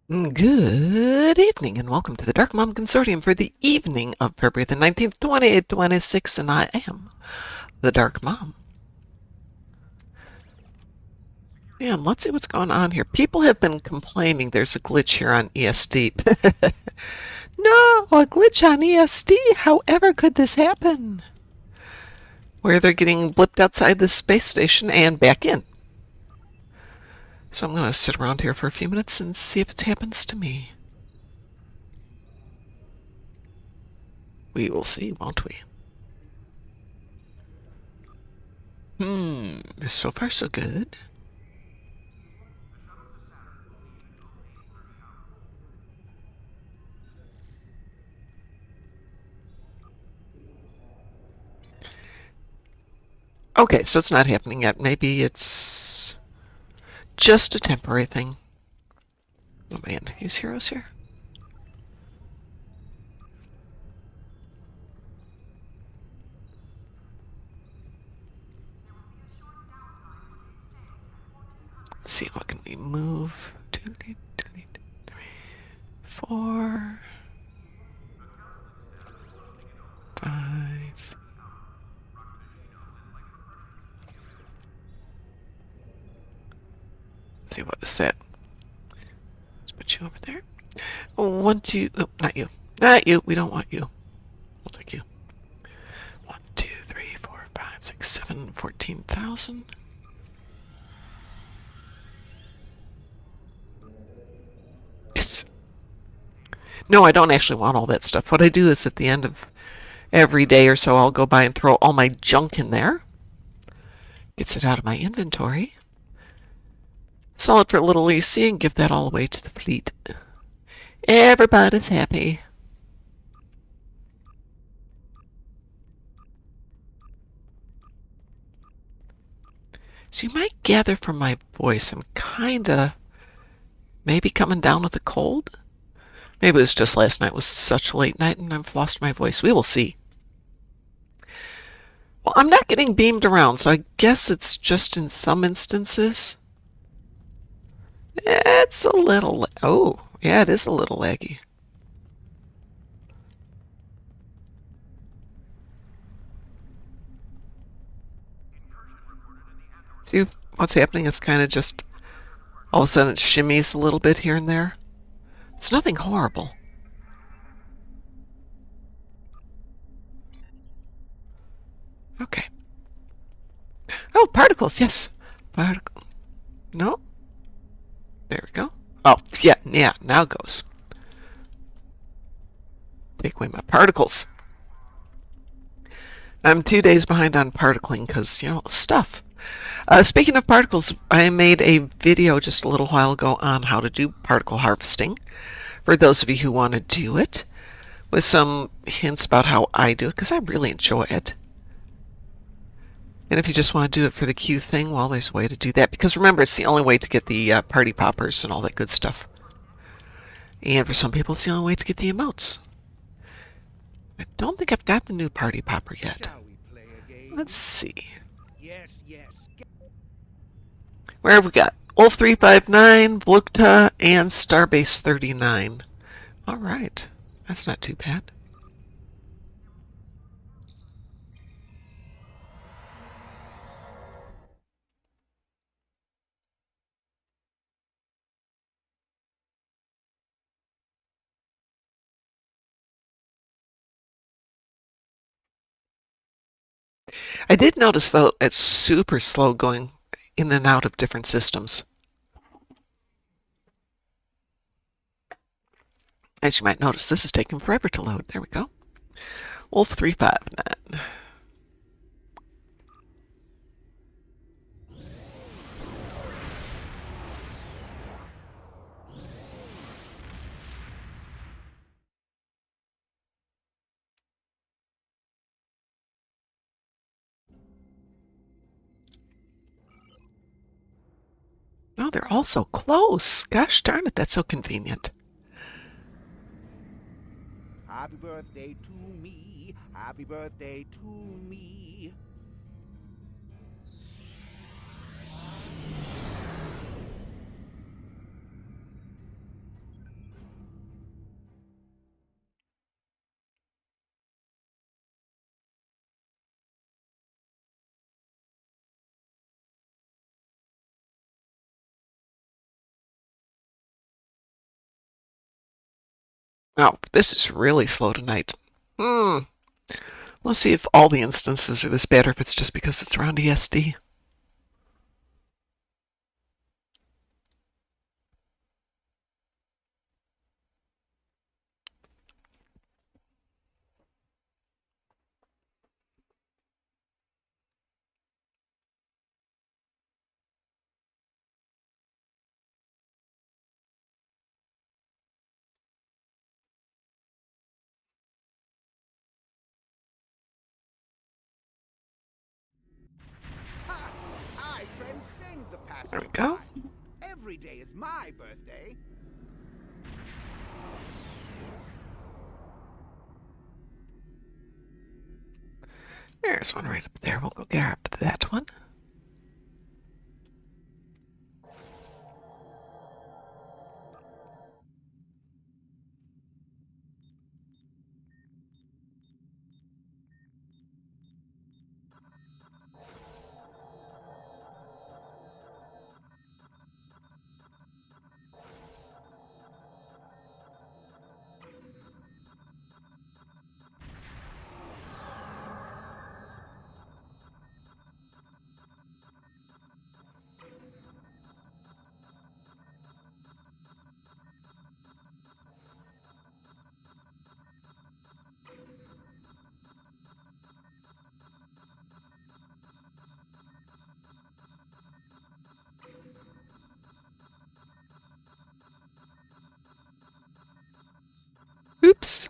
Good evening and welcome to the Darkmom Consortium for the evening of February the 19th, 2026, and I am the Dark Mom. And let's see what's going on here. People have been complaining there's a glitch here on ESD. No, a glitch on ESD. However could this happen? Where they're getting blipped outside the space station and back in. So I'm going to sit around here for a few minutes and see if it happens to me. We will see, won't we? So far so good. Okay, so it's not happening yet. Maybe it's just a temporary thing. Oh man, use heroes here. Let's see, what can we move? 2, 3, 4, 5. Let's see, what is that? Let's put you over there. 1, 2, oh, not you. Not you. We don't want you. We'll take you. 1, 2, 3, 4, 5, 6, 7, 14,000. Yes. No, I don't actually want all that stuff. What I do is at the end of every day or so, I'll go by and throw all my junk in there. Gets it out of my inventory. Sell it for a little EC and give that all away to the fleet. Everybody's happy. So you might gather from my voice, I'm kinda maybe coming down with a cold. Maybe it was just last night was such a late night and I've lost my voice. We will see. Well, I'm not getting beamed around, so I guess it's just in some instances. It's a little... Oh, yeah, it is a little laggy. See what's happening? It's kind of just... All of a sudden it shimmies a little bit here and there. It's nothing horrible. Okay. Oh, particles, yes. Particle. No? There we go. Oh, yeah, now it goes. Take away my particles. I'm 2 days behind on particling because, stuff. Speaking of particles, I made a video just a little while ago on how to do particle harvesting. For those of you who want to do it, with some hints about how I do it, because I really enjoy it. And if you just want to do it for the Q thing, well, there's a way to do that. Because remember, it's the only way to get the party poppers and all that good stuff. And for some people, it's the only way to get the emotes. I don't think I've got the new party popper yet. Let's see. Where have we got? Wolf 359, Vlukta, and Starbase 39. Alright. That's not too bad. I did notice, though, it's super slow going in and out of different systems. As you might notice, this is taking forever to load. There we go. Wolf 359. Oh, they're all so close. Gosh darn it, that's so convenient. Happy birthday to me. Happy birthday to me. Oh, this is really slow tonight. Hmm. Let's see if all the instances are this bad or if it's just because it's around ESD. Ha! I transcend the There we passage of go. time. Every day is my birthday. There's one right up there. We'll go grab that one. Oops.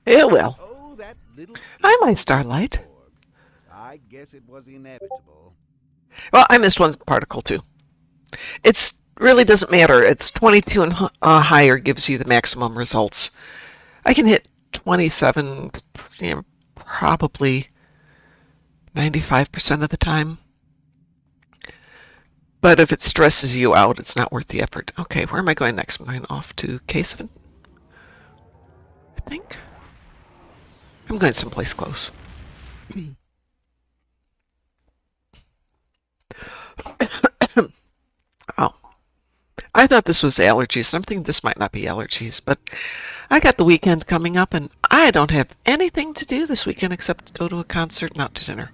It will. Oh, that little Hi, my ESD starlight. org. I guess it was inevitable. Well, I missed one particle too. It really doesn't matter. It's 22 and higher gives you the maximum results. I can hit 27, probably 95% of the time. But if it stresses you out, it's not worth the effort. Okay, where am I going next? I'm going off to K7, I think. I'm going someplace close. Oh, I thought this was allergies. I'm thinking this might not be allergies, but I got the weekend coming up and I don't have anything to do this weekend except go to a concert and out to dinner.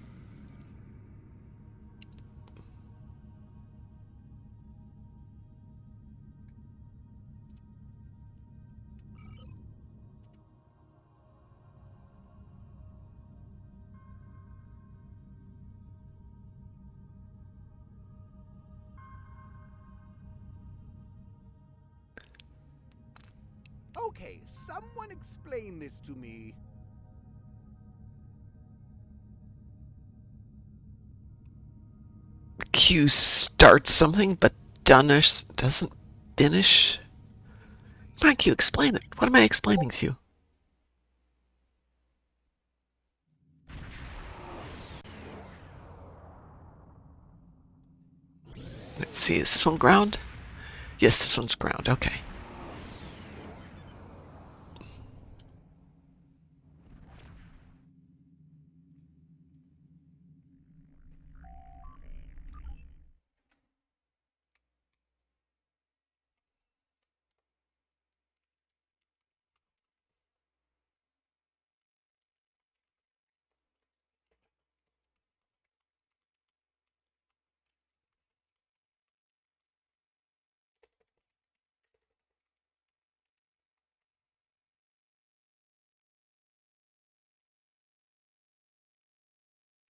Okay, someone explain this to me. Q starts something, but Dunish doesn't finish. Come on, Q, explain it. What am I explaining to you? Let's see, is this one ground? Yes, this one's ground. Okay.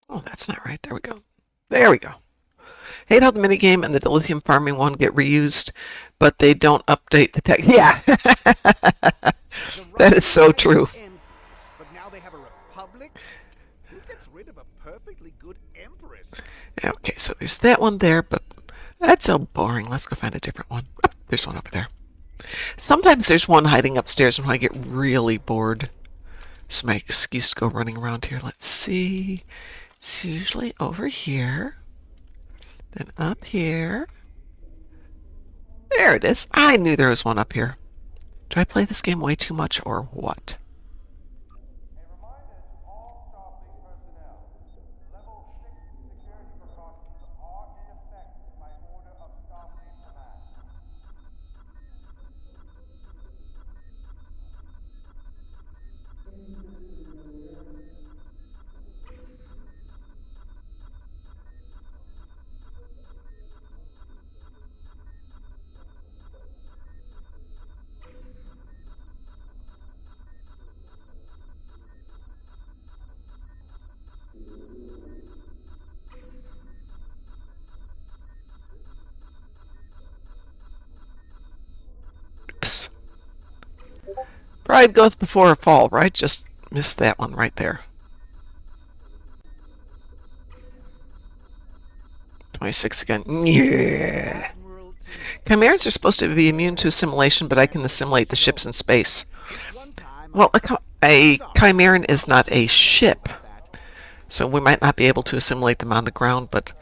Oh, that's not right. There we go. There we go. Hate how the minigame and the lithium farming one get reused, but they don't update the tech. Yeah, The that is Russians so had an true. empress, but now they have a republic? Who gets rid of a perfectly good empress? Okay, so there's that one there, but that's so boring. Let's go find a different one. Oh, there's one over there. Sometimes there's one hiding upstairs when I get really bored. It's my excuse to go running around here. Let's see. It's usually over here. Then up here. There it is. I knew there was one up here. Do I play this game way too much or what? A reminder to all Starfleet personnel. Level 6 security precautions are in effect by order of Starfleet Command. Pride goeth before a fall, right? Just missed that one right there. 26 again. Yeah. Admiralty. Chimeras are supposed to be immune to assimilation, but I can assimilate the ships in space. This one time Well, a sorry, chimeran is I'll not take a ownership ship, of that. so we might not be able to assimilate them on the ground, but a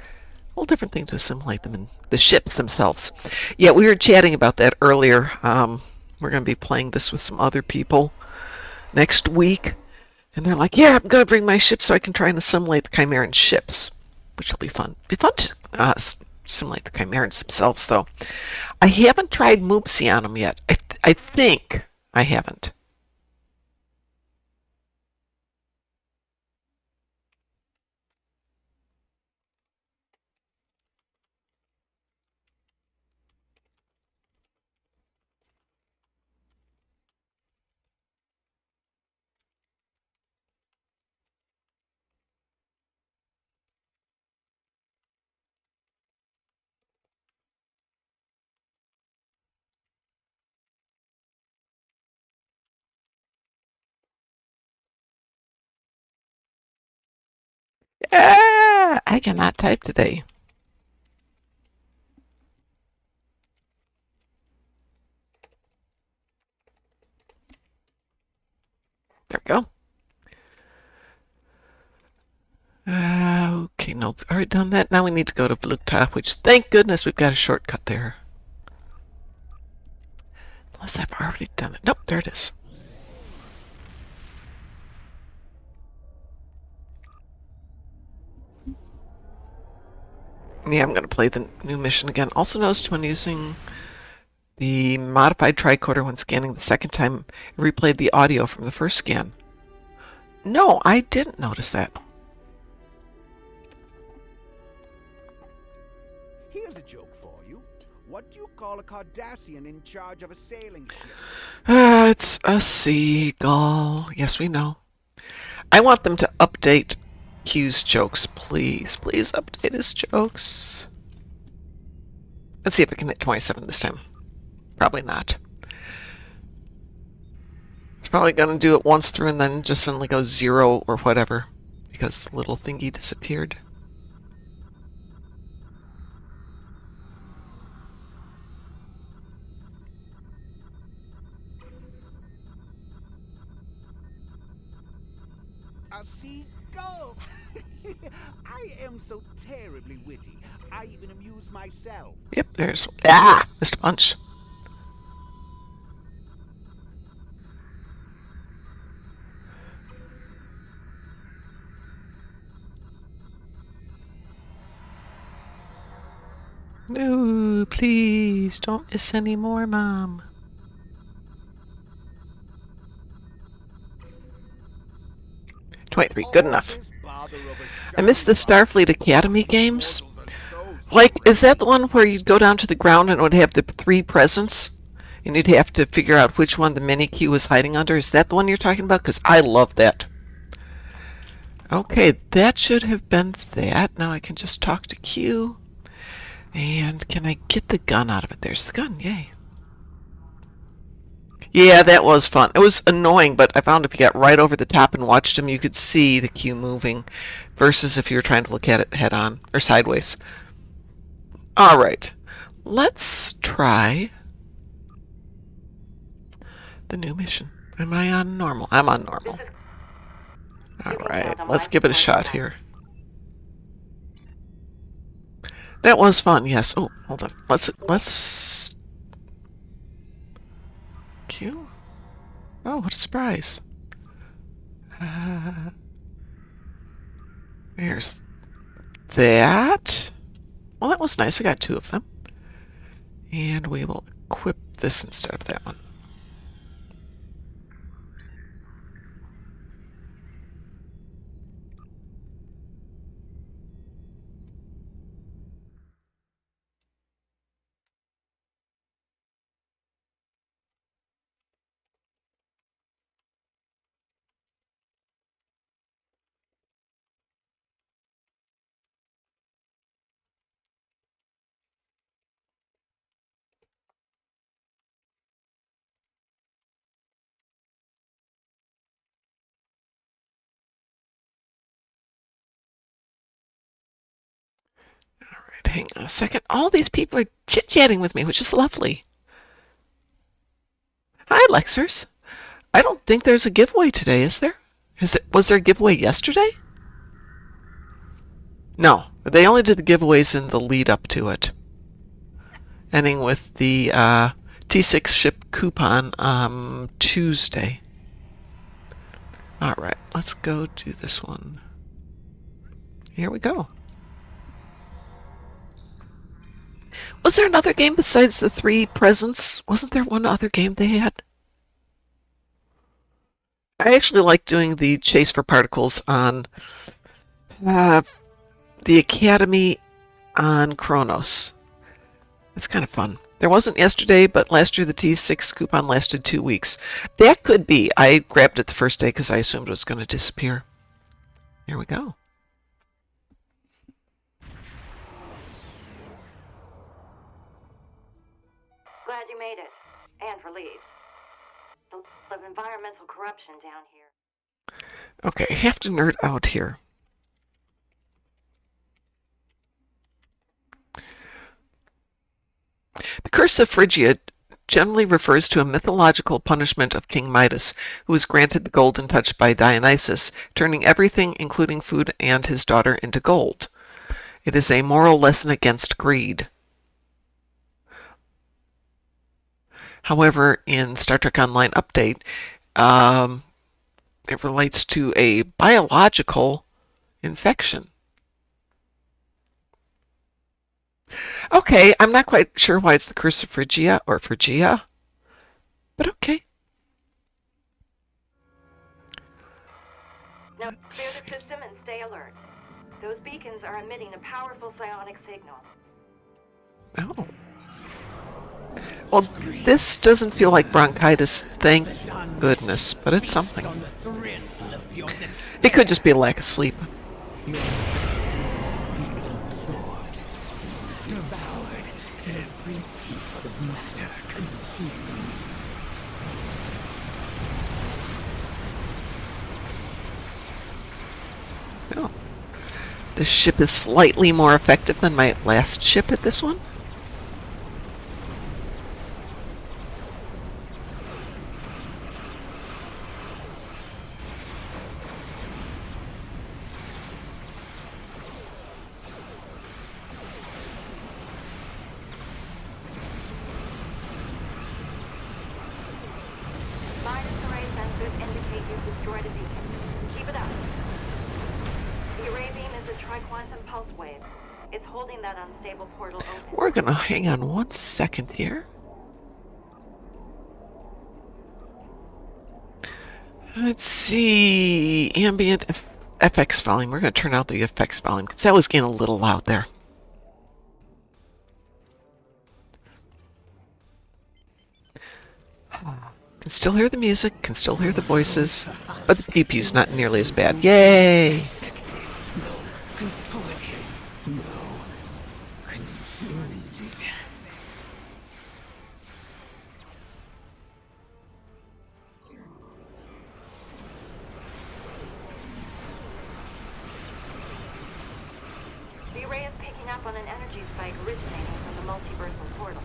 whole different thing to assimilate them in the ships themselves. Yeah, we were chatting about that earlier. We're going to be playing this with some other people next week, and they're like, "Yeah, I'm going to bring my ship so I can try and assimilate the chimeran ships," which will be fun. Be fun to assimilate the chimerans themselves, though. I haven't tried Moopsie on them yet. I think I haven't. Ah, I cannot type today. There we go. Okay, nope. Already done that. Now we need to go to Vlukta, which thank goodness we've got a shortcut there. Unless I've already done it. Nope, there it is. Yeah, I'm going to play the new mission again. Also noticed when using the modified tricorder when scanning the second time, it replayed the audio from the first scan. No, I didn't notice that. Here's a joke for you. What do you call a Cardassian in charge of a sailing ship? It's a seagull. Yes, we know. I want them to update Q's jokes, please. Please update his jokes. Let's see if I can hit 27 this time. Probably not. It's probably going to do it once through and then just suddenly go 0 or whatever because the little thingy disappeared. A seagull! I am so terribly witty. I even amuse myself. Yep, there's... Ah! Missed a punch. No, please don't miss any more, Mom. Good All enough. this bother over I missed the shoving rocks. Starfleet Academy games. Mortals are so Like, is that the stupid. one where you'd go down to the ground and it would have the 3 presents? And you'd have to figure out which one the mini Q was hiding under? Is that the one you're talking about? Because I love that. Okay, that should have been that. Now I can just talk to Q. And can I get the gun out of it? There's the gun, yay. Yeah, that was fun. It was annoying, but I found if you got right over the top and watched him, you could see the Q moving, versus if you were trying to look at it head on or sideways. All right, let's try the new mission. Am I on normal? I'm on normal. All right, let's give it a shot here. That was fun. Yes. Oh, hold on. Let's Q. Oh, what a surprise. There's that. Well, that was nice. I got 2 of them. And we will equip this instead of that one. hang on a second. All these people are chit-chatting with me, which is lovely. Hi, Lexers. I don't think there's a giveaway today, is there? Was there a giveaway yesterday? No, they only did the giveaways in the lead up to it. Ending with the T6 ship coupon Tuesday. Alright, let's go do this one. Here we go. Was there another game besides the 3 presents? Wasn't there one other game they had? I actually like doing the Chase for Particles on the Academy on Kronos. It's kind of fun. There wasn't yesterday, but last year the T6 coupon lasted 2 weeks. That could be. I grabbed it the first day because I assumed it was going to disappear. Here we go. Glad you made it. And relieved. The level of environmental corruption down here. Okay, I have to nerd out here. The Curse of Phrygia generally refers to a mythological punishment of King Midas, who was granted the golden touch by Dionysus, turning everything, including food and his daughter, into gold. It is a moral lesson against greed. However, in Star Trek Online Update, it relates to a biological infection. Okay, I'm not quite sure why it's the Curse of Phrygia, but okay. Now, clear the system and stay alert. Those beacons are emitting a powerful psionic signal. Oh. Well, this doesn't feel like bronchitis, thank goodness, but it's something. It could just be a lack of sleep. Oh. This ship is slightly more effective than my last ship at this one. We're gonna hang on 1 second here. Let's see, ambient FX volume. We're gonna turn out the FX volume because that was getting a little loud there. Can still hear the music, can still hear the voices, but the pew-pew's not nearly as bad. Yay! The array is picking up on an energy spike originating from the multiversal portal.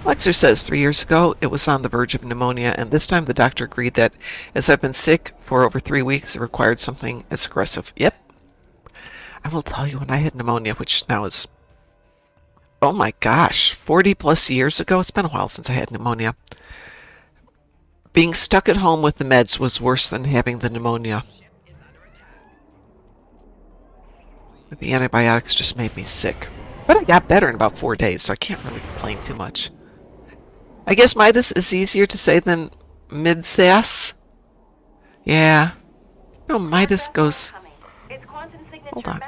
Lexer says 3 years ago it was on the verge of pneumonia, and this time the doctor agreed that as I've been sick for over 3 weeks, it required something as aggressive. Yep. I will tell you, when I had pneumonia, which now is, oh my gosh, 40 plus years ago, it's been a while since I had pneumonia. Being stuck at home with the meds was worse than having the pneumonia. The antibiotics just made me sick. But I got better in about 4 days, so I can't really complain too much. I guess Midas is easier to say than Mid-Sass. Yeah. No, Midas goes... Hold on.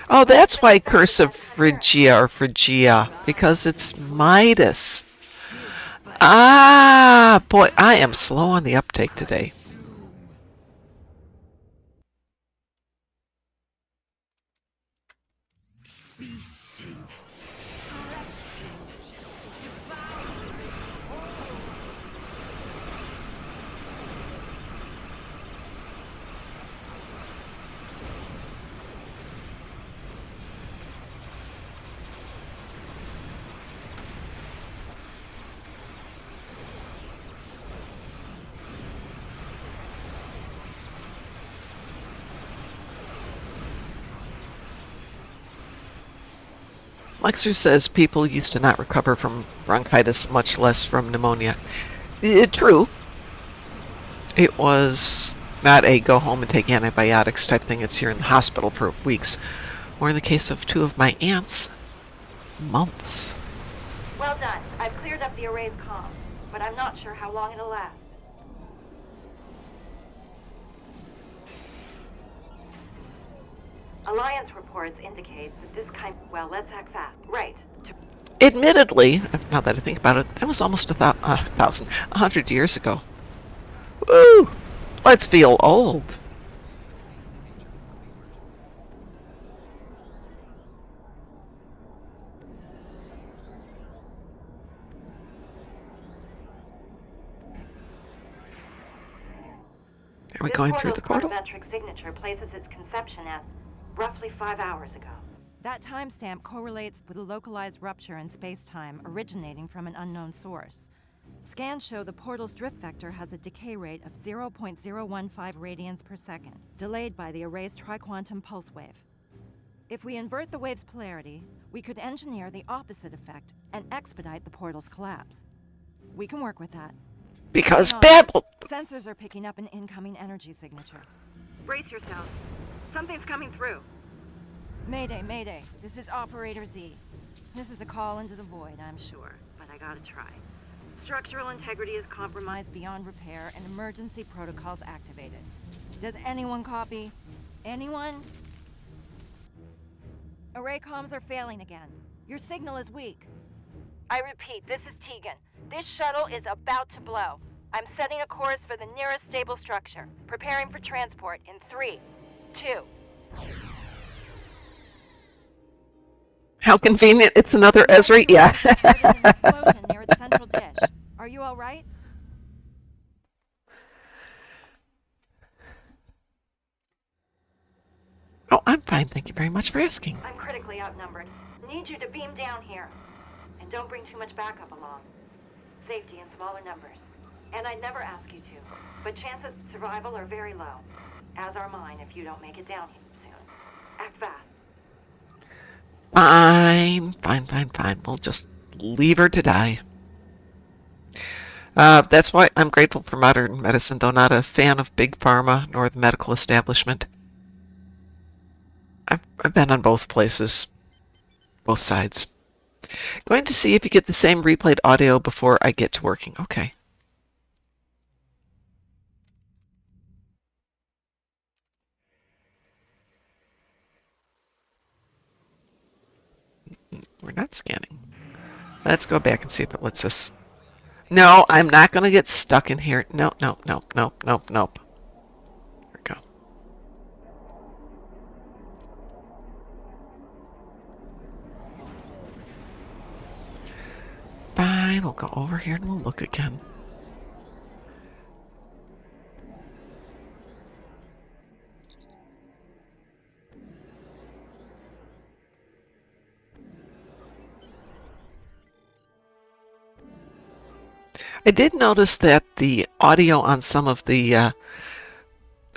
Oh, that's why Curse of Phrygia, because it's Midas. Ah, boy, I am slow on the uptake today. Lexer says people used to not recover from bronchitis, much less from pneumonia. True. It was not a go home and take antibiotics type thing. It's you're in the hospital for weeks. Or in the case of two of my aunts, months. Well done. I've cleared up the array's comm, but I'm not sure how long it'll last. Alliance reports indicate that this kind... Well, let's act fast. Right. Admittedly, now that I think about it, that was almost a 100 years ago. Woo! Let's feel old. Are we going through the portal? This portal's chronometric signature places its conception at roughly 5 hours ago. That timestamp correlates with a localized rupture in space-time originating from an unknown source. Scans show the portal's drift vector has a decay rate of 0.015 radians per second, delayed by the array's triquantum pulse wave. If we invert the wave's polarity, we could engineer the opposite effect and expedite the portal's collapse. We can work with that. Because Babel... Sensors are picking up an incoming energy signature. Brace yourself. Something's coming through. Mayday, Mayday. This is Operator Z. This is a call into the void, I'm sure, but I gotta try. Structural integrity is compromised beyond repair and emergency protocols activated. Does anyone copy? Anyone? Array comms are failing again. Your signal is weak. I repeat, this is Tegan. This shuttle is about to blow. I'm setting a course for the nearest stable structure. Preparing for transport in 3, 2... How convenient. It's another Esri. Yeah. There's an explosion near its central dish. Are you all right? Oh, I'm fine. Thank you very much for asking. I'm critically outnumbered. Need you to beam down here. And don't bring too much backup along. Safety in smaller numbers. And I'd never ask you to. But chances of survival are very low. As are mine if you don't make it down here soon. Act fast. Fine. We'll just leave her to die. That's why I'm grateful for modern medicine, though not a fan of big pharma nor the medical establishment. I've been on both places. Both sides. Going to see if you get the same replayed audio before I get to working. Okay. We're not scanning. Let's go back and see if it lets us. No, I'm not going to get stuck in here. Nope. There we go. Fine, we'll go over here and we'll look again. I did notice that the audio on some of the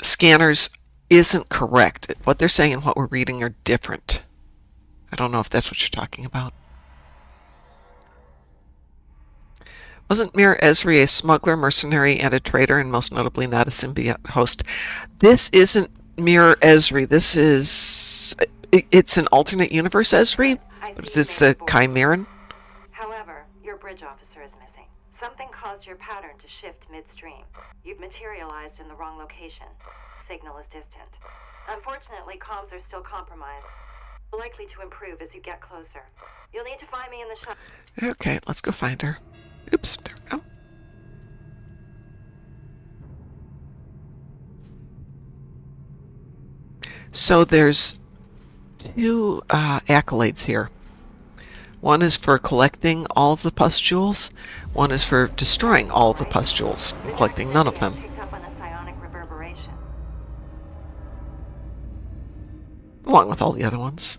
scanners isn't correct. What they're saying and what we're reading are different. I don't know if that's what you're talking about. Wasn't Mir Esri a smuggler, mercenary, and a traitor, and most notably not a symbiote host? This isn't Mir Esri. This is... It's an alternate universe Esri, but it's the Chimeran. However, your bridge officer is missing. Something caused your pattern to shift midstream. You've materialized in the wrong location. Signal is distant. Unfortunately, comms are still compromised. Likely to improve as you get closer. You'll need to find me in the shop. Okay, let's go find her. Oops, there we go. So there's two accolades here. One is for collecting all of the pustules. One is for destroying all of the pustules and collecting none of them. Picked up on a psionic reverberation. Along with all the other ones.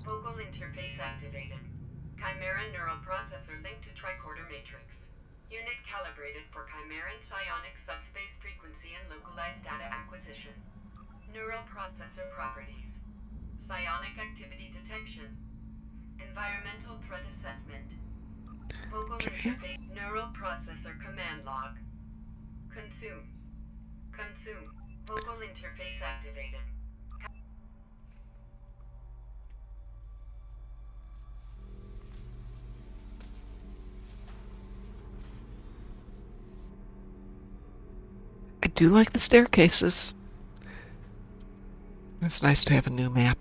Vocal interface activated. Chimera neural processor linked to tricorder matrix. Unit calibrated for Chimeran psionic subspace frequency and localized data acquisition. Neural processor properties. Psionic activity detection. Environmental threat assessment. Vocal Okay. interface. Neural processor command log. Consume. Consume. Vocal interface activated. I do like the staircases. It's nice to have a new map.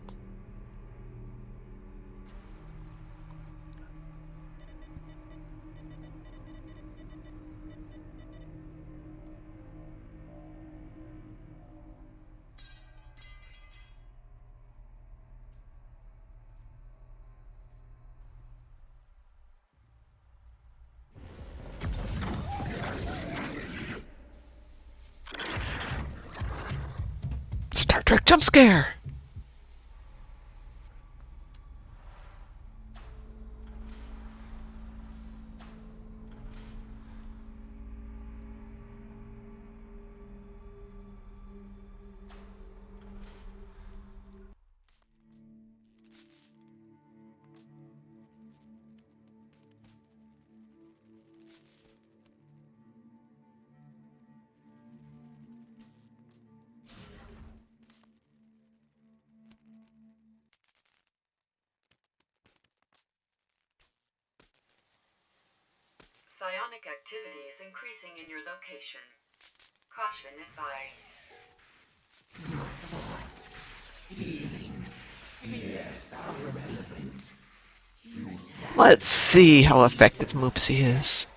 Star Trek jump scare! Psionic activity is increasing in your location. Caution advised. Let's see how effective Moopsie is.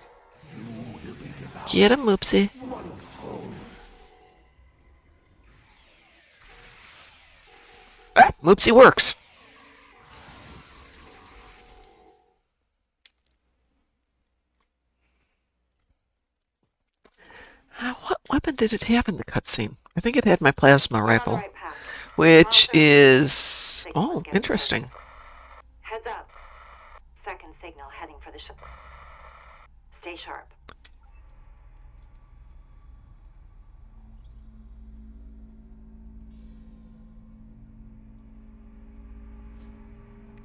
Get him, Moopsie. Ah, Moopsie works. What weapon did it have in the cutscene? I think it had my plasma You're on the rifle, right path. which Also, is signal is getting interesting. closer. Heads up. Second signal heading for the ship. Stay sharp.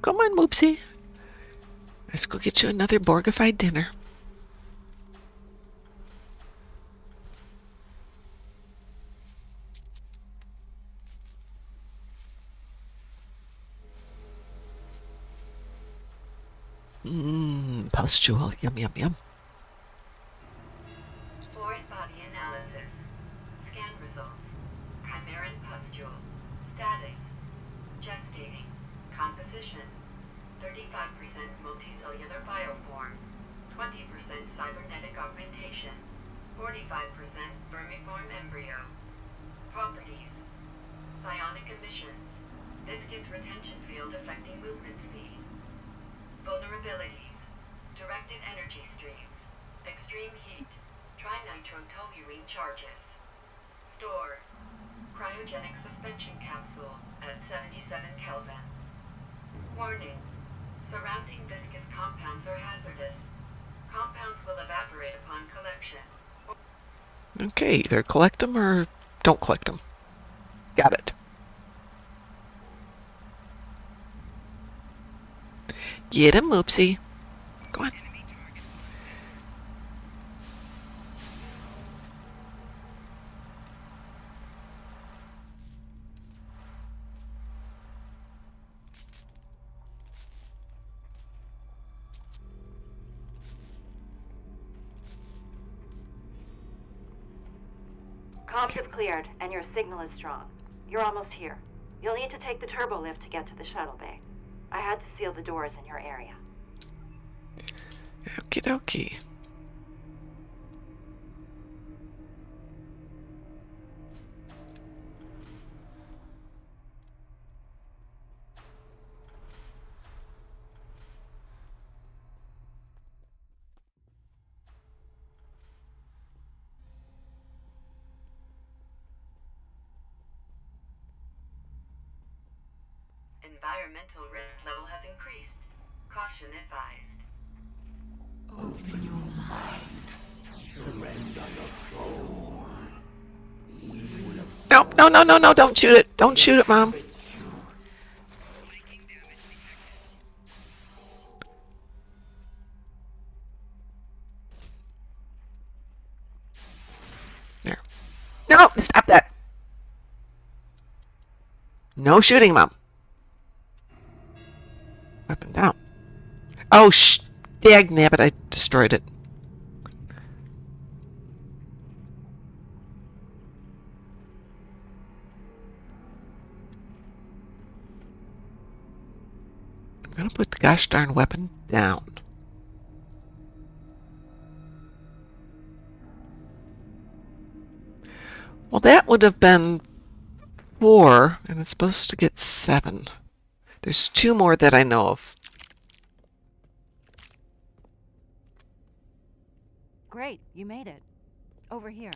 Come on, Moopsie. Let's go get you another Borgified dinner. Pustule. Yum, yum, yum. Fourth body analysis. Scan results. Chimeran pustule. Status. Gestating. Composition. 35% multicellular bioform. 20% cybernetic augmentation. 45% vermiform embryo. Properties. Psionic emissions. Viscous retention field affecting movement speed. Vulnerabilities. Directed energy streams. Extreme heat. Trinitrotoluene charges. Store. Cryogenic suspension capsule at 77 Kelvin. Warning. Surrounding viscous compounds are hazardous. Compounds will evaporate upon collection. Okay, either collect them or don't collect them. Got it. Get him, Moopsie. Go on. Comms have cleared, and your signal is strong. You're almost here. You'll need to take the turbo lift to get to the shuttle bay. I had to seal the doors in your area. Okie dokie. Environmental risk level has increased. Caution. Extraction advised. No, no, no, no, no, don't shoot it. Don't shoot it, Mom. There. No, stop that. No shooting, Mom. Weapon down. Oh, dagnabbit, I destroyed it. I'm gonna put the gosh darn weapon down. Well, that would have been 4, and it's supposed to get 7. There's 2 more that I know of. Great, you made it. Over here.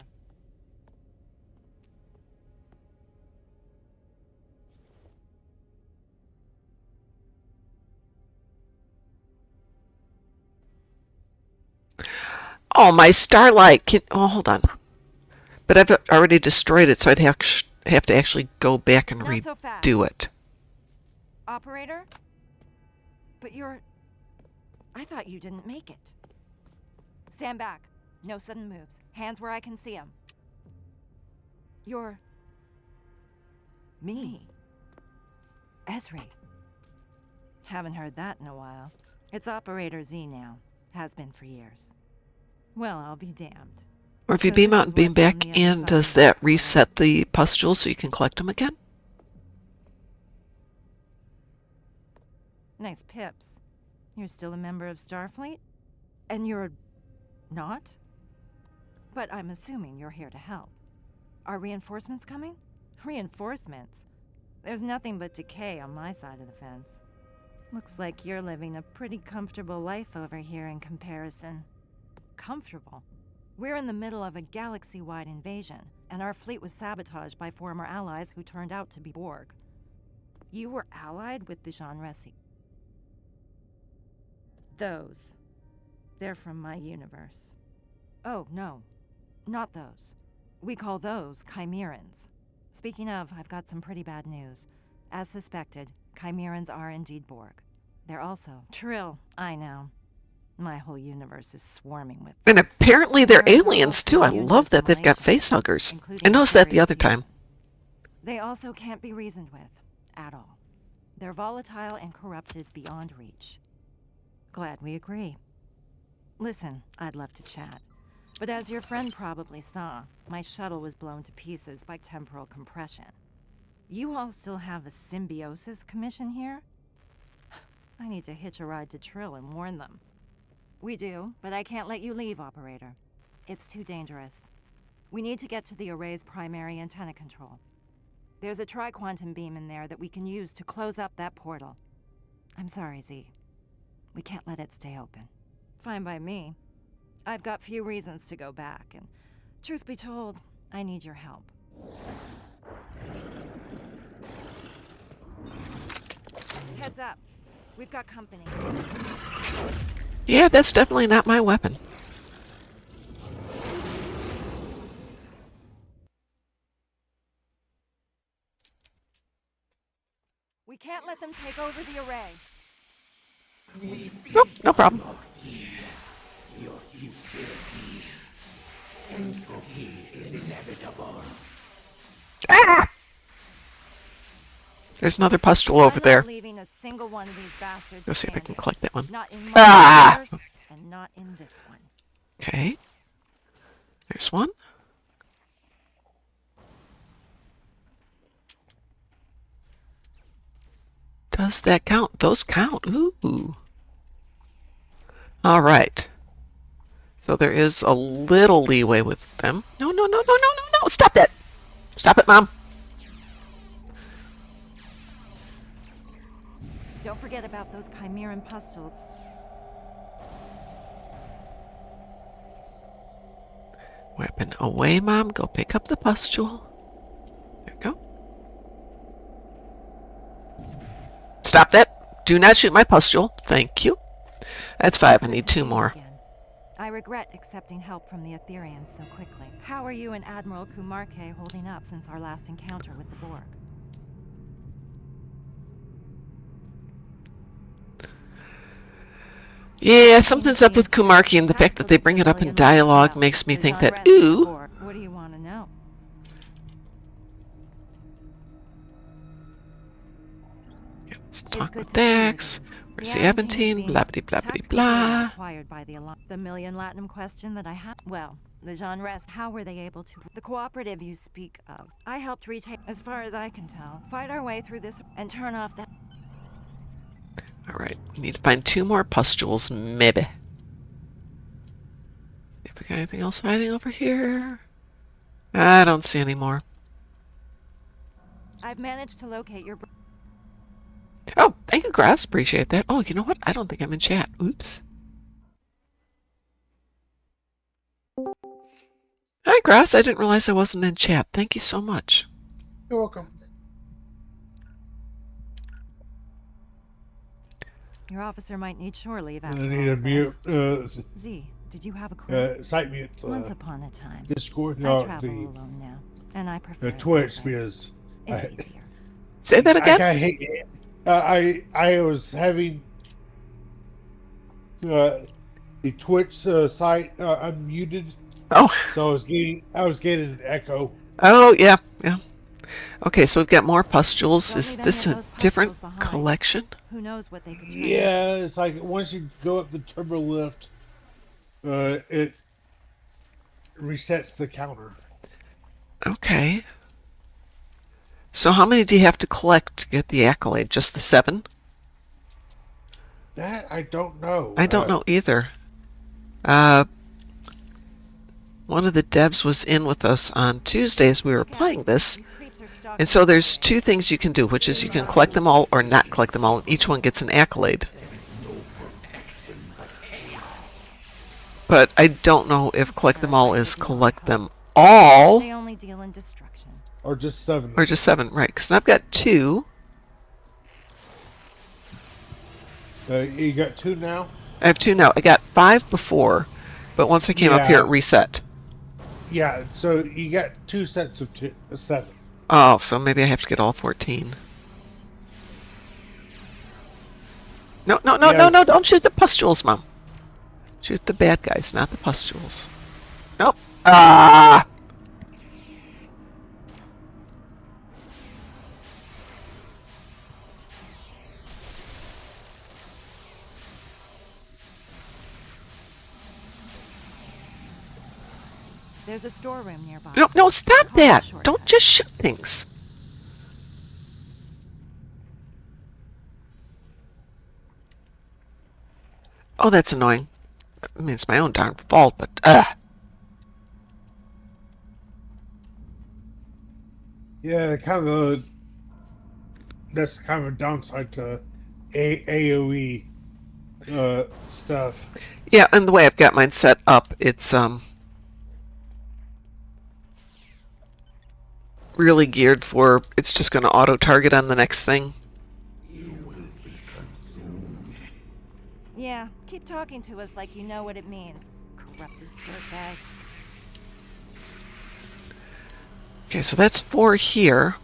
Oh, my starlight! Oh, hold on. But I've already destroyed it, so I'd have to actually go back and Not so fast. redo it. Operator? But you're... I thought you didn't make it. Stand back. No sudden moves. Hands where I can see them. You're... me. Esri. Haven't heard that in a while. It's Operator Z now. Has been for years. Well, I'll be damned. Or if you So beam this out is and beam what's on back the other in, side does of the that portal. reset the pustules so you can collect them again? Nice pips. You're still a member of Starfleet? And you're... not? But I'm assuming you're here to help. Are reinforcements coming? Reinforcements? There's nothing but decay on my side of the fence. Looks like you're living a pretty comfortable life over here in comparison. Comfortable? We're in the middle of a galaxy-wide invasion, and our fleet was sabotaged by former allies who turned out to be Borg. You were allied with the Jean Resi. Those. They're from my universe. Oh, no. Not those. We call those Chimerans. Speaking of, I've got some pretty bad news. As suspected, Chimerans are indeed Borg. They're also Trill, I know. My whole universe is swarming with them. And apparently they're They're aliens too. I immune to love that they've got assimilation, facehuggers. including I noticed that the very other few. time. They also can't be reasoned with, at all. They're volatile and corrupted beyond reach. Glad we agree. Listen, I'd love to chat. But as your friend probably saw, my shuttle was blown to pieces by temporal compression. You all still have a symbiosis commission here? I need to hitch a ride to Trill and warn them. We do, but I can't let you leave, Operator. It's too dangerous. We need to get to the array's primary antenna control. There's a tri-quantum beam in there that we can use to close up that portal. I'm sorry, Z. We can't let it stay open. Fine by me. I've got few reasons to go back, and truth be told, I need your help. Heads up. We've got company. Yeah, that's definitely not my weapon. We can't let them take over the array. Nope, no problem. Ah! There's another pustule over I'm there. not leaving a single one of these bastards Go see if I can standing. collect that one. Not in my Ah! universe, and not in this one. Okay. There's one. Does that count? Those count. Ooh. All right. So there is a little leeway with them. No, no, no, no, no, no, no. Stop that. Stop it, Mom. Don't forget about those Chimeran pustules. Weapon away, Mom. Go pick up the pustule. There we go. Stop that. Do not shoot my pustule. Thank you. That's 5. I It's good need to 2 see you more. again. I regret accepting help from the Etherians so quickly. How are you and Admiral Kumarke holding up since our last encounter with the Borg? Yeah, something's up with Kumarki, and the fact that they bring it up in dialogue makes me think that, ooh. What do you want to know? Let's It's talk good with to see you Dax. again. Where's The the Aventine Aventine? Blah, blah, blah, blah, tactical data blah. acquired by the million latinum question that I had. Well, the genre. How were they able to? The cooperative you speak of. I helped retake, as far as I can tell, fight our way through this and turn off that. Alright, we need to find 2 more pustules, maybe. See if we got anything else hiding over here. I don't see any more. I've managed to locate your. Oh, thank you, Grass. Appreciate that. Oh, you know what? I don't think I'm in chat. Oops. Hi, Grass. I didn't realize I wasn't in chat. Thank you so much. You're welcome. Your officer might need shore leave I after need all a of mute. this. Z, did you have a clue? Site mute. Once upon a time, Discord. I No, travel the alone now, and I prefer it Twitch that way. because It's easier. Say that again? I hate it. I was having the Twitch site unmuted, Oh. so I was getting an echo. Oh, yeah. Yeah. Okay, so we've got more pustules. Don't Is leave this any a of those different pustules behind. collection? Who knows what they could turn into. Yeah, it's like once you go up the turbo lift, it resets the counter. Okay. So how many do you have to collect to get the accolade? Just the 7? That I don't know. I don't know either. One of the devs was in with us on Tuesday as we were playing this. These creeps are stalking And so us there's today. 2 things you can do, which is you can collect them all or not collect them all, and each one gets an accolade. But I don't know if collect them all is collect them all They only deal in destruction. Or just 7. or just 7, right? Because I've got 2. You got 2 now? I have 2 now. I got 5 before, but once I came up here, it reset. Yeah, so you got 2 sets of 7. Oh, so maybe I have to get all 14. No, no, no, Yeah. no, no, don't shoot the pustules, Mom. Shoot the bad guys, not the pustules. Nope. Ah! There's a storeroom nearby. No, no, stop Follow the that. shortcut. Don't just shoot things. Oh, that's annoying. I mean, it's my own darn fault, but Yeah, that's kind of a downside to AOE stuff. yeah, and the way I've got mine set up, it's really geared for it's just going to auto target on the next thing. Yeah, keep talking to us like you know what it means. Corrupted dirtbags. Okay, so that's 4 here.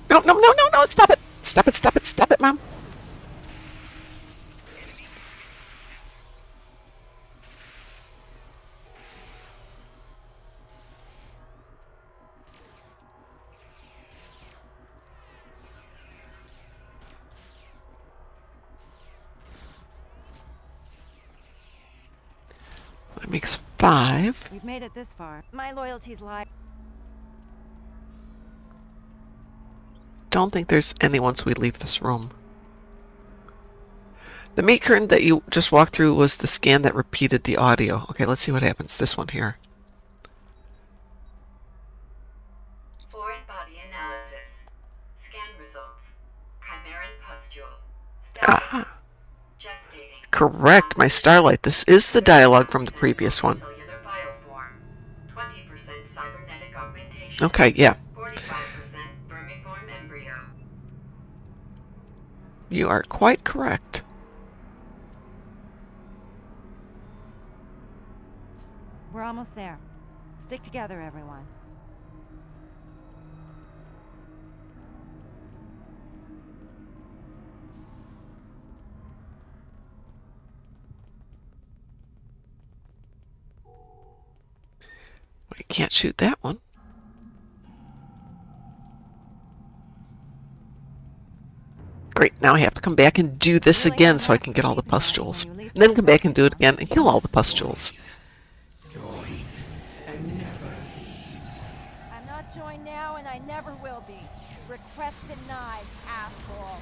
No, no, no, no, no, stop it. Stop it, stop it, stop it, Mom. That makes 5. We've made it this far. My loyalties lie. Don't think there's any once we leave this room. The meat curtain that you just walked through was the scan that repeated the audio. Okay, let's see what happens. This one here. Foreign body analysis. Scan results. Chimeran pustule. Status. Ah, Gestating. correct, my Starlight. This is the dialogue from the previous one. Cellular bioform. 20% cybernetic augmentation. Okay, yeah. 45% vermiform embryo. You are quite correct. We're almost there. Stick together, everyone. You can't shoot that one. Great, now I have to come back and do this Really again don't so I have can to get all the leave me when pustules. you least And then come back and expect do it, it again and kill all the pustules. I'm not joined now, and I never will be. Request denied, asshole.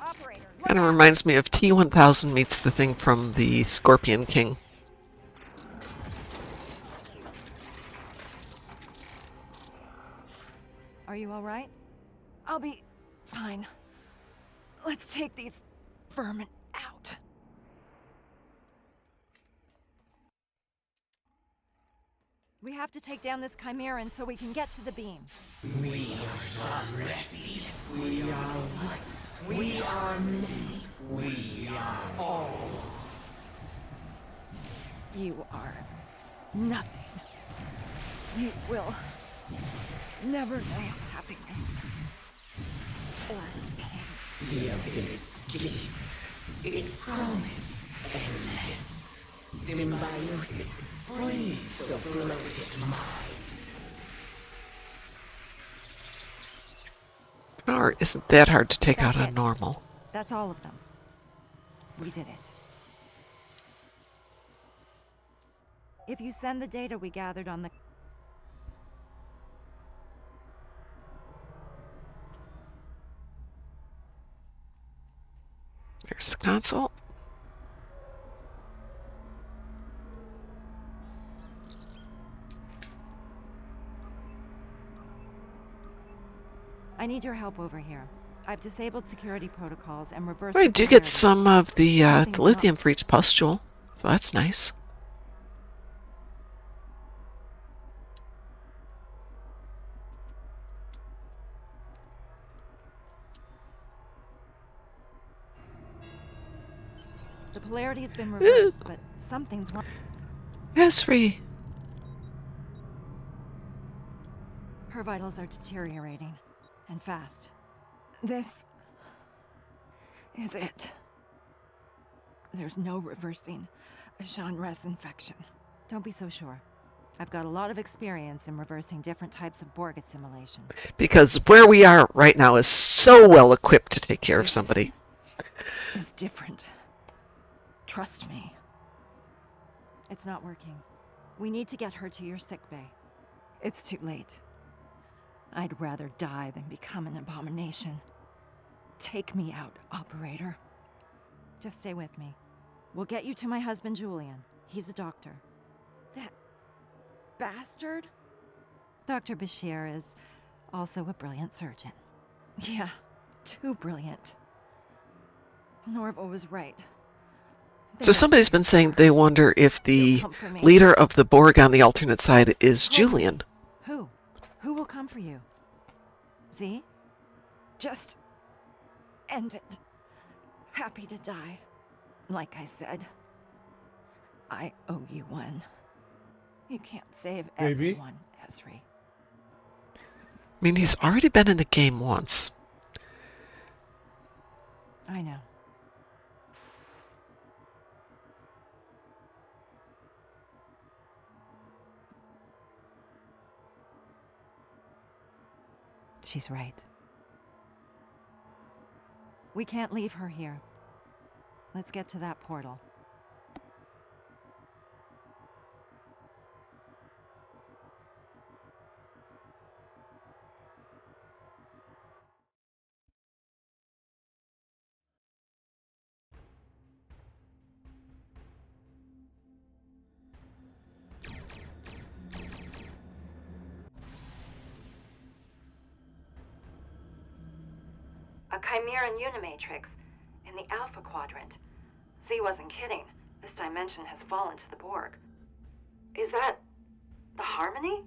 Operator, look Kind of out! reminds me of T-1000 meets the thing from the Scorpion King. Are you all right? I'll be fine. Let's take these vermin out. We have to take down this Chimeran so we can get to the beam. You are nothing. You will never know happiness or pain. Power isn't that hard to take out That's on it. normal. That's all of them. We did it. If you send the data we gathered on the... There's the console. I need your help over here. I've disabled security protocols and reversed I the do get polarity. some of the Something's lithium for each pustule, so that's nice. The polarity's been reversed, but something's wrong. Esri. Her vitals are deteriorating, and fast. This is it. There's no reversing a Jean-Res infection. Don't be so sure. I've got a lot of experience in reversing different types of Borg assimilation. Because where we are right now is so well equipped to take care of somebody. It's different. Trust me. It's not working. We need to get her to your sickbay. It's too late. I'd rather die than become an abomination. Take me out, operator. Just stay with me. We'll get you to my husband, Julian. He's a doctor. That bastard? Dr. Bashir is also a brilliant surgeon. Yeah, too brilliant. Norval was right. So somebody's been saying they wonder if the You'll come for me. leader of the Borg on the alternate side is Julian. Who? Who will come for you? Z? Just end it. Happy to die. Like I said, I owe you one. You can't save Maybe. everyone, Esri. I mean, he's already been in the game once. I know. She's right. We can't leave her here. Let's get to that portal. A Chimeran Unimatrix in the Alpha Quadrant. Z wasn't kidding. This dimension has fallen to the Borg. Is that the Harmony?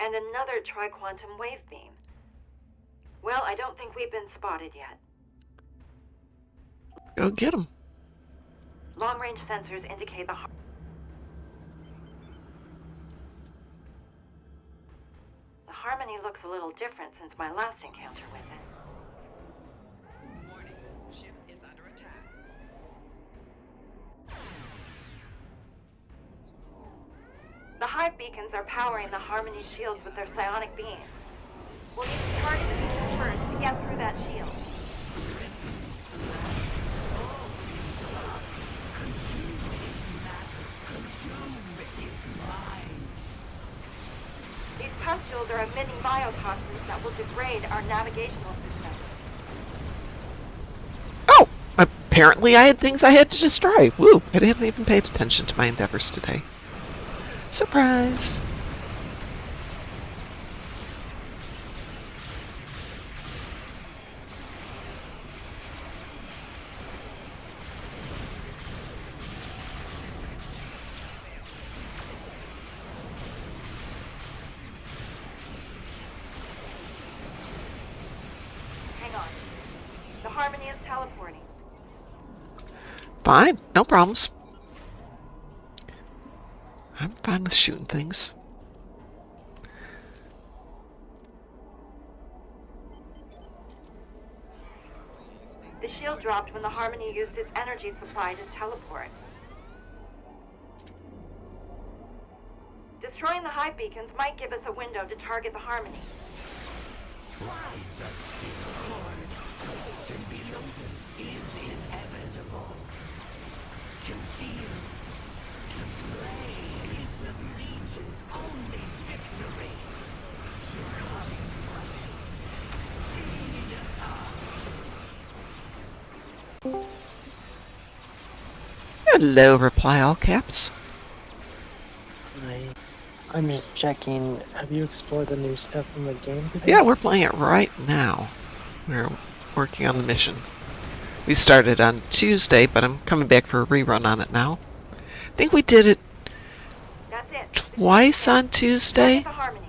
And another tri-quantum wave beam. Well, I don't think we've been spotted yet. Let's go get them. Long-range sensors indicate the Harmony looks a little different since my last encounter with it. Warning, ship is under attack. The hive beacons are powering the Harmony shields with their psionic beams. We'll need to target the beacons first to get through that shield. These pustules are emitting biotoxins that will degrade our navigational system. Oh, apparently I had things I had to destroy. Woo, I hadn't even paid attention to my endeavors today. Surprise. Hang on. The Harmony is teleporting. Fine, no problems. I'm fine with shooting things. The shield dropped when the Harmony used its energy supply to teleport. Destroying the hive beacons might give us a window to target the Harmony. Symbiosis is inevitable. To feel, to play is the Legion's only victory. Succumb must feed us. Hello, reply all caps. I'm just checking. Have you explored the new stuff in the game today? Yeah, we're playing it right now. We're working on the mission. We started on Tuesday, but I'm coming back for a rerun on it now. I think we did it That's it. twice on Tuesday. The Harmony.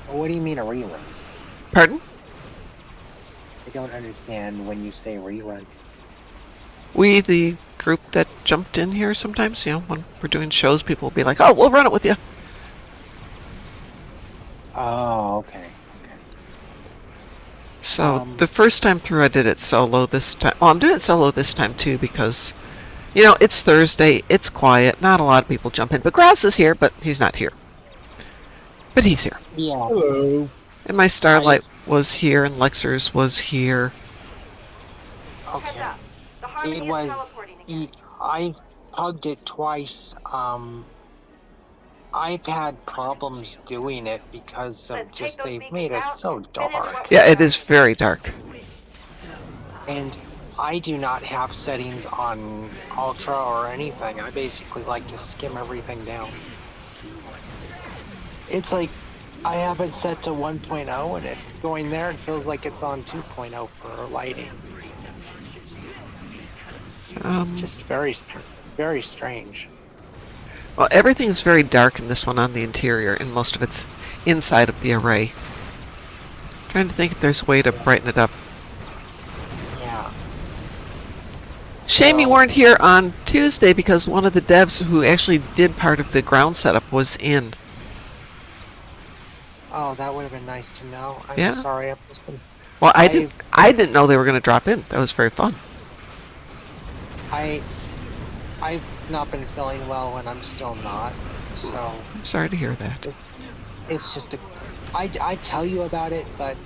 What do you mean a rerun? Pardon? I don't understand when you say rerun. We, the group that jumped in here sometimes, you know, when we're doing shows, people will be like, oh, we'll run it with you. Oh, okay. So the first time through I did it solo this time. Well, I'm doing it solo this time too because, you know, it's Thursday, it's quiet, not a lot of people jump in. But Grass is here, but he's not here. But he's here. Yeah. Hello. And my Starlight was here and Lexers was here. Heads Okay. up. The Harmony It is was. teleporting again. I hugged it twice. I've had problems doing it because of Let's take just those they've beacons made it out, so finish what dark. we Yeah, it started. is very dark. And I do not have settings on Ultra or anything. I basically like to skim everything down. It's like I have it set to 1.0 and it going there, it feels like it's on 2.0 for lighting. Just very strange. Well, everything's very dark in this one on the interior, and most of it's inside of the array. Trying to think if there's a way to brighten it up. Yeah. Shame you weren't here on Tuesday because one of the devs who actually did part of the ground setup was in. Oh, that would have been nice to know. I'm Yeah. sorry. Well, I didn't know they were going to drop in. That was very fun. I've not been feeling well and I'm still not. So I'm sorry to hear that. it's just I tell you about it, but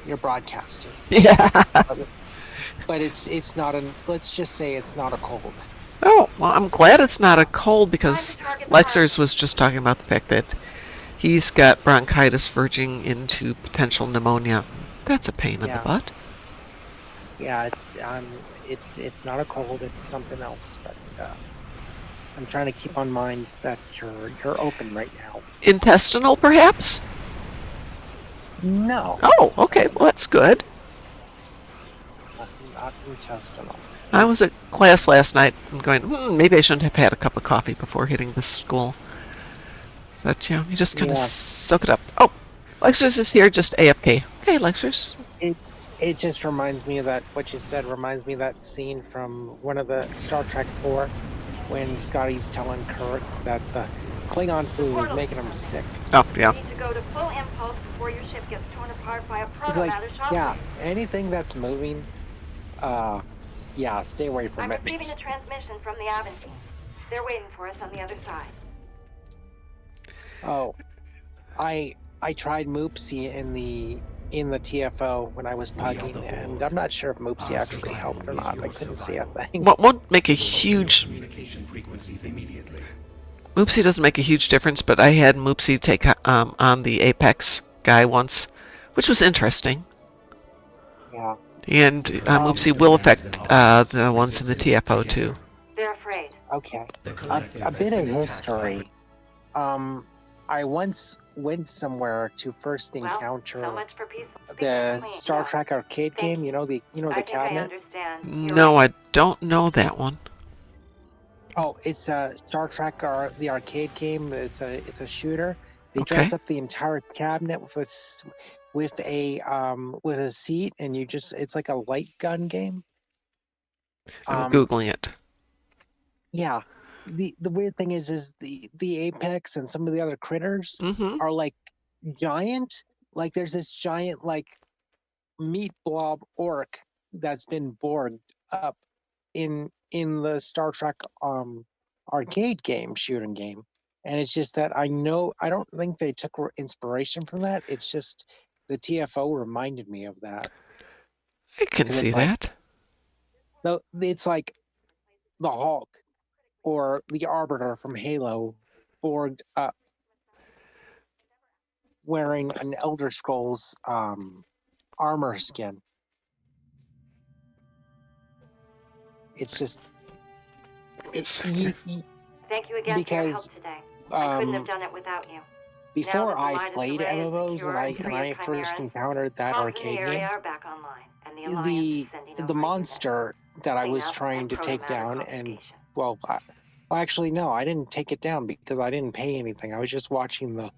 you're broadcasting. Yeah. But it's not let's just say it's not a cold. Oh, well, I'm glad it's not a cold because Time to target the Lexers was just talking about the fact that he's got bronchitis verging into potential pneumonia. That's a pain in the Yeah. butt. Yeah, it's not a cold, it's something else, but I'm trying to keep on mind that you're open right now. Intestinal, perhaps? No. Oh, okay. Well, that's good. Not intestinal. I was at class last night and going, maybe I shouldn't have had a cup of coffee before hitting this school. But, you just kind of Yeah. soak it up. Oh, Lexers is here, just AFK. Okay, Lexers. It just reminds me of that, what you said reminds me of that scene from one of the Star Trek 4 when Scotty's telling Kirk that the Klingon food is making him sick. Oh, yeah. You need to go to full impulse before your ship gets torn apart by a It's like, proto-matter shockwave. yeah, anything that's moving, yeah, stay away from I'm it. receiving a transmission from the Aventine. They're waiting for us on the other side. Oh, I tried Moopsie in the TFO when I was pugging, and I'm not sure if Moopsie actually helped or not. I couldn't see a thing. What won't make a huge... Moopsie doesn't make a huge difference, but I had Moopsie take on the Apex guy once, which was interesting. Yeah. And Moopsie will affect the ones in the TFO too. They're afraid. Okay. A bit of history. I once went somewhere to first encounter so much for peaceful the Star Trek arcade game. You know the I cabinet. understand. No, I don't know that one. Oh, it's a Star Trek the arcade game. It's a shooter. They Okay. dress up the entire cabinet with a seat, and it's like a light gun game. I'm Googling it. Yeah. The weird thing is the Apex and some of the other critters are like giant. Like there's this giant like meat blob orc that's been bored up in the Star Trek arcade game shooting game. And it's just that I don't think they took inspiration from that. It's just the TFO reminded me of that. I can see that. No, it's like the Hulk or the Arbiter from Halo boarded up wearing an Elder Scrolls armor skin. It's just Thank you again for your help today. I couldn't have done it without you. Before I played MMOs and I first encountered that arcade game, the monster that I was trying to take down, and well, actually no, I didn't take it down because I didn't pay anything. I was just watching the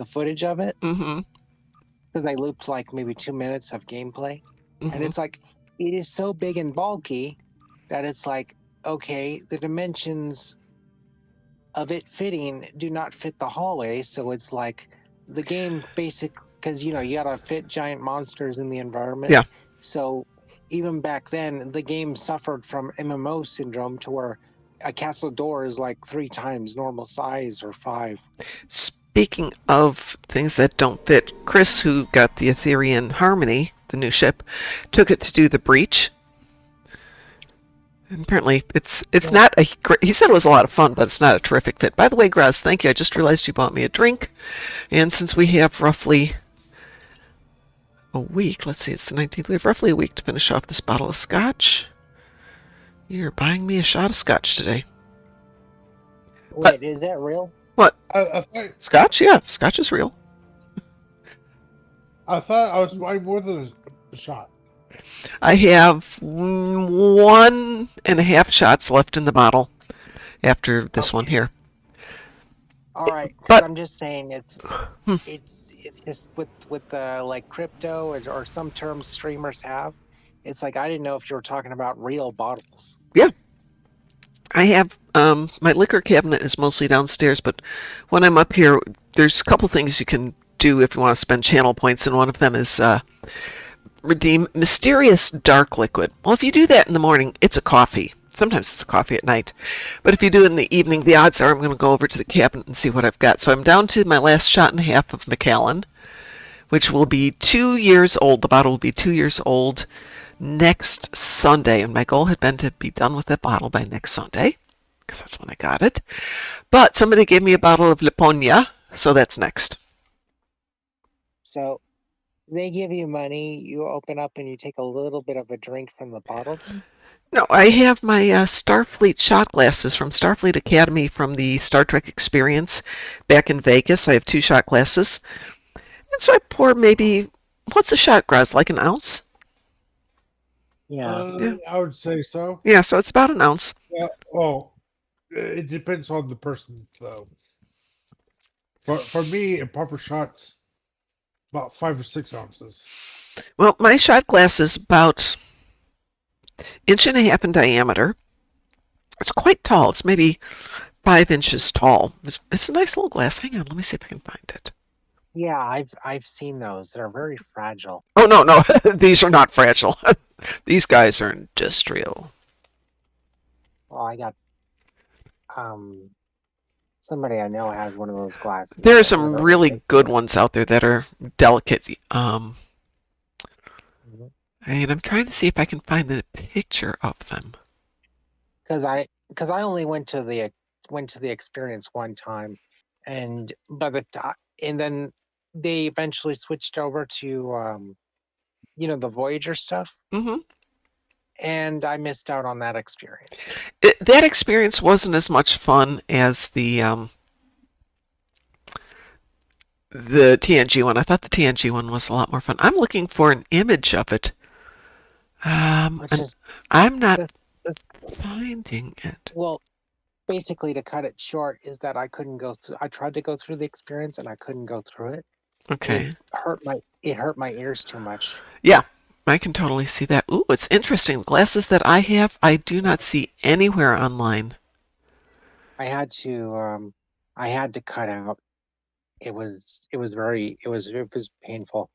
footage of it because I looped like maybe 2 minutes of gameplay, and it's like it is so big and bulky that it's like, okay, the dimensions of it fitting do not fit the hallway, so it's like the game because you gotta fit giant monsters in the environment. Yeah. So even back then, the game suffered from MMO syndrome to where a castle door is like 3 times normal size or 5. Speaking of things that don't fit, Chris, who got the Ethereum Harmony, the new ship, took it to do the breach. And apparently, it's not a. He said it was a lot of fun, but it's not a terrific fit. By the way, Graz, thank you. I just realized you bought me a drink, and since we have roughly a week, let's see, it's the 19th. We have roughly a week to finish off this bottle of scotch. You're buying me a shot of scotch today. Wait, is that real? What? I Scotch? Yeah, scotch is real. thought I was buying more than a shot. I have 1.5 shots left in the bottle after this one here. All right, because But I'm just saying it's just with the like crypto or some terms streamers have. It's like I didn't know if you were talking about real bottles. Yeah, I have my liquor cabinet is mostly downstairs, but when I'm up here, there's a couple things you can do if you want to spend channel points, and one of them is redeem mysterious dark liquid. Well, if you do that in the morning, it's a coffee. sometimes it's coffee at night. But if you do it in the evening, the odds are I'm going to go over to the cabinet and see what I've got. So I'm down to my last shot and a half of Macallan, which will be 2 years old. The bottle will be 2 years old next Sunday. And my goal had been to be done with that bottle by next Sunday, because that's when I got it. But somebody gave me a bottle of Liponia, so that's next. So they give you money, you open up and you take a little bit of a drink from the bottle then? No, I have my Starfleet shot glasses from Starfleet Academy from the Star Trek experience back in Vegas. I have 2 shot glasses. And so I pour maybe, what's a shot glass, like an ounce? Yeah. Yeah. I would say so. Yeah, so it's about an ounce. Yeah. Well, it depends on the person, though. For me, a proper shot's about 5 or 6 ounces. Well, my shot glass is about 1.5 inches in diameter. It's quite tall. It's maybe 5 inches tall. It's a nice little glass. Hang on, let me see if I can find it. Yeah, I've seen those. They're very fragile. Oh, no, these are not fragile. These guys are industrial. Well, I got somebody I know has one of those glasses. There are some really good ones out there that are delicate. And I'm trying to see if I can find a picture of them. Because I only went to the experience one time, and then they eventually switched over to the Voyager stuff. Mm-hmm. And I missed out on that experience. That experience wasn't as much fun as the TNG one. I thought the TNG one was a lot more fun. I'm looking for an image of it. I'm not finding it. Well, basically, to cut it short, is that I couldn't go through. I tried to go through the experience, and I couldn't go through it. Okay. It hurt my ears too much. Yeah, I can totally see that. Ooh, it's interesting. The glasses that I have, I do not see anywhere online. I had to cut out. It was painful.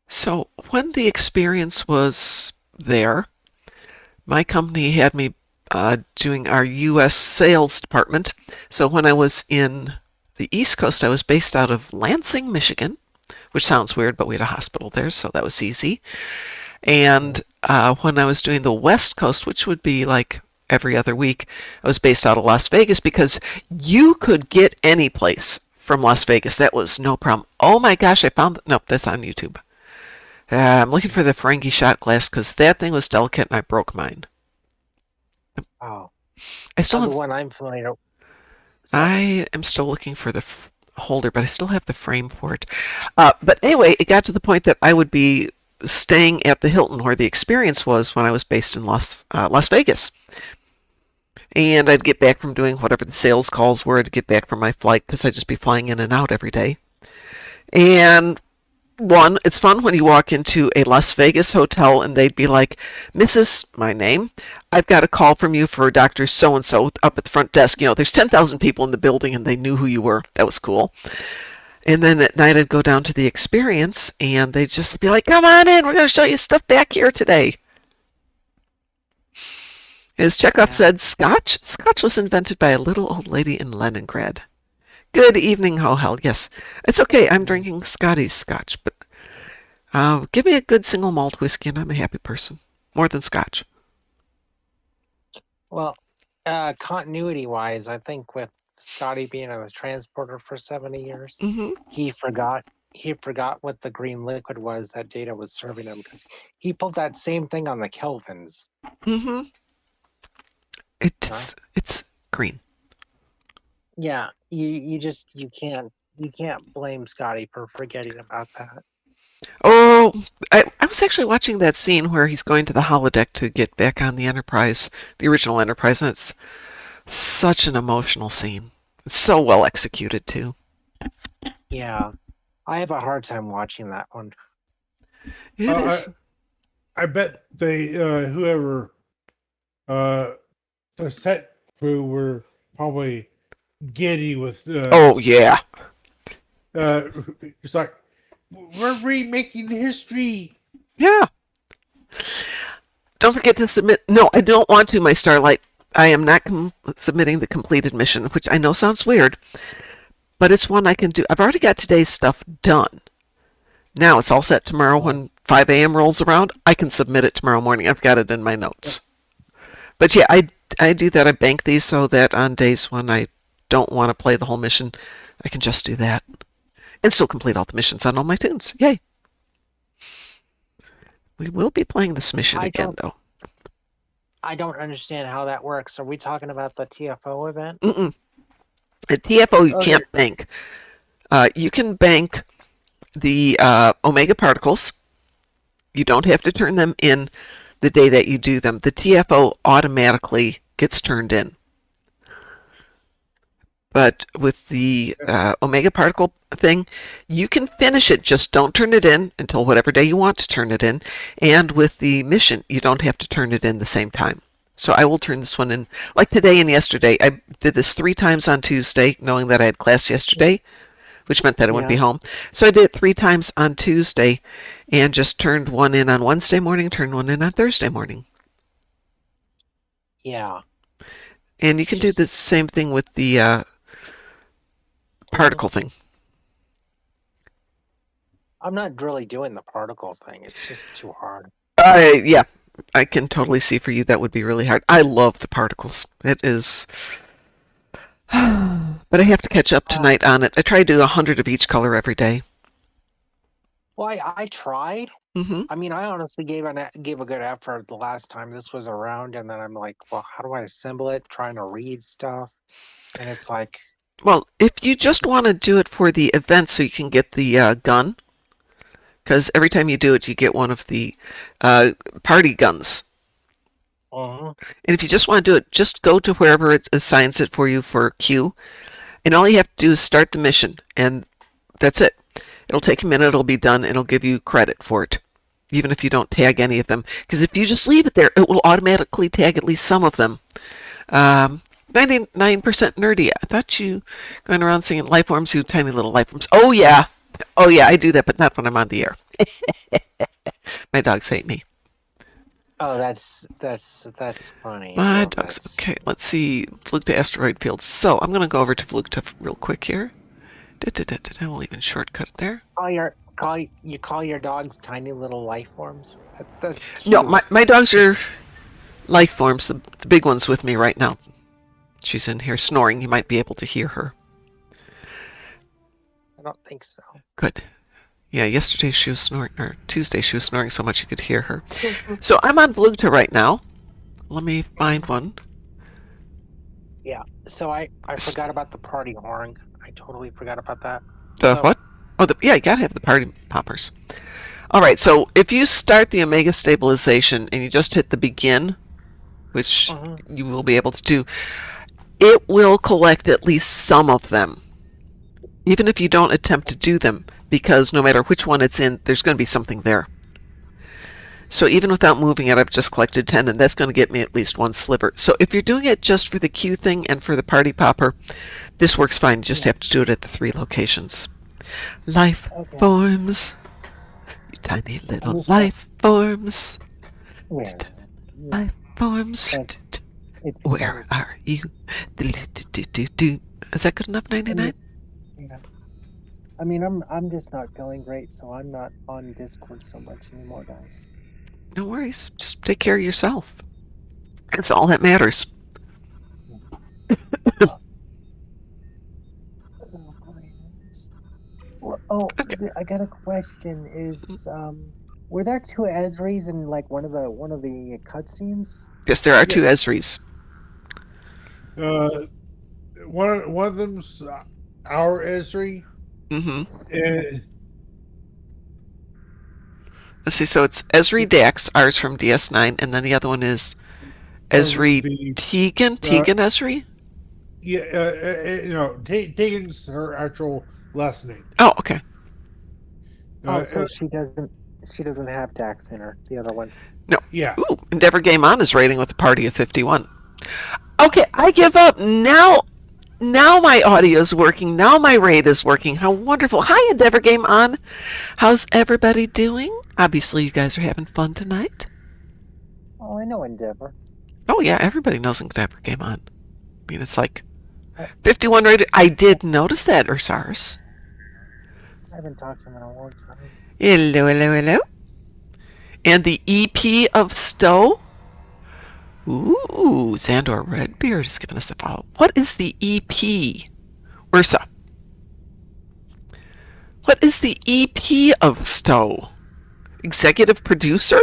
So when the experience was there, my company had me doing our U.S. sales department. So when I was in the East Coast, I was based out of Lansing, Michigan, which sounds weird, but we had a hospital there, so that was easy. And when I was doing the West Coast, which would be like every other week, I was based out of Las Vegas, because you could get any place from Las Vegas. That was no problem. Oh my gosh, I found... Nope, that's on YouTube. I'm looking for the Ferengi shot glass, because that thing was delicate and I broke mine. Oh. I still have... the one I'm familiar with. I am still looking for the holder, but I still have the frame for it. But anyway, it got to the point that I would be staying at the Hilton where the experience was when I was based in Las Vegas. And I'd get back from doing whatever the sales calls were to get back from my flight, because I'd just be flying in and out every day. And it's fun when you walk into a Las Vegas hotel and they'd be like, Mrs., my name, I've got a call from you for Dr. So-and-so up at the front desk. There's 10,000 people in the building and they knew who you were. That was cool. And then at night I'd go down to the experience and they'd just be like, come on in, we're going to show you stuff back here today. As Chekhov said, Scotch was invented by a little old lady in Leningrad. Good evening, Hohel. Yes, it's okay. I'm drinking Scotty's scotch, but give me a good single malt whiskey and I'm a happy person. More than scotch. Well, continuity-wise, I think with Scotty being on the transporter for 70 years, he forgot what the green liquid was that Data was serving him, because he pulled that same thing on the Kelvins. Mm-hmm. It's green. Yeah, you can't blame Scotty for forgetting about that. Oh, I was actually watching that scene where he's going to the holodeck to get back on the Enterprise, the original Enterprise, and it's such an emotional scene. It's so well executed, too. Yeah, I have a hard time watching that one. It is. I bet they, whoever, the set crew were probably giddy with. Oh, yeah. It's like, we're remaking history. Yeah. Don't forget to submit. No, I don't want to, my Starlight. I am not submitting the completed mission, which I know sounds weird, but it's one I can do. I've already got today's stuff done. Now it's all set. Tomorrow when 5 a.m. rolls around, I can submit it tomorrow morning. I've got it in my notes. But yeah, I do that. I bank these so that on days when I don't want to play the whole mission, I can just do that. And still complete all the missions on all my tunes. Yay. We will be playing this mission again, though. I don't understand how that works. Are we talking about the TFO event? Mm-mm. At TFO, you can't bank. You can bank the Omega particles. You don't have to turn them in the day that you do them. The TFO automatically gets turned in. But with the Omega particle thing, you can finish it, just don't turn it in until whatever day you want to turn it in. And with the mission, you don't have to turn it in the same time. So I will turn this one in, like today and yesterday. I did this 3 times on Tuesday, knowing that I had class yesterday, which meant that I wouldn't be home. So I did it 3 times on Tuesday and just turned one in on Wednesday morning, turned one in on Thursday morning. Yeah. And you can do the same thing with the particle thing. I'm not really doing the particle thing. It's just too hard. Yeah, I can totally see for you that would be really hard. I love the particles. It is... But I have to catch up tonight on it. I try to do 100 of each color every day. Well, I tried. Mm-hmm. I mean, I honestly gave a good effort the last time this was around, and then I'm like, well, how do I assemble it? Trying to read stuff, and it's like... Well, if you just want to do it for the event so you can get the gun, because every time you do it, you get one of the party guns. Uh-huh. And if you just want to do it, just go to wherever it assigns it for you for Q, and all you have to do is start the mission, and that's it. It'll take a minute, it'll be done, and it'll give you credit for it, even if you don't tag any of them. Because if you just leave it there, it will automatically tag at least some of them. 99% nerdy. I thought you going around singing life forms, you tiny little life forms. Oh yeah, I do that, but not when I'm on the air. My dogs hate me. Oh, that's funny. My dogs. Okay, let's see. Fluke to asteroid fields. So I'm going to go over to Fluke to real quick here. We'll even shortcut it there. You call your dogs tiny little life forms? That's cute. No, my dogs are life forms. The big one's with me right now. She's in here snoring. You might be able to hear her. I don't think so. Good. Yeah, yesterday she was snoring, or Tuesday she was snoring so much you could hear her. So I'm on Vlugta right now. Let me find one. Yeah. So I forgot about the party horn. I totally forgot about that. What? Oh, yeah, you gotta have the party poppers. All right, so if you start the Omega stabilization and you just hit the begin, which you will be able to do, it will collect at least some of them, even if you don't attempt to do them, because no matter which one it's in, there's going to be something there. So even without moving it, I've just collected 10, and that's going to get me at least one sliver. So if you're doing it just for the Q thing and for the party popper, this works fine. You just have to do it at the 3 locations. Life forms. You tiny little life forms. Life forms. Where are you? Is that good enough, 99? Yeah. I mean, I'm just not feeling great, so I'm not on Discord so much anymore, guys. No worries. Just take care of yourself. That's all that matters. Okay. I got a question. Is were there 2 Ezris in like one of the cutscenes? Yes, there are 2 Ezris. One of them's our Esri. Mm-hmm. Let's see. So it's Esri Dax, ours from DS9, and then the other one is Esri Tegan. Tegan Esri. Yeah, Tegan's her actual last name. Oh, okay. So she doesn't have Dax in her. The other one. No. Yeah. Ooh, Endeavor Game On is rating with a party of 51. Okay, I give up now. Now my audio is working. Now my raid is working. How wonderful. Hi, Endeavor Game On. How's everybody doing? Obviously, you guys are having fun tonight. Oh, I know Endeavor. Oh yeah, everybody knows Endeavor came on. I mean, it's like 51 rated. I did notice that, Ursaris. I haven't talked to him in a long time. Hello, hello, hello. And the EP of Stowe? Ooh, Xandor Redbeard is giving us a follow. What is the EP? Ursa. What is the EP of Stowe? Executive producer?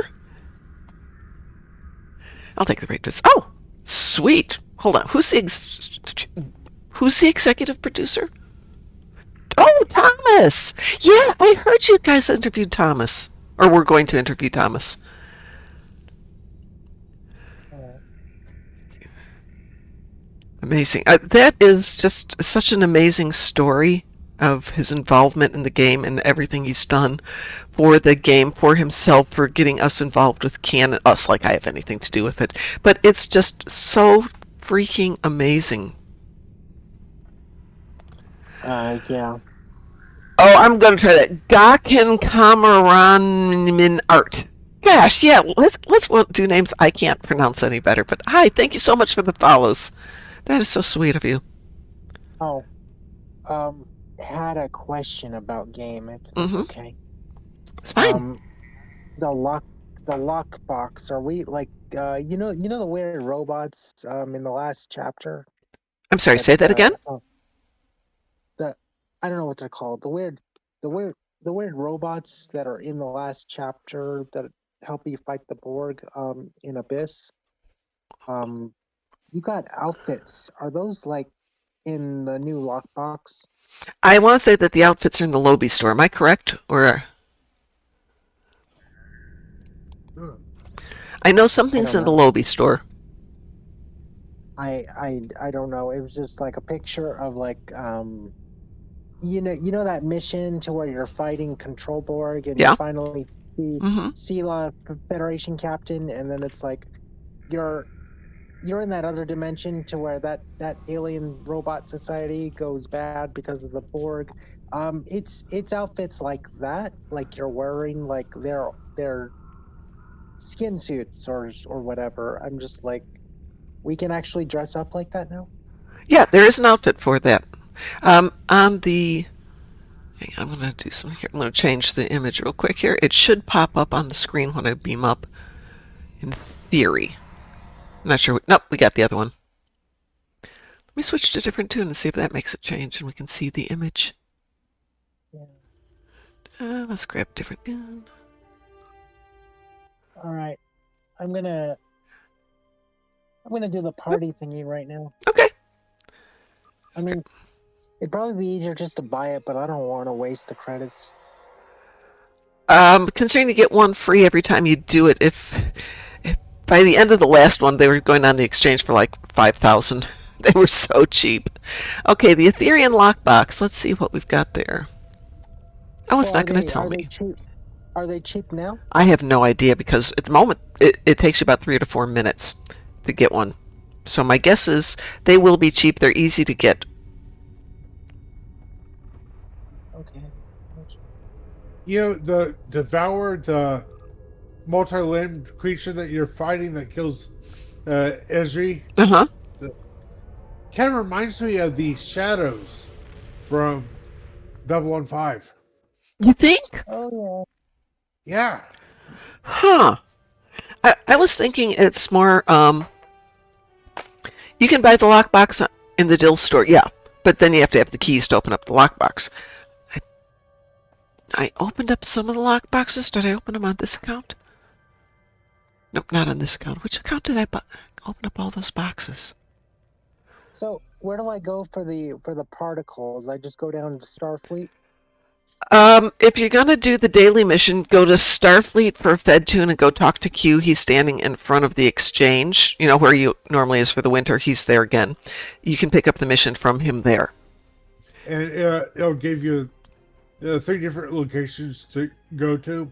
I'll take the ratings. Oh, sweet. Hold on. Who's the executive producer? Oh, Thomas. Yeah, I heard you guys interviewed Thomas. Or we're going to interview Thomas. Amazing. That is just such an amazing story of his involvement in the game and everything he's done for the game, for himself, for getting us involved with canon. Us, like I have anything to do with it. But it's just so freaking amazing. Yeah. Oh, I'm going to try that. Gakken Kamaran Art. Gosh, yeah, let's do names I can't pronounce any better. But hi, thank you so much for the follows. That is so sweet of you. Oh, had a question about game, if that's okay. It's fine. The lock box. Are we like you know the weird robots in the last chapter? I'm sorry, say that again? I don't know what they're called. The weird robots that are in the last chapter that help you fight the Borg in Abyss. You got outfits. Are those like in the new lockbox? I want to say that the outfits are in the Lobby store. Am I correct? Or I know something's in the Lobby store. I don't know. It was just like a picture of like you know that mission to where you're fighting Control Borg and you finally see Sela, Federation captain, and then it's like you're in that other dimension to where that alien robot society goes bad because of the Borg. It's outfits like that, like you're wearing like their skin suits or whatever. I'm just like, we can actually dress up like that now. Yeah, there is an outfit for that. On the, I'm going to do something here. I'm going to change the image real quick here. It should pop up on the screen when I beam up. In theory, I'm not sure. Nope, we got the other one. Let me switch to a different tune and see if that makes it change, and we can see the image. Yeah. Let's grab a different tune. All right, I'm gonna do the party thingy right now. Okay. I mean, it'd probably be easier just to buy it, but I don't want to waste the credits. Considering you get one free every time you do it, if by the end of the last one they were going on the exchange for like 5,000, they were so cheap. Okay, the Ethereum lockbox. Let's see what we've got there. Oh, it's not going to tell me. Are they cheap now? I have no idea because at the moment it takes you about 3 to 4 minutes to get one. So my guess is they will be cheap. They're easy to get. Okay. You know, the Devour, the multi-limbed creature that you're fighting that kills Esri. Uh-huh. Kind of reminds me of the shadows from Babylon 5. You think? Oh, yeah. Huh. I was thinking it's more, you can buy the lockbox in the Dill store, yeah. But then you have to have the keys to open up the lockbox. I opened up some of the lockboxes. Did I open them on this account? Nope, not on this account. Which account did I open up all those boxes? So where do I go for the particles? I just go down to Starfleet? If you're gonna do the daily mission, go to Starfleet for FedTune and go talk to Q. He's standing in front of the exchange, you know, where you normally is for the winter. He's there again. You can pick up the mission from him there. And it'll give you 3 different locations to go to.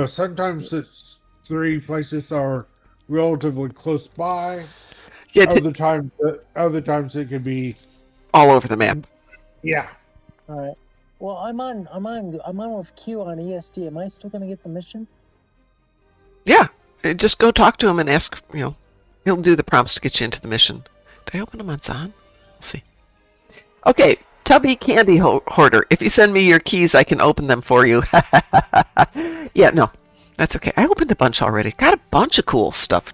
Sometimes it's 3 places are relatively close by. Yeah. Other times it can be all over the map. Yeah. All right. Well, I'm on with Q on ESD. Am I still going to get the mission? Yeah, Just go talk to him and ask, he'll do the prompts to get you into the mission. Did I open them on Zon? We'll see. Okay, Tubby Candy Hoarder. If you send me your keys, I can open them for you. Yeah, no, that's okay. I opened a bunch already. Got a bunch of cool stuff.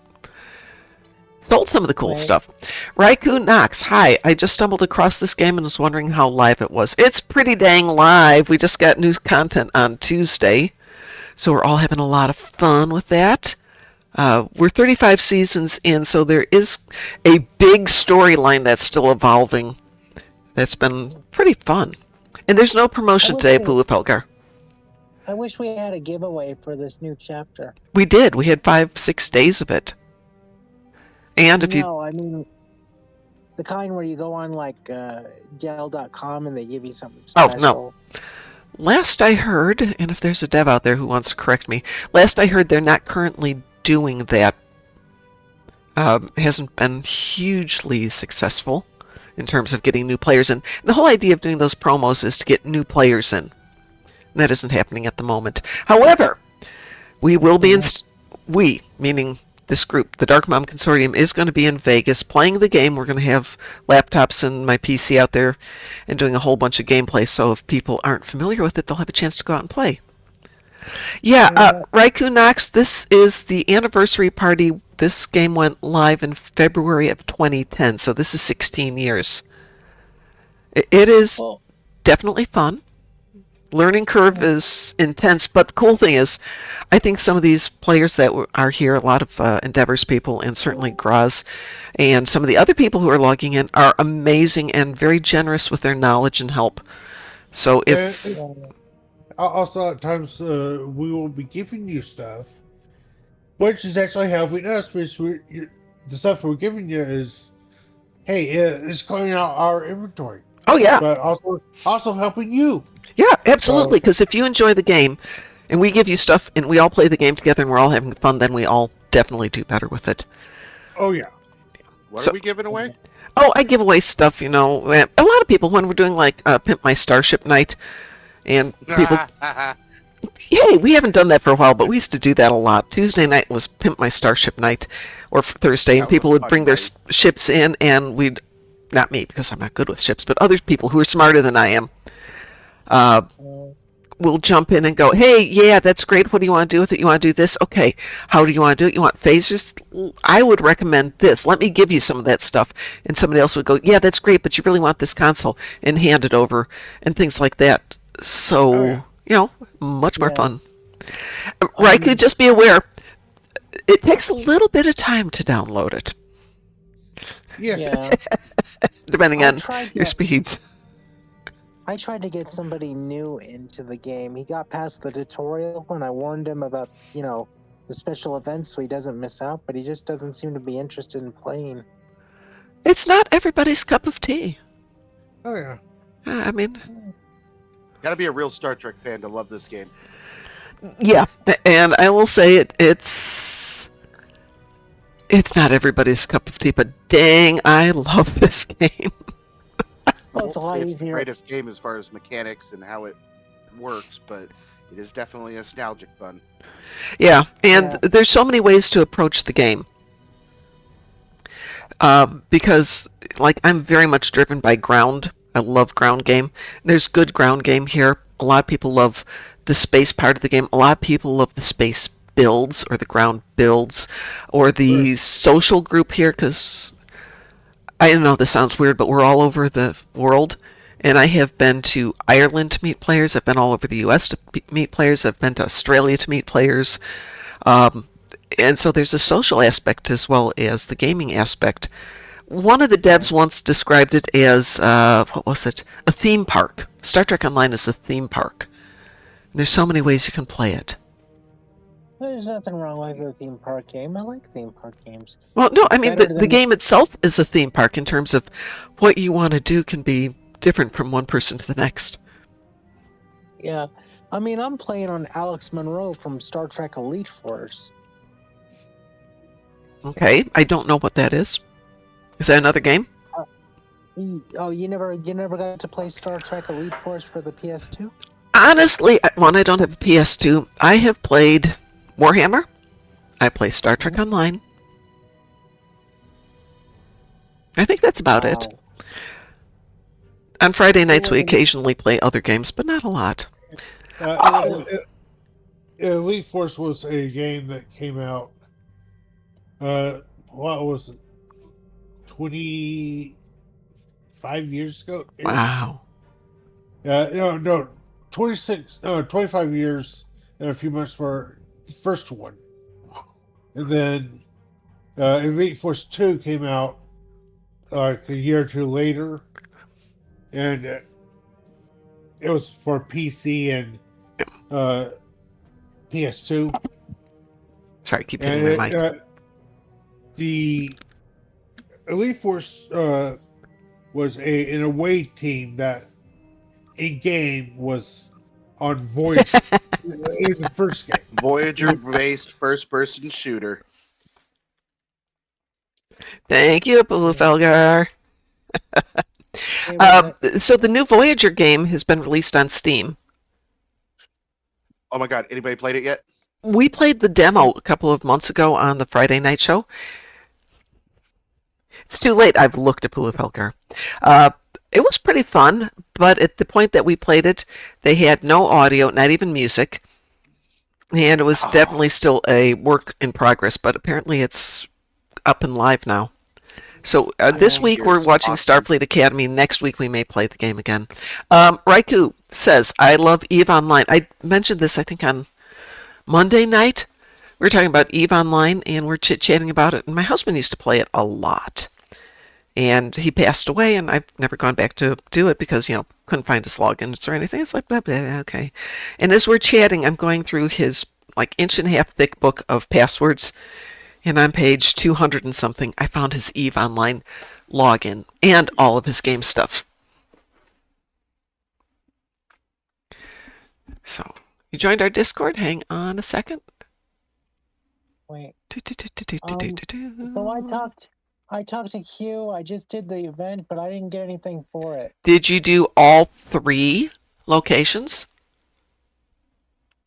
Sold some of the cool stuff. Raikou Knox. Hi, I just stumbled across this game and was wondering how live it was. It's pretty dang live. We just got new content on Tuesday, so we're all having a lot of fun with that. We're 35 seasons in, so there is a big storyline that's still evolving. That's been pretty fun. And there's no promotion today, Pulupelgar. I wish we had a giveaway for this new chapter. We did. We had 5-6 days of it. And if No, I mean the kind where you go on like Dell.com and they give you something special. Oh, no. Last I heard, and if there's a dev out there who wants to correct me, last I heard they're not currently doing that. Hasn't been hugely successful in terms of getting new players in. The whole idea of doing those promos is to get new players in. That isn't happening at the moment. However, we will be we, meaning this group, the Darkmom Consortium, is going to be in Vegas playing the game. We're going to have laptops and my PC out there and doing a whole bunch of gameplay, so if people aren't familiar with it, they'll have a chance to go out and play. Yeah, Raikou Knox, this is the anniversary party. This game went live in February of 2010, so this is 16 years. It is definitely fun. Learning curve is intense, but the cool thing is, I think some of these players that are here, a lot of Endeavors people, and certainly Graz, and some of the other people who are logging in are amazing and very generous with their knowledge and help. So if... Also, at times, we will be giving you stuff, which is actually helping us, because the stuff we're giving you is, hey, it's clearing out our inventory. Oh, yeah. But also helping you. Yeah, absolutely, because if you enjoy the game, and we give you stuff, and we all play the game together, and we're all having fun, then we all definitely do better with it. Oh, yeah. What are we giving away? Oh, I give away stuff, a lot of people, when we're doing, like, Pimp My Starship Night, and people... Hey, we haven't done that for a while, but we used to do that a lot. Tuesday night was Pimp My Starship Night, or Thursday, and people would bring their ships in, and we'd... Not me, because I'm not good with ships, but other people who are smarter than I am will jump in and go, hey, yeah, that's great. What do you want to do with it? You want to do this? Okay. How do you want to do it? You want phasers? I would recommend this. Let me give you some of that stuff. And somebody else would go, yeah, that's great, but you really want this console, and hand it over, and things like that. So, much more fun. Raikou, just be aware, it takes a little bit of time to download it. Yeah. Depending on your speeds. I tried to get somebody new into the game. He got past the tutorial when I warned him about, the special events so he doesn't miss out, but he just doesn't seem to be interested in playing. It's not everybody's cup of tea. Oh, yeah. I mean... Gotta be a real Star Trek fan to love this game. Yeah, and I will say it's not everybody's cup of tea, but dang, I love this game. Well, it's a lot It's the easier. greatest game as far as mechanics and how it works, but it is definitely nostalgic fun. Yeah, and there's so many ways to approach the game. Because, I'm very much driven by ground. I love ground game. There's good ground game here. A lot of people love the space part of the game. A lot of people love the space builds, or the ground builds, or the social group here, because I know this sounds weird, but we're all over the world, and I have been to Ireland to meet players. I've been all over the US to meet players. I've been to Australia to meet players. And so there's a social aspect as well as the gaming aspect. One of the devs once described it as, a theme park. Star Trek Online is a theme park. There's so many ways you can play it. There's nothing wrong with a theme park game. I like theme park games. Well, no, I mean, the game itself is a theme park in terms of what you want to do can be different from one person to the next. Yeah. I mean, I'm playing on Alex Monroe from Star Trek Elite Force. Okay, I don't know what that is. Is that another game? Oh, you never got to play Star Trek Elite Force for the PS2? Honestly, one, I don't have a PS2. I have played Warhammer. I play Star Trek Online. I think that's about it. On Friday nights, we occasionally play other games, but not a lot. Elite Force was a game that came out. What was it? 25 years ago. Wow. No, 25 years and a few months for the first one, and then Elite Force 2 came out like a year or two later, and it was for PC and PS2. Sorry, keep hitting my mic. The Elite Force was an away team that in game was on Voyager in the first game. Voyager-based first-person shooter. Thank you, Bluefelgar. So the new Voyager game has been released on Steam. Oh my god, anybody played it yet? We played the demo a couple of months ago on the Friday night show. It's too late. I've looked at Bluefelgar. It was pretty fun, but at the point that we played it, they had no audio, not even music. And it was definitely still a work in progress, but apparently it's up and live now. So this week we're watching Starfleet Academy. Next week we may play the game again. Raiku says, I love EVE Online. I mentioned this, I think, on Monday night. We were talking about EVE Online, and we're chit-chatting about it. And my husband used to play it a lot. And he passed away, and I've never gone back to do it because, couldn't find his logins or anything. It's like, blah, blah, okay. And as we're chatting, I'm going through his, inch-and-a-half thick book of passwords. And on page 200 and something, I found his EVE Online login and all of his game stuff. So, you joined our Discord? Hang on a second. Wait. So I talked to Q. I just did the event, but I didn't get anything for it. Did you do all 3 locations?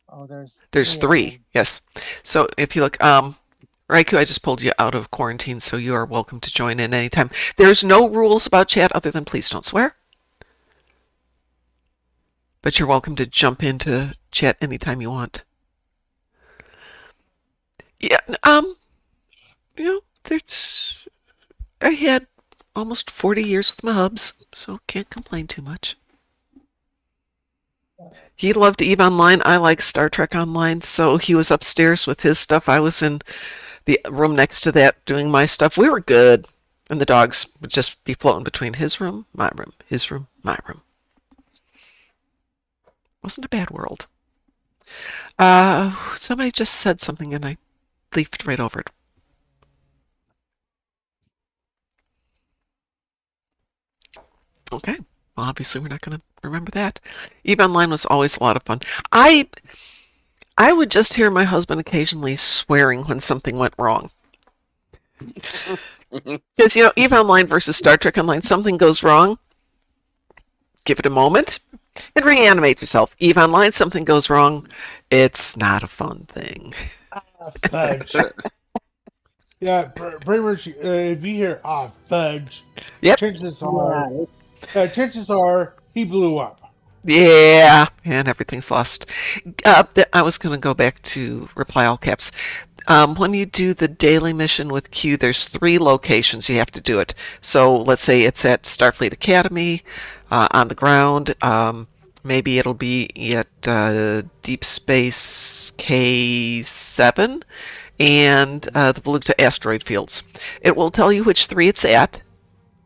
Oh, there's 3. Yes. So if you look, Raiku, I just pulled you out of quarantine, so you are welcome to join in anytime. There's no rules about chat other than please don't swear. But you're welcome to jump into chat anytime you want. Yeah, I had almost 40 years with my hubs, so can't complain too much. He loved EVE Online. I like Star Trek Online, so he was upstairs with his stuff. I was in the room next to that doing my stuff. We were good, and the dogs would just be floating between his room, my room, his room, my room. Wasn't a bad world. Somebody just said something, and I leafed right over it. Okay. Well, obviously we're not going to remember that. EVE Online was always a lot of fun. I would just hear my husband occasionally swearing when something went wrong. Because, EVE Online versus Star Trek Online, something goes wrong, give it a moment, and reanimate yourself. EVE Online, something goes wrong, it's not a fun thing. Fudge. Yeah, pretty much. If you hear fudge, yep. chances are he blew up. Yeah, and everything's lost. I was going to go back to reply all caps. When you do the daily mission with Q, there's 3 locations you have to do it. So let's say it's at Starfleet Academy, on the ground. Maybe it'll be at Deep Space K7 and the Voluta asteroid fields. It will tell you which 3 it's at.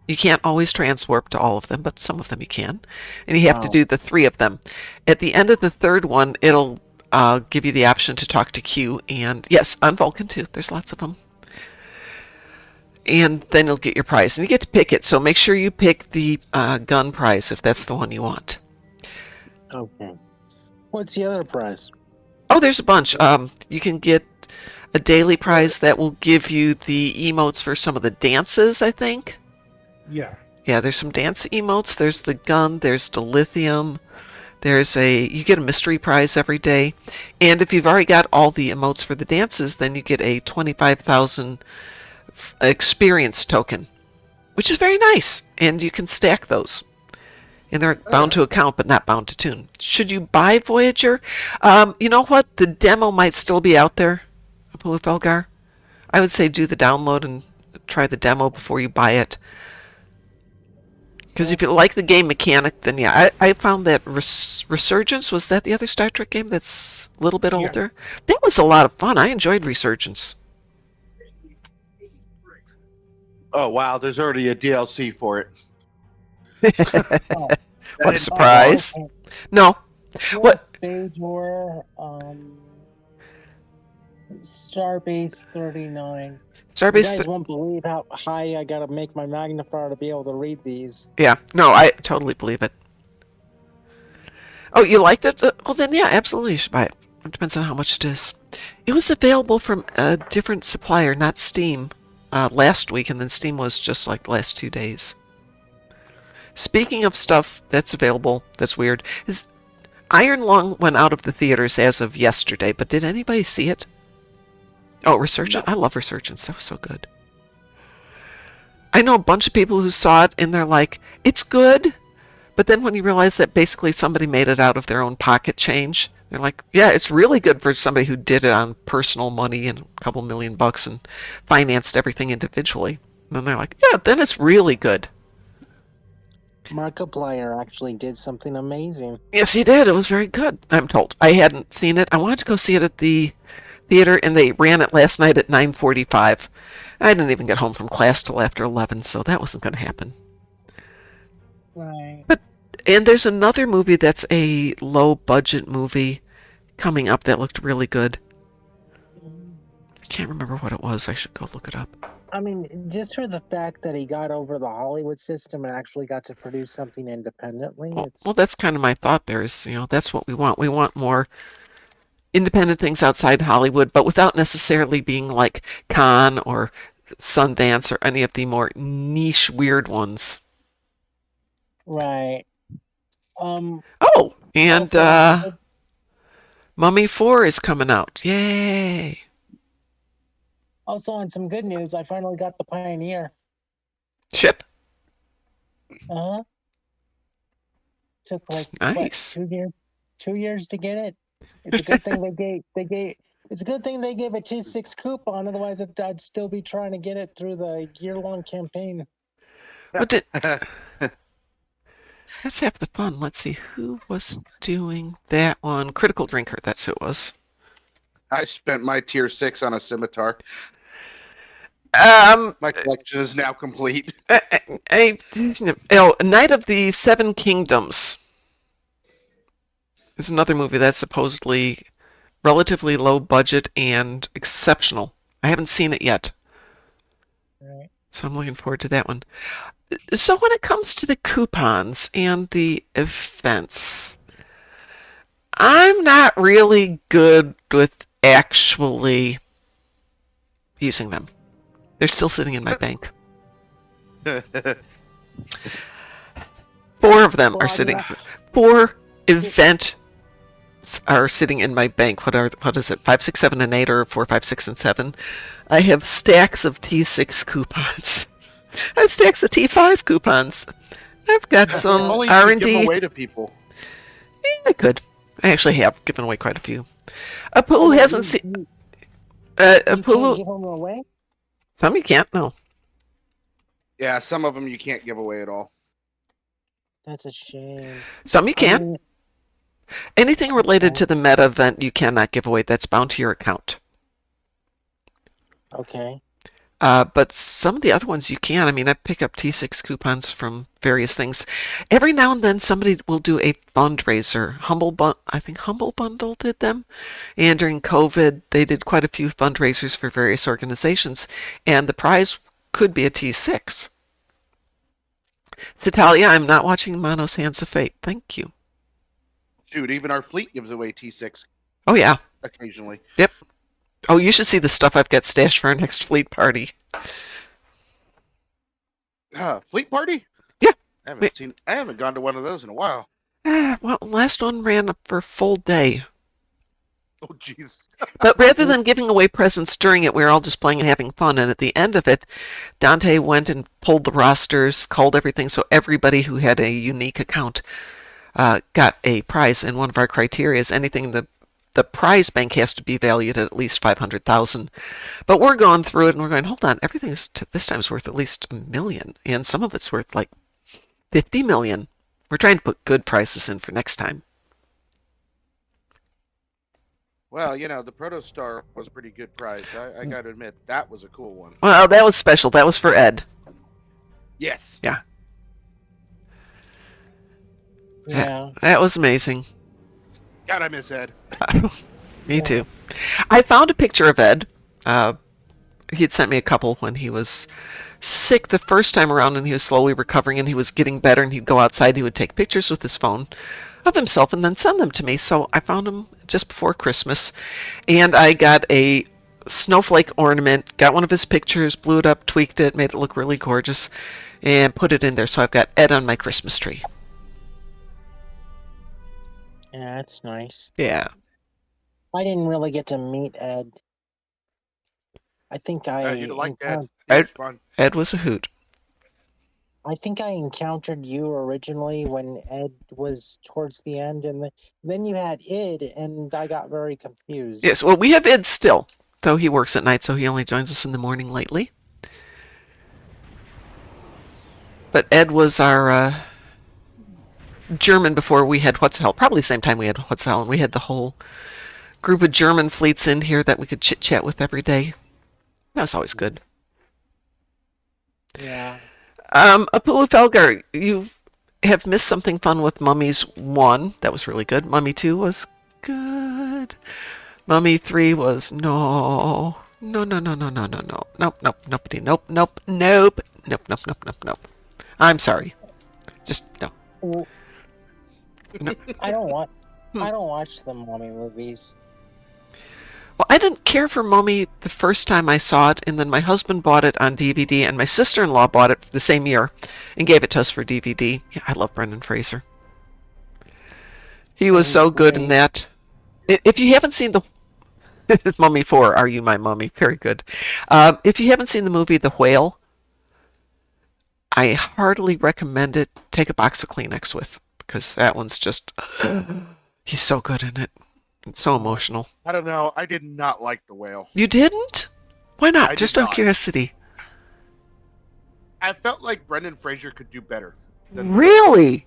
You can't always transwarp to all of them, but some of them you can. And you have to do the 3 of them. At the end of the 3rd one, it'll give you the option to talk to Q. And yes, on Vulcan too. There's lots of them. And then you'll get your prize. And you get to pick it. So make sure you pick the gun prize if that's the one you want. Okay. What's the other prize? Oh, there's a bunch. You can get a daily prize that will give you the emotes for some of the dances, I think. Yeah. Yeah, there's some dance emotes. There's the gun. There's the lithium. You get a mystery prize every day, and if you've already got all the emotes for the dances, then you get a 25,000 experience token, which is very nice, and you can stack those. And they're bound to account, but not bound to tune. Should you buy Voyager? You know what? The demo might still be out there, Apollo Felgar. I would say do the download and try the demo before you buy it. Because if you like the game mechanic, then yeah, I found that Resurgence, was that the other Star Trek game that's a little bit older? That was a lot of fun. I enjoyed Resurgence. Oh wow, there's already a DLC for it. What a surprise! No, what? Bajor, Starbase 39. You guys won't believe how high I gotta make my magnifier to be able to read these. Yeah, no, I totally believe it. Oh, you liked it? Well, then yeah, absolutely you should buy it. It depends on how much it is. It was available from a different supplier, not Steam, last week, and then Steam was just like the last 2 days. Speaking of stuff that's available, that's weird, is Iron Lung went out of the theaters as of yesterday, but did anybody see it? Oh, Resurgence? No. I love Resurgence. That was so good. I know a bunch of people who saw it and they're like, it's good, but then when you realize that basically somebody made it out of their own pocket change, they're like, yeah, it's really good for somebody who did it on personal money and a couple $1 million and financed everything individually. And then they're like, yeah, then it's really good. Markiplier actually did something amazing. Yes, he did. It was very good, I'm told. I hadn't seen it. I wanted to go see it at the theater, and they ran it last night at 9:45. I didn't even get home from class till after 11, so that wasn't going to happen. Right. And there's another movie that's a low-budget movie coming up that looked really good. I can't remember what it was. I should go look it up. I mean, just for the fact that he got over the Hollywood system and actually got to produce something independently. Well, that's kind of my thought there is, that's what we want. We want more independent things outside Hollywood, but without necessarily being like Cannes or Sundance or any of the more niche, weird ones. Right. Oh, and Mummy 4 is coming out. Yay! Also, on some good news, I finally got the Pioneer. Ship? Uh-huh. Took like nice. What, 2 years to get it. It's a good thing it's a good thing they gave a 2/6 coupon, otherwise I'd still be trying to get it through the year-long campaign. That's half the fun. Let's see, who was doing that one? Critical Drinker, that's who it was. I spent my tier 6 on a scimitar. My collection is now complete. Night of the Seven Kingdoms is another movie that's supposedly relatively low budget and exceptional. I haven't seen it yet. Right. So I'm looking forward to that one. So when it comes to the coupons and the events, I'm not really good with actually using them. They're still sitting in my bank. 4 of them are sitting. 4 events are sitting in my bank. What is it? 5, 6, 7, and 8, or 4, 5, 6, and 7. I have stacks of T6 coupons. I have stacks of T5 coupons. I've got some R&D. Give away to people. Yeah, I could. I actually have given away quite a few. Apulu hasn't seen. Apulu. Give them away? Some you can't. No. Yeah, some of them you can't give away at all. That's a shame. Some you can. Anything related to the meta event you cannot give away. That's bound to your account. Okay. But some of the other ones you can. I mean, I pick up T6 coupons from various things. Every now and then somebody will do a fundraiser. I think Humble Bundle did them. And during COVID, they did quite a few fundraisers for various organizations. And the prize could be a T6. Citalia, I'm not watching Mono's Hands of Fate. Thank you. Shoot, even our fleet gives away T6. Oh, yeah. Occasionally. Yep. Oh, you should see the stuff I've got stashed for our next fleet party. Fleet party? Yeah. I haven't gone to one of those in a while. Well, last one ran for a full day. Oh, jeez. But rather than giving away presents during it, we were all just playing and having fun. And at the end of it, Dante went and pulled the rosters, culled everything, so everybody who had a unique account got a prize. And one of our criteria is anything the prize bank has to be valued at least 500,000. But we're going through it and we're going, hold on, everything's this time's worth at least $1 million, and some of it's worth like 50 million. We're trying to put good prices in for next time. Well, the Protostar was a pretty good price. I got to admit, that was a cool one. Well, that was special. That was for Ed. Yes. Yeah. Yeah. That was amazing. God, I miss Ed. Me too. I found a picture of Ed. He had sent me a couple when he was sick the first time around, and he was slowly recovering, and he was getting better, and he'd go outside. He would take pictures with his phone of himself and then send them to me. So I found him just before Christmas, and I got a snowflake ornament, got one of his pictures, blew it up, tweaked it, made it look really gorgeous, and put it in there. So I've got Ed on my Christmas tree. Yeah, that's nice. Yeah. I didn't really get to meet Ed. I think You'd like Ed. It was fun. Ed was a hoot. I think I encountered you originally when Ed was towards the end, and then you had Id, and I got very confused. Yes, well, we have Ed still, though he works at night, so he only joins us in the morning lately. But Ed was our German before we had What's Hell. Probably the same time we had What's Hell, and we had the whole group of German fleets in here that we could chit-chat with every day. That was always good. Yeah. Apula Felgar, you have missed something fun with Mummies 1. That was really good. Mummy 2 was good. Mummy 3 was no. No, no, no, no, no, no, no. Nope, nope, nobody, nope, nope, nope. Nope, nope, nope, nope, nope. I'm sorry. Just no. No. I don't watch the Mummy movies. Well, I didn't care for Mummy the first time I saw it, and then my husband bought it on DVD, and my sister-in-law bought it the same year and gave it to us for DVD. Yeah, I love Brendan Fraser. He was so good in that. If you haven't seen the Mummy 4, Are You My Mummy? Very good. If you haven't seen the movie The Whale, I heartily recommend it. Take a box of Kleenex with, because that one's just... he's so good in it. It's so emotional. I don't know. I did not like The Whale. You didn't? Why not? Just out of curiosity. I felt like Brendan Fraser could do better. Really?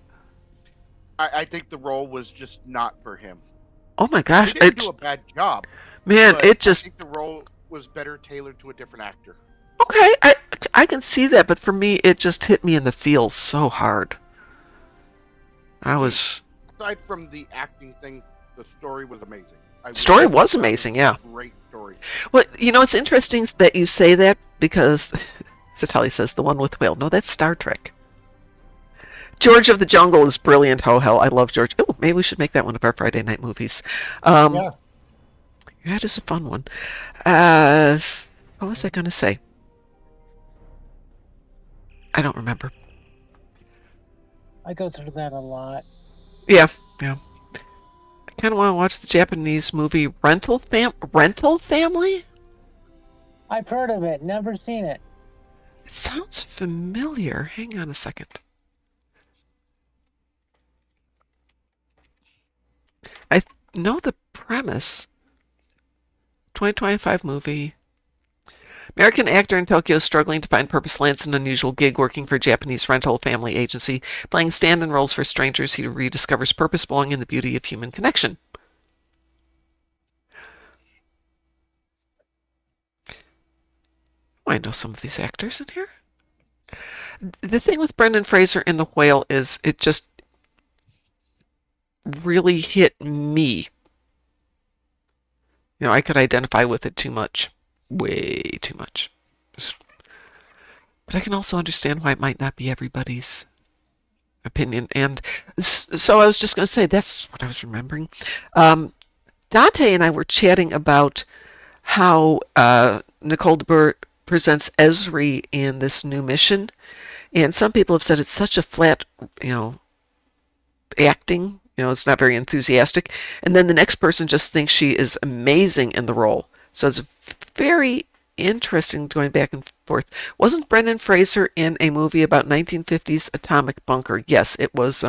I think the role was just not for him. Oh my gosh. He didn't do a bad job. Man, it just... I think the role was better tailored to a different actor. Okay, I can see that, but for me, it just hit me in the feels so hard. Aside from the acting thing, the story was amazing. Story was amazing, yeah. Great story. Well, it's interesting that you say that, because Satali says the one with whale. No, that's Star Trek. George of the Jungle is brilliant. Oh, hell, I love George. Oh, maybe we should make that one of our Friday night movies. Yeah. That is a fun one. What was I going to say? I don't remember. I go through that a lot. Yeah. I kind of want to watch the Japanese movie Rental Family? I've heard of it, never seen it. It sounds familiar. Hang on a second. I know the premise. 2025 movie. American actor in Tokyo struggling to find purpose lands an unusual gig working for a Japanese rental family agency. Playing stand-in roles for strangers, he rediscovers purpose, belonging, and the beauty of human connection. I know some of these actors in here. The thing with Brendan Fraser in The Whale is it just really hit me. I could identify with it too much. Way too much. But I can also understand why it might not be everybody's opinion. And so I was just going to say, that's what I was remembering. Dante and I were chatting about how Nicole DeBoer presents Esri in this new mission. And some people have said it's such a flat, acting. It's not very enthusiastic. And then the next person just thinks she is amazing in the role. So it's very interesting going back and forth. Wasn't Brendan Fraser in a movie about 1950s atomic bunker? Yes, it was.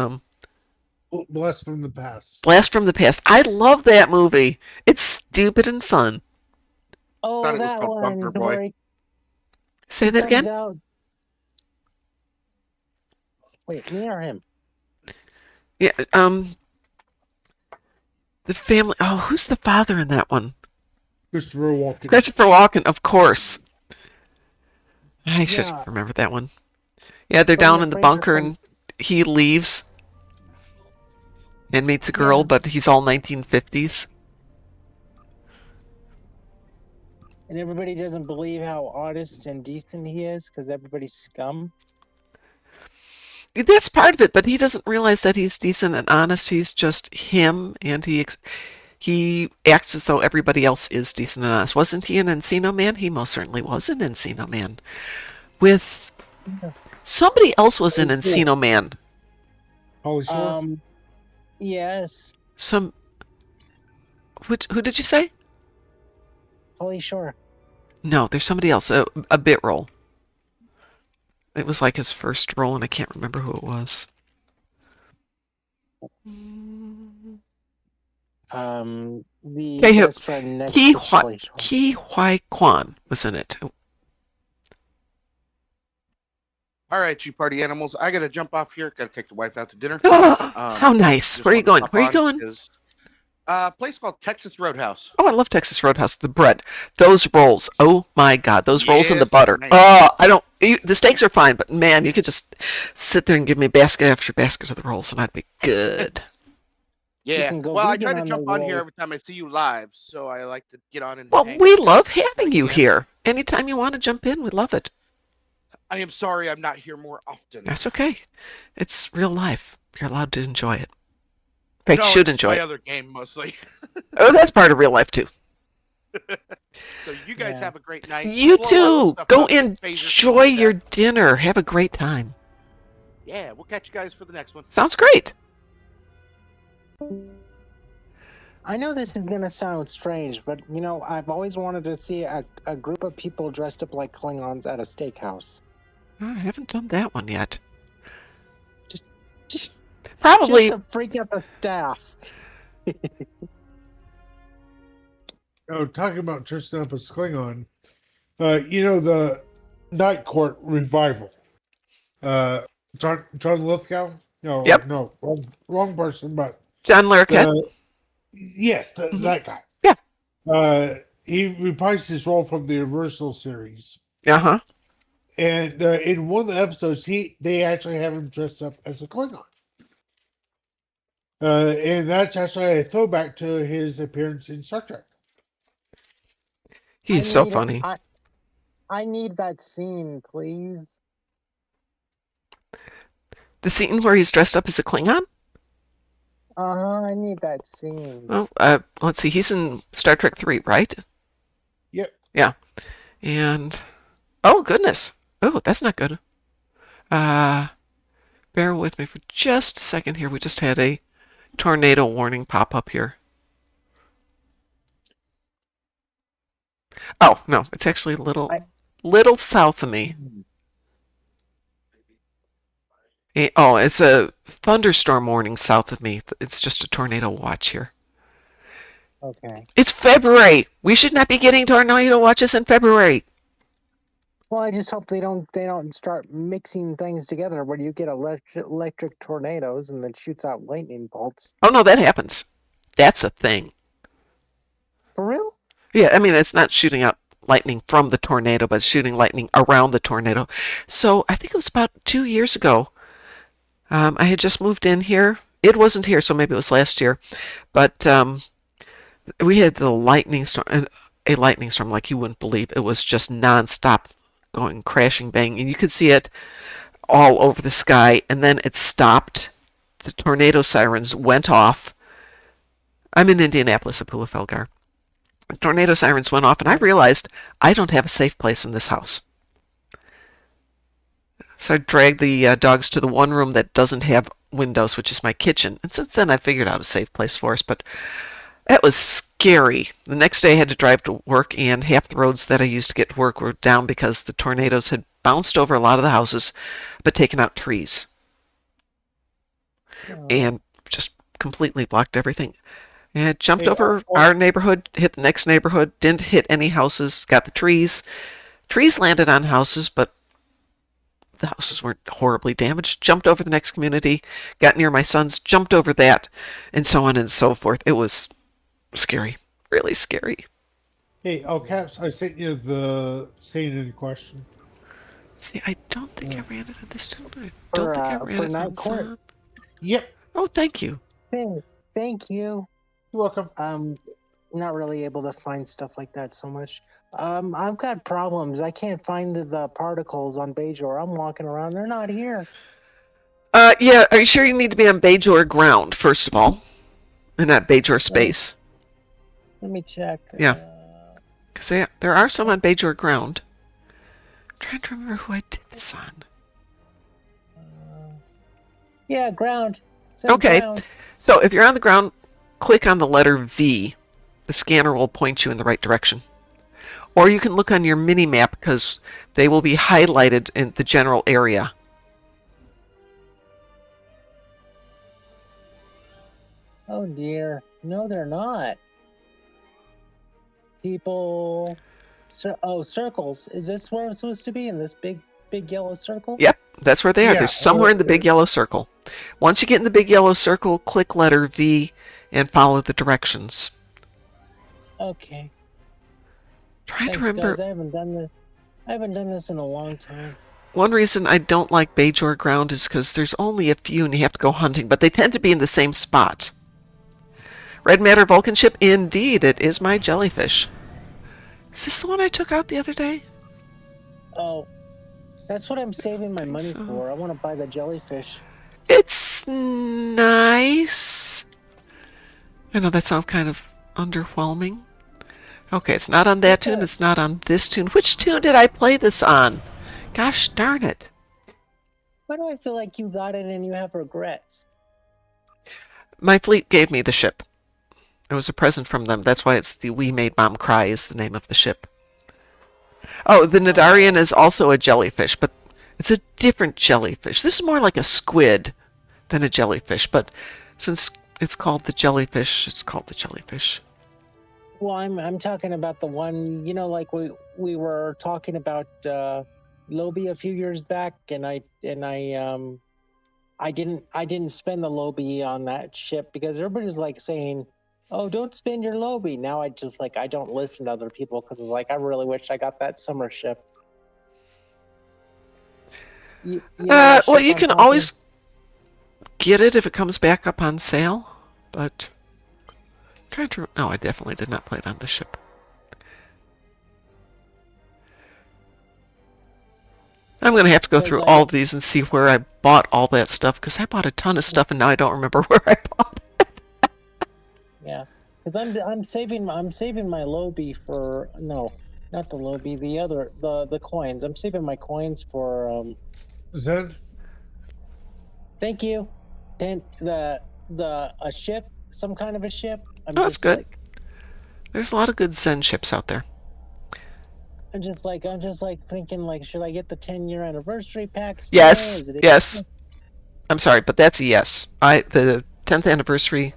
Blast from the Past. Blast from the Past. I love that movie. It's stupid and fun. Oh, Thought it was that called one. Bunker Boy. Where Say that again? out. Wait, me or him? Yeah. The family. Oh, who's the father in that one? Christopher Walken. Christopher Walken, of course. I should remember that one. Yeah, they're down in the bunker and he leaves and meets a girl, but he's all 1950s. And everybody doesn't believe how honest and decent he is because everybody's scum. That's part of it, but he doesn't realize that he's decent and honest. He's just him, and he acts as though everybody else is decent and honest. Wasn't he in Encino Man? He most certainly was in Encino Man. With somebody else was in Encino Man. Holy Shore? Yes. Who did you say? Holy Shore. No, there's somebody else. A bit role. It was like his first role, and I can't remember who it was. The best friend next to Holy Shore. Ki Huai Kwan was in it. All right, you party animals. I got to jump off here. Got to take the wife out to dinner. How nice. Where are you going? Where are you going? A place called Texas Roadhouse. Oh, I love Texas Roadhouse. The bread. Those rolls. Oh, my God. Those rolls in the butter. Nice. Oh, the steaks are fine, but man, you could just sit there and give me basket after basket of the rolls, and I'd be good. Yeah. Well, I try to jump on here every time I see you live, so I like to get on and Well, hang we out. love having you here. Anytime you want to jump in, we love it. I am sorry I'm not here more often. That's okay. It's real life. You're allowed to enjoy it. In fact, No, you should it's enjoy my it. other game mostly. Oh, that's part of real life, too. So you guys have a great night. You Blow all too. the stuff Go up, enjoy phasers, like your that. dinner. Have a great time. Yeah, we'll catch you guys for the next one. Sounds great. I know this is going to sound strange, but, I've always wanted to see a group of people dressed up like Klingons at a steakhouse. I haven't done that one yet. Just Probably. to freak out the staff. Oh, talking about dressing up as Klingon. The Night Court revival. John Lithgow? No, Yep. no, wrong person, but John Larroquette. yes, that guy. Yeah. He reprised his role from the original series. Uh-huh. And in one of the episodes, they actually have him dressed up as a Klingon. And that's actually a throwback to his appearance in Star Trek. He's so funny. I need that scene, please. The scene where he's dressed up as a Klingon? I need that scene. Well, let's see. He's in Star Trek 3, right? Yep. Yeah. And, oh, goodness. Oh, that's not good. Bear with me for just a second here. We just had a tornado warning pop up here. Oh, no. It's actually a little south of me. Oh, it's a thunderstorm warning south of me. It's just a tornado watch here. Okay. It's February. We should not be getting tornado watches in February. Well, I just hope they don't start mixing things together where you get electric tornadoes and then shoots out lightning bolts. Oh, no, that happens. That's a thing. For real? Yeah, I mean, it's not shooting out lightning from the tornado, but shooting lightning around the tornado. So I think it was about 2 years ago. I had just moved in here. It wasn't here, so maybe it was last year. But we had the lightning storm, a lightning storm like you wouldn't believe. It was just nonstop going crashing, bang. And you could see it all over the sky. And then it stopped. The tornado sirens went off. I'm in Indianapolis at Pulafelgar. Tornado sirens went off, and I realized I don't have a safe place in this house. So I dragged the dogs to the one room that doesn't have windows, which is my kitchen. And since then, I figured out a safe place for us. But that was scary. The next day, I had to drive to work, and half the roads that I used to get to work were down because the tornadoes had bounced over a lot of the houses, but taken out trees. And just completely blocked everything. And it jumped over our neighborhood, hit the next neighborhood, didn't hit any houses, got the trees. Trees landed on houses, but the houses weren't horribly damaged. Jumped over the next community, got near my son's, jumped over that, and so on and so forth. It was scary, really scary. Hey, Caps, I sent you the scene in question. See, I don't think I ran it on this tune. I don't think I ran it on Son. Yep. Oh, thank you. Thank you. You're welcome. Not really able to find stuff like that so much. I've got problems. I can't find the particles on Bajor. I'm walking around. They're not here. Yeah, are you sure you need to be on Bajor ground, first of all? And not Bajor space? Let me check. Yeah. Because there are some on Bajor ground. I'm trying to remember who I did this on. Yeah, ground. Okay. Ground. So if you're on the ground, click on the letter V. The scanner will point you in the right direction. Or you can look on your mini-map because they will be highlighted in the general area. Oh dear. No, they're not. People. Circles. Is this where I'm supposed to be? In this big yellow circle? Yep, that's where they are. Yeah, They're somewhere in the big yellow circle. Once you get in the big yellow circle, click letter V and follow the directions. Okay. Trying Thanks, to remember. guys. I haven't done this in a long time. One reason I don't like Bajor ground is because there's only a few and you have to go hunting, but they tend to be in the same spot. Red Matter Vulcan ship? Indeed, it is my jellyfish. Is this the one I took out the other day? Oh, that's what I'm saving my money for. I want to buy the jellyfish. It's nice. I know that sounds kind of underwhelming. Okay, it's not on that tune. It's not on this tune. Which tune did I play this on? Gosh darn it. Why do I feel like you got it and you have regrets? My fleet gave me the ship. It was a present from them. That's why it's the We Made Mom Cry is the name of the ship. Oh, the Nadarian is also a jellyfish, but it's a different jellyfish. This is more like a squid than a jellyfish, but since it's called the jellyfish, it's called the jellyfish. Well, I'm talking about the one, like we were talking about Lobby a few years back, and I didn't spend the Lobby on that ship because everybody's like saying, "Oh, don't spend your Lobby." Now I don't listen to other people because it's like I really wish I got that summer ship. Well, you can always get it if it comes back up on sale, but no, I definitely did not play it on the ship. I'm going to have to go through all of these and see where I bought all that stuff, because I bought a ton of stuff and now I don't remember where I bought it. Yeah, because I'm saving my Lobby for not the Lobby, the coins. I'm saving my coins for Zed. Thank you. Then a ship, some kind of a ship. That's good. There's a lot of good Zen ships out there. I'm just thinking, should I get the 10-year anniversary pack? Yes, yes. I'm sorry, but that's a yes. The 10th anniversary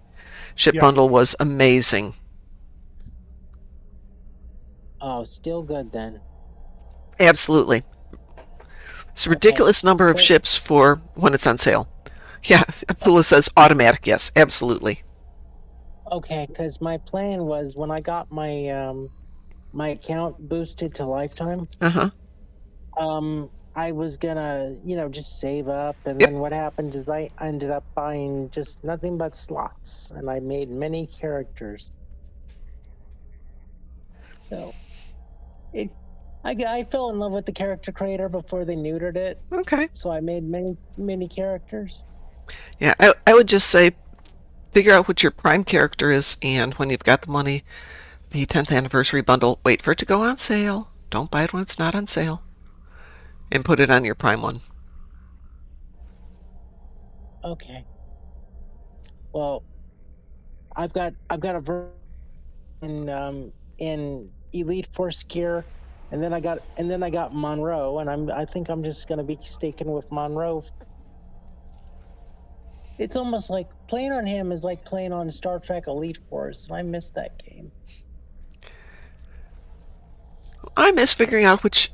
ship bundle was amazing. Oh, still good then. Absolutely. It's a ridiculous number of ships for when it's on sale. Yeah, Fula says automatic, yes, absolutely. Okay, because my plan was when I got my my account boosted to lifetime. I was gonna, just save up, and then what happened is I ended up buying just nothing but slots, and I made many characters. So, I fell in love with the character creator before they neutered it. Okay. So I made many characters. Yeah, I would just say figure out what your prime character is, and when you've got the money, the 10th anniversary bundle, wait for it to go on sale. Don't buy it when it's not on sale. And put it on your prime one. Okay. Well, I've got a version in Elite Force gear, and then I got Monroe, and I think I'm just gonna be sticking with Monroe. It's almost like playing on him is like playing on Star Trek Elite Force, and I miss that game. I miss figuring out which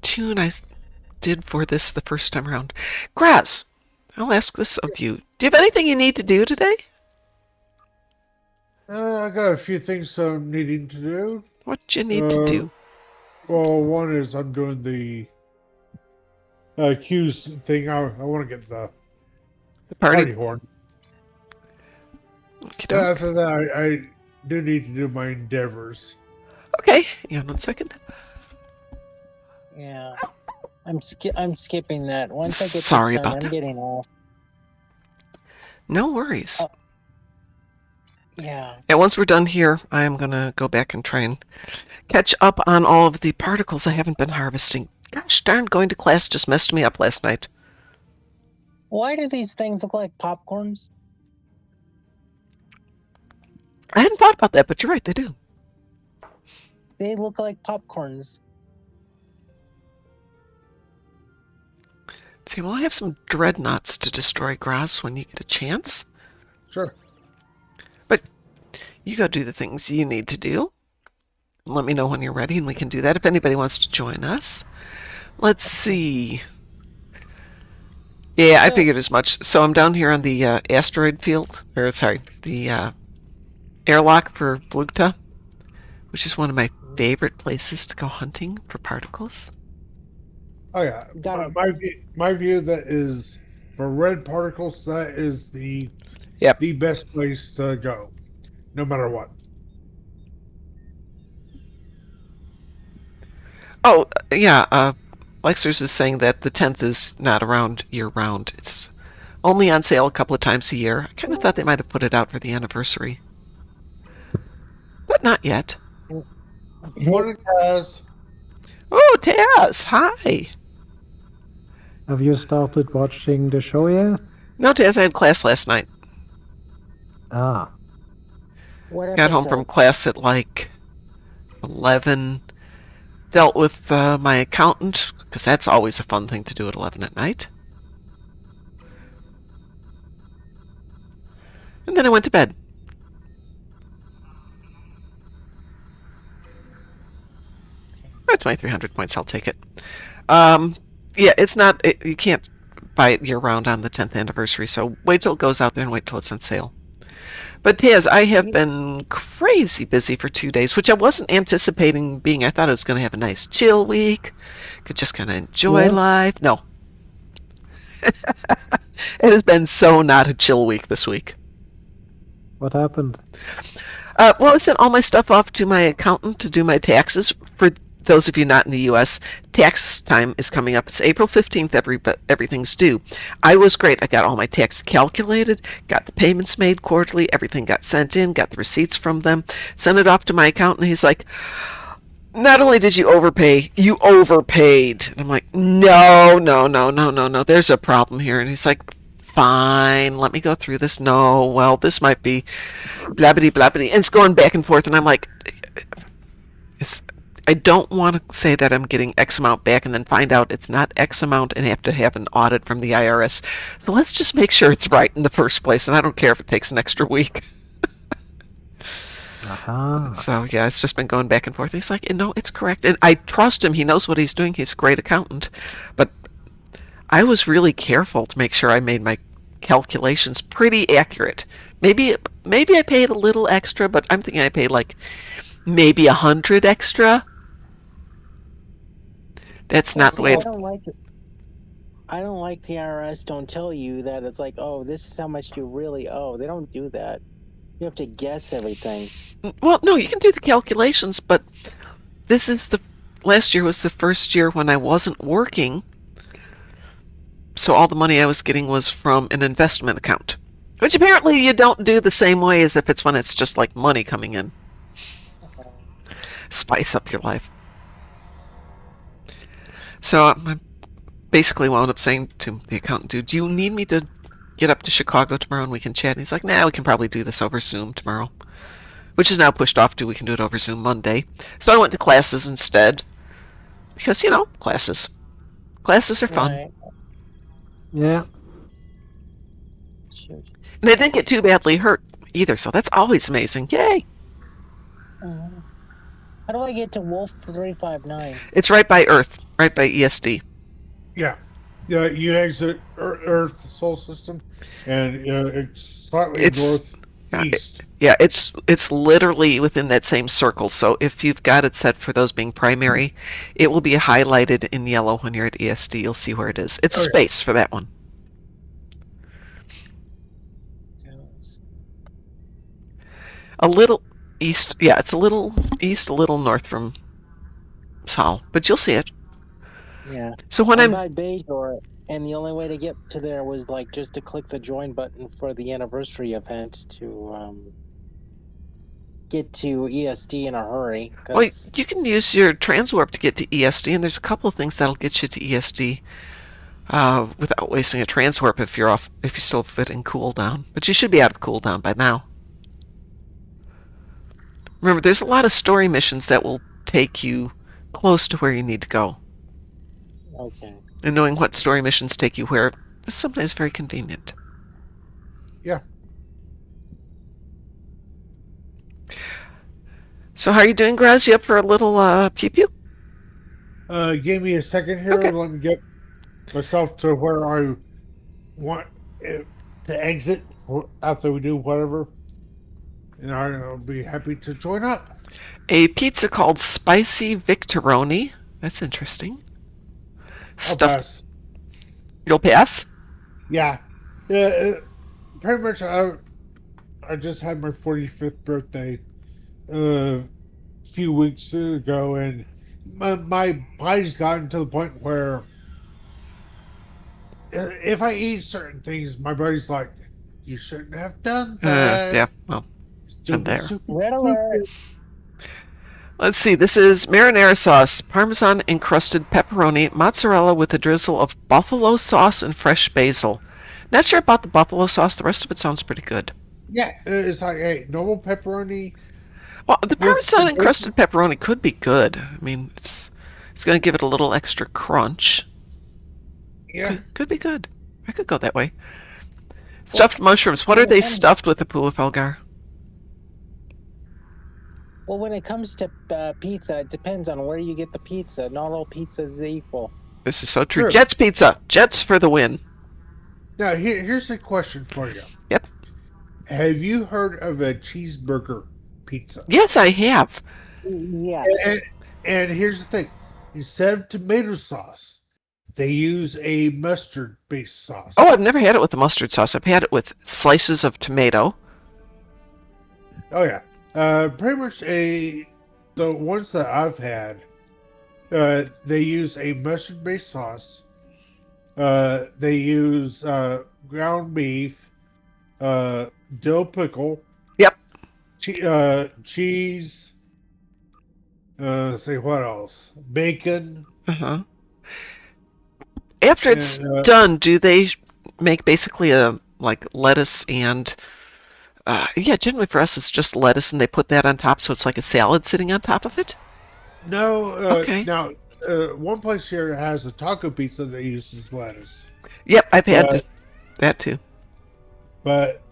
tune I did for this the first time around. Graz, I'll ask this of you. Do you have anything you need to do today? I got a few things I'm needing to do. What do you need to do? Well, one is I'm doing the cues thing. I want to get the party horn. Okey-doke. After that, I do need to do my endeavors. Okay, hang on 1 second. Yeah, I'm skipping that. Once I get Sorry this done, about that. I'm getting off. No worries. Yeah. And once we're done here, I am going to go back and try and catch up on all of the particles I haven't been harvesting. Gosh darn, going to class just messed me up last night. Why do these things look like popcorns? I hadn't thought about that, but you're right, they do. They look like popcorns. See, well, I have some dreadnoughts to destroy, Graz, when you get a chance. Sure. But you go do the things you need to do. Let me know when you're ready, and we can do that if anybody wants to join us. Let's see. Yeah, I figured as much. So I'm down here on the asteroid field, or sorry, the airlock for Vlugta, which is one of my favorite places to go hunting for particles. Oh yeah, my view that is for red particles. That is the best place to go, no matter what. Oh yeah, Lexers is saying that the 10th is not around year round. It's only on sale a couple of times a year. I kind of thought they might have put it out for the anniversary, but not yet. Morning, Taz. Oh, Taz, hi. Have you started watching the show yet? No, Taz, I had class last night. Ah. What Got home from class at like 11. Dealt with my accountant, because that's always a fun thing to do at 11 at night. And then I went to bed. That's my 300 points. I'll take it. Yeah, it's not. You can't buy it year-round on the 10th anniversary, so wait till it goes out there and wait till it's on sale. But Taz, I have been crazy busy for 2 days, which I wasn't anticipating being. I thought I was going to have a nice chill week. Could just kind of enjoy life. No. It has been so not a chill week this week. What happened? Well, I sent all my stuff off to my accountant to do my taxes. For those of you not in the U.S., tax time is coming up. It's April 15th. Everything's due. I was great. I got all my tax calculated, got the payments made quarterly, everything got sent in, got the receipts from them, sent it off to my accountant. He's like, not only did you overpay, you overpaid. And I'm like, no, there's a problem here. And he's like, fine, let me go through this. No, well, this might be blabbity blabbity. And it's going back and forth. And I'm like, I don't want to say that I'm getting X amount back and then find out it's not X amount and have to have an audit from the IRS. So let's just make sure it's right in the first place. And I don't care if it takes an extra week. So yeah, it's just been going back and forth. He's like, no, it's correct. And I trust him. He knows what he's doing. He's a great accountant. But I was really careful to make sure I made my calculations pretty accurate. Maybe I paid a little extra, but I'm thinking I paid like maybe 100 extra. That's not the way it's... I don't like the IRS don't tell you that it's like, oh, this is how much you really owe. They don't do that. You have to guess everything. Well, no, you can do the calculations, but last year was the first year when I wasn't working, so all the money I was getting was from an investment account, which apparently you don't do the same way as if it's when it's just like money coming in. Spice up your life. So I basically wound up saying to the accountant, do you need me to get up to Chicago tomorrow and we can chat. And he's like, nah, we can probably do this over Zoom tomorrow, which is now pushed off to we can do it over Zoom Monday. So I went to classes instead because, classes. Classes are fun. Right. Yeah. Shoot. And I didn't get too badly hurt either, so that's always amazing. Yay! How do I get to Wolf 359? It's right by Earth, right by ESD. Yeah. Yeah, you exit Earth Soul System, and it's slightly northeast. Yeah, it's literally within that same circle. So if you've got it set for those being primary, it will be highlighted in yellow when you're at ESD. You'll see where it is. It's space for that one. A little east. Yeah, it's a little east, a little north from Sol, but you'll see it. Yeah. So when I'm by Bajor, and the only way to get to there was just to click the join button for the anniversary event to get to ESD in a hurry. Well, you can use your transwarp to get to ESD, and there's a couple of things that'll get you to ESD without wasting a transwarp if you still fit in cooldown. But you should be out of cooldown by now. Remember, there's a lot of story missions that will take you close to where you need to go. Okay. And knowing what story missions take you where is sometimes very convenient. Yeah. So how are you doing, Graz? You up for a little pew-pew? Give me a second here. Okay. Let me get myself to where I want to exit after we do whatever. And I'll be happy to join up. A pizza called Spicy Victoroni. That's interesting. I'll pass. You'll pass? Yeah. Pretty much, I just had my 45th birthday a few weeks ago, and my body's gotten to the point where if I eat certain things, my body's like, you shouldn't have done that. Yeah, well, I'm there. Red alert. Let's see, this is marinara sauce, parmesan encrusted pepperoni, mozzarella with a drizzle of buffalo sauce and fresh basil. Not sure about the buffalo sauce, the rest of it sounds pretty good. Yeah, it's like, hey, normal pepperoni. Well, the parmesan encrusted pepperoni could be good. I mean, it's going to give it a little extra crunch. Yeah. Could be good. I could go that way. Stuffed mushrooms. What are they stuffed with, the Pulafalgar? Well, when it comes to pizza, it depends on where you get the pizza. Not all pizza is equal. This is so true. Sure. Jets Pizza. Jets for the win. Now, here's a question for you. Yep. Have you heard of a cheeseburger pizza? Yes, I have. Yes. And here's the thing. Instead of tomato sauce, they use a mustard-based sauce. Oh, I've never had it with the mustard sauce. I've had it with slices of tomato. Oh, yeah. Pretty much the ones that I've had, they use a mustard-based sauce. They use ground beef, dill pickle. Yep. Cheese. Say what else? Bacon. Uh-huh. After it's done, do they make basically a lettuce and generally for us it's just lettuce and they put that on top so it's like a salad sitting on top of it? No. Okay. Now, one place here has a taco pizza that uses lettuce. Yep, I've had that too. But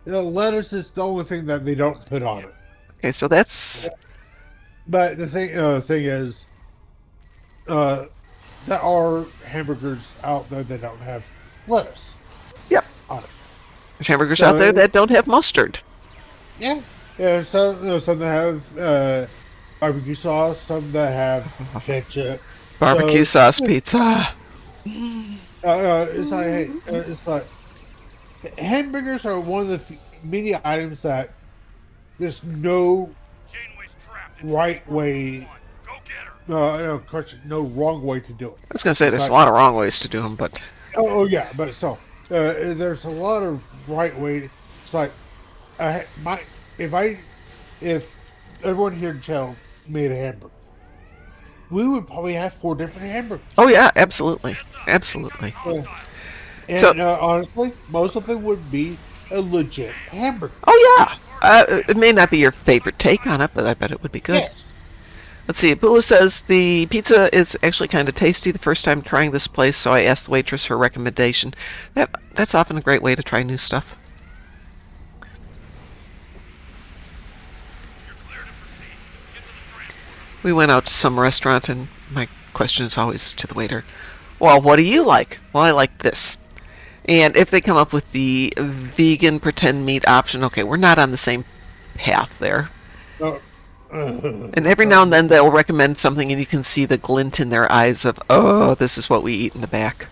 lettuce is the only thing that they don't put on it. Okay, so that's. But the thing is, there are hamburgers out there that don't have lettuce. Yep. On it. There's hamburgers out there that don't have mustard. Yeah. Yeah. Some that have barbecue sauce. Some that have ketchup. Barbecue sauce pizza. It's like hamburgers are one of the many items that there's no right way. No wrong way to do it. I was gonna say there's a lot of wrong ways to do them, but. Oh yeah, but there's a lot of right way. It's like if everyone here in channel made a hamburger, we would probably have 4 different hamburgers. Oh yeah, absolutely. And honestly, most of them would be a legit hamburger. Oh yeah. It may not be your favorite take on it, but I bet it would be good. Yes. Let's see. Bulu says the pizza is actually kind of tasty the first time trying this place, so I asked the waitress her recommendation. That's often a great way to try new stuff. We went out to some restaurant, and my question is always to the waiter, well, what do you like? Well, I like this. And if they come up with the vegan pretend meat option, okay, we're not on the same path there. And every now and then they'll recommend something, and you can see the glint in their eyes of, oh, this is what we eat in the back.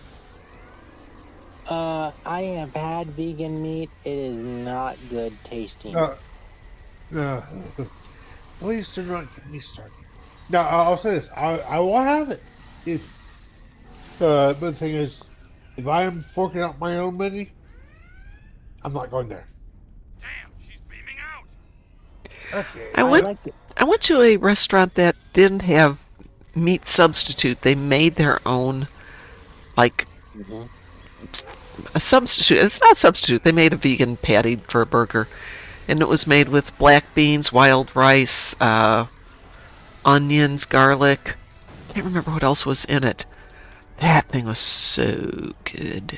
I have had vegan meat. It is not good tasting. Please do not get me started. Now, I'll say this. I will have it. But the thing is, if I am forking out my own money, I'm not going there. Damn, she's beaming out. Okay. I went to a restaurant that didn't have meat substitute. They made their own, like, a substitute. It's not substitute. They made a vegan patty for a burger. And it was made with black beans, wild rice, onions, garlic. I can't remember what else was in it. That thing was so good.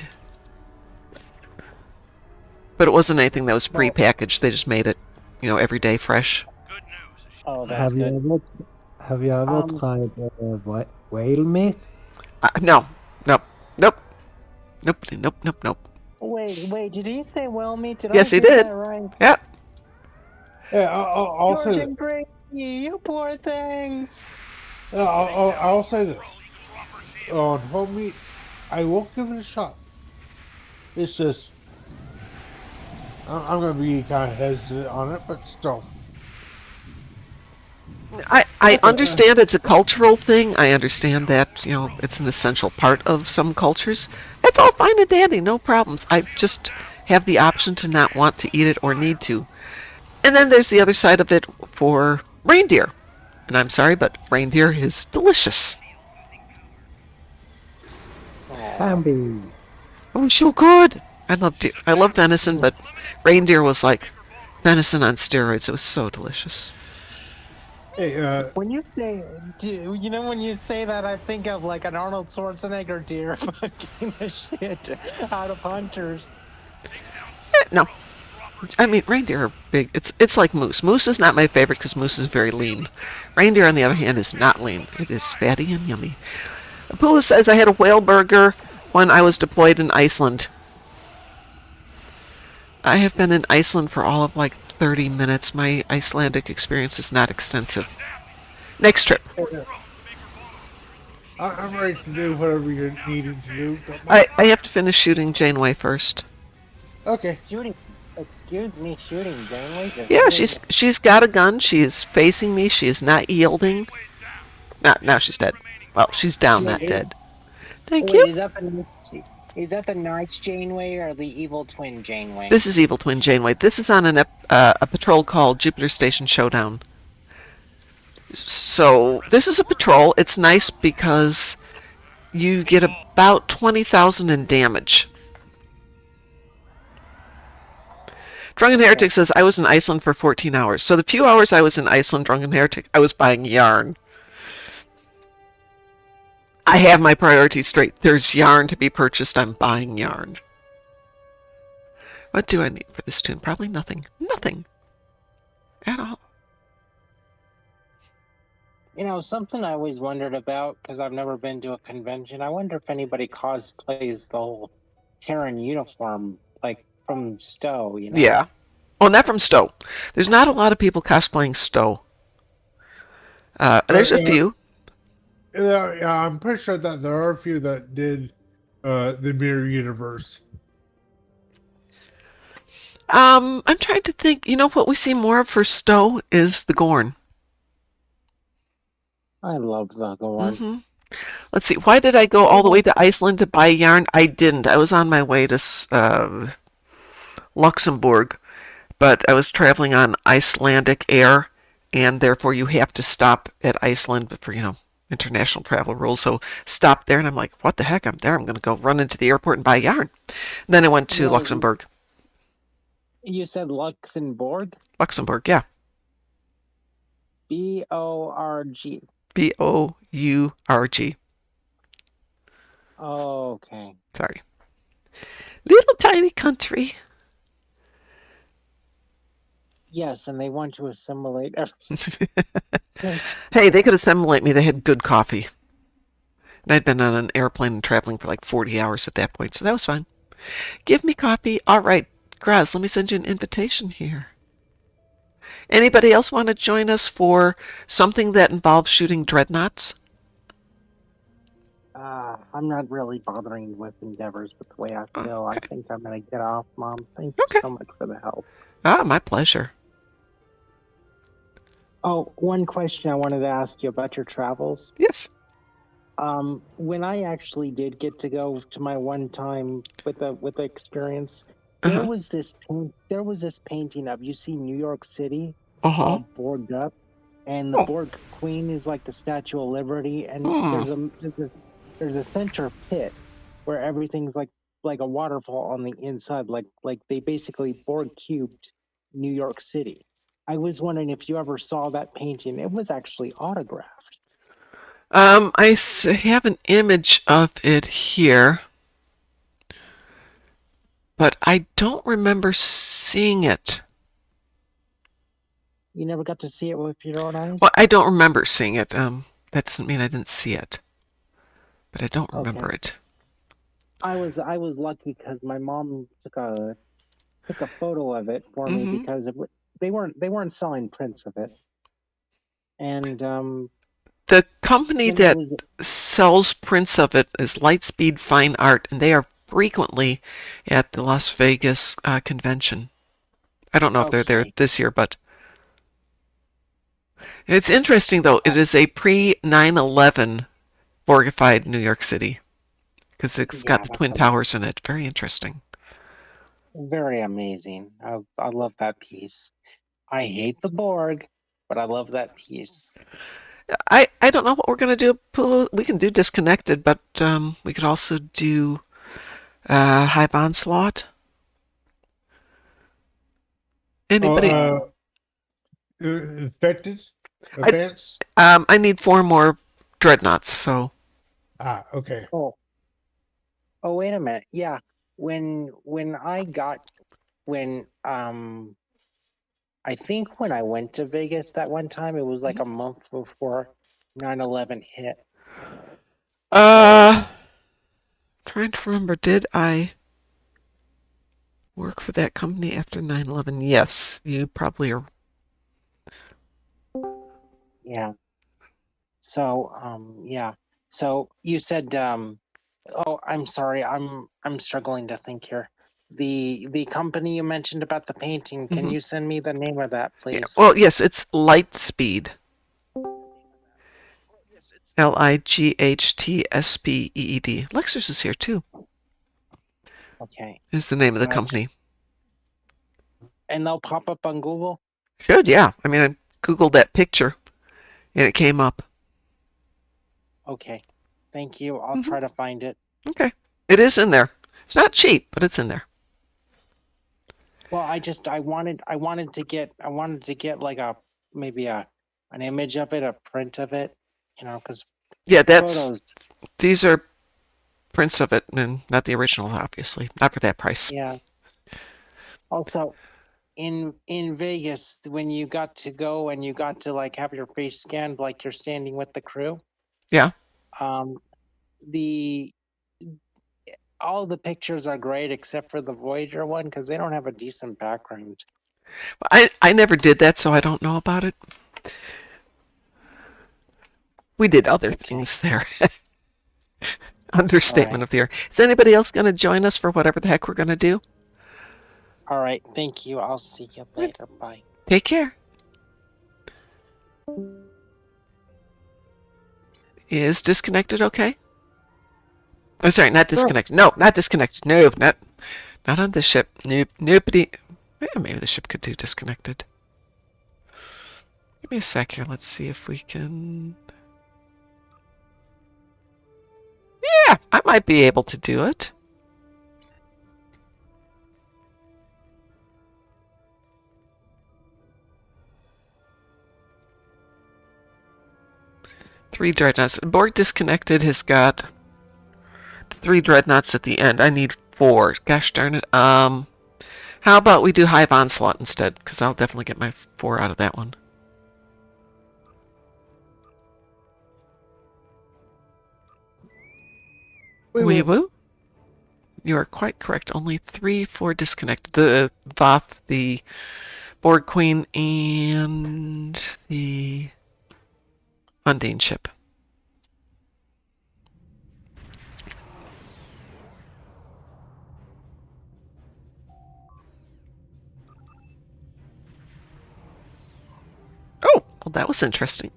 But it wasn't anything that was pre-packaged. They just made it, every day fresh. Good news. Oh, that's Have good. Have you ever tried whale meat? No. Nope. Nope. Wait, did he say whale meat? Yes, he I hear did. that right? Yeah. Yeah, I'll say George this. and Brady, you poor things. I'll say this. On whole meat, I will give it a shot. It's just, I'm going to be kind of hesitant on it, but still. I understand it's a cultural thing. I understand that, it's an essential part of some cultures. That's all fine and dandy, no problems. I just have the option to not want to eat it or need to. And then there's the other side of it for reindeer. And I'm sorry, but reindeer is delicious. Bambi. Oh, so good. I love venison, but reindeer was like venison on steroids. It was so delicious. Hey, when you say, when you say that, I think of like an Arnold Schwarzenegger deer fucking the shit out of hunters. No. I mean, reindeer are big. It's like moose. Moose is not my favorite because moose is very lean. Reindeer, on the other hand, is not lean. It is fatty and yummy. Pula says, I had a whale burger when I was deployed in Iceland. I have been in Iceland for all of like 30 minutes. My Icelandic experience is not extensive. Next trip. I'm ready to do whatever you're needing to do. I have to finish shooting Janeway first. Okay. Shooting Janeway? Yeah, she's got a gun. She is facing me. She is not yielding. Now she's dead. Well, she's down, not dead. Thank you. Is that the nice Janeway or the evil twin Janeway? This is evil twin Janeway. This is on a patrol called Jupiter Station Showdown. So this is a patrol. It's nice because you get about 20,000 in damage. Drunken Heretic says, I was in Iceland for 14 hours. So the few hours I was in Iceland, Drunken Heretic, I was buying yarn. I have my priorities straight. There's yarn to be purchased. I'm buying yarn. What do I need for this tune? Probably nothing. Nothing. At all. Something I always wondered about, because I've never been to a convention, I wonder if anybody cosplays the whole Terran uniform, like from Stowe, Yeah. Oh, not from Stowe. There's not a lot of people cosplaying Stowe. There's a few. Yeah, I'm pretty sure that there are a few that did the Mirror Universe. I'm trying to think. What we see more of for Stowe is the Gorn. I love the Gorn. Mm-hmm. Let's see. Why did I go all the way to Iceland to buy yarn? I didn't. I was on my way to Luxembourg, but I was traveling on Icelandic Air, and therefore you have to stop at Iceland for, international travel rules. So stopped there, and I'm like, what the heck? I'm there. I'm going to go run into the airport and buy yarn. And then I went to Luxembourg. You said Luxembourg? Luxembourg, yeah. B-O-R-G. B-O-U-R-G. Oh, okay. Sorry. Little tiny country. Yes, and they want to assimilate everything. Hey, they could assimilate me. They had good coffee. And I'd been on an airplane and traveling for like 40 hours at that point, so that was fine. Give me coffee. All right, Graz, let me send you an invitation here. Anybody else want to join us for something that involves shooting dreadnoughts? I'm not really bothering with endeavors with the way I feel. Okay. I think I'm going to get off, Mom. Thank you so much for the help. My pleasure. Oh, one question I wanted to ask you about your travels. Yes. When I actually did get to go to my one time with the experience, there was this painting of, you see New York City all boarded up, and the Borg Queen is like the Statue of Liberty, and there's a center pit where everything's like a waterfall on the inside, like they basically Borg cubed New York City. I was wondering if you ever saw that painting. It was actually autographed. I have an image of it here, but I don't remember seeing it. You never got to see it with your own eyes? Well, I don't remember seeing it. That doesn't mean I didn't see it, but I don't remember it. I was lucky because my mom took a photo of it for me because they weren't selling prints of it, and the company that sells prints of it is Lightspeed Fine Art, and they are frequently at the Las Vegas convention. I don't know if they're there this year, but it's interesting, though. It is a pre-9/11 Borgified New York City because it's got the Twin Towers in it. Very interesting. Very amazing. I love that piece. I hate the Borg, but I love that piece. I don't know what we're going to do. We can do Disconnected, but we could also do Hive Onslaught. Anybody? Infected? Advanced? I need 4 more dreadnoughts, so. Okay. Oh, wait a minute. Yeah. When I think when I went to Vegas that one time, it was like a month before 9/11 hit. Trying to remember, did I work for that company after 9/11? Yes, you probably are. Yeah. So, yeah. So you said, oh, I'm sorry. I'm struggling to think here. The company you mentioned about the painting, can you send me the name of that, please? Yeah. Well, yes, it's Lightspeed. Lightspeed. Lexus is here too. Okay. Is the name of the company. And they'll pop up on Google? Should, yeah. I mean, I Googled that picture and it came up. Okay. Thank you. I'll try to find it. Okay. It is in there. It's not cheap, but it's in there. Well, I wanted to get like maybe an image of it, a print of it, because these are prints of it, and not the original, obviously, not for that price. Yeah. Also, in Vegas, when you got to go and you got to like have your face scanned, like you're standing with the crew. Yeah. All the pictures are great except for the Voyager one because they don't have a decent background. I never did that, so I don't know about it. We did other things there. Understatement of the year. Is anybody else going to join us for whatever the heck we're going to do? All right. Thank you. I'll see you later. Bye. Take care. Is Disconnected okay? Oh, sorry, not Disconnected. No, not Disconnected. No, not on this ship. Nope. Nobody. Maybe the ship could do Disconnected. Give me a sec here. Let's see if we can. might be able to do it. Three dreadnoughts. Borg disconnected has got 3 dreadnoughts at the end. I need 4. Gosh darn it. How about we do Hive Onslaught instead? Because I'll definitely get my 4 out of that one. Wee woo. You are quite correct. Only 3, 4 disconnected. The Voth, the Borg Queen, and the Undine ship. Oh, well, that was interesting.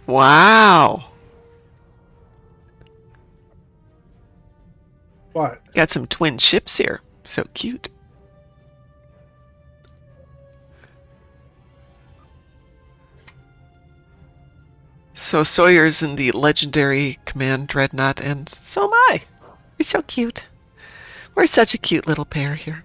Wow. What? Got some twin ships here. So cute. So Sawyer's in the legendary command dreadnought, and so am I. You're so cute. We're such a cute little pair here.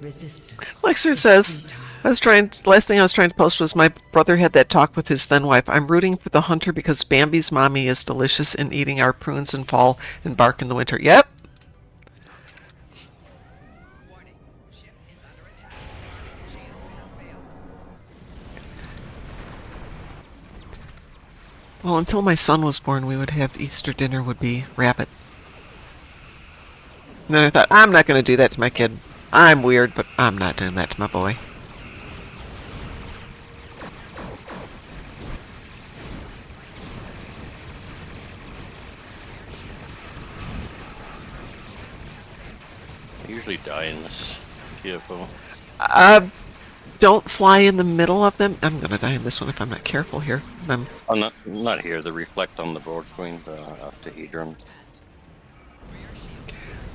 Resistance. Lexer says, last thing I was trying to post was my brother had that talk with his then wife. I'm rooting for the hunter because Bambi's mommy is delicious in eating our prunes in fall and bark in the winter. Yep. Warning. Ship is under attack. Shields have failed. Well, until my son was born, we would have Easter dinner would be rabbit. And then I thought, I'm not going to do that to my kid. I'm weird, but I'm not doing that to my boy. I usually die in this TFO. Don't fly in the middle of them. I'm going to die in this one if I'm not careful here. I'm not here. The reflect on the Borg Queen, the octahedron.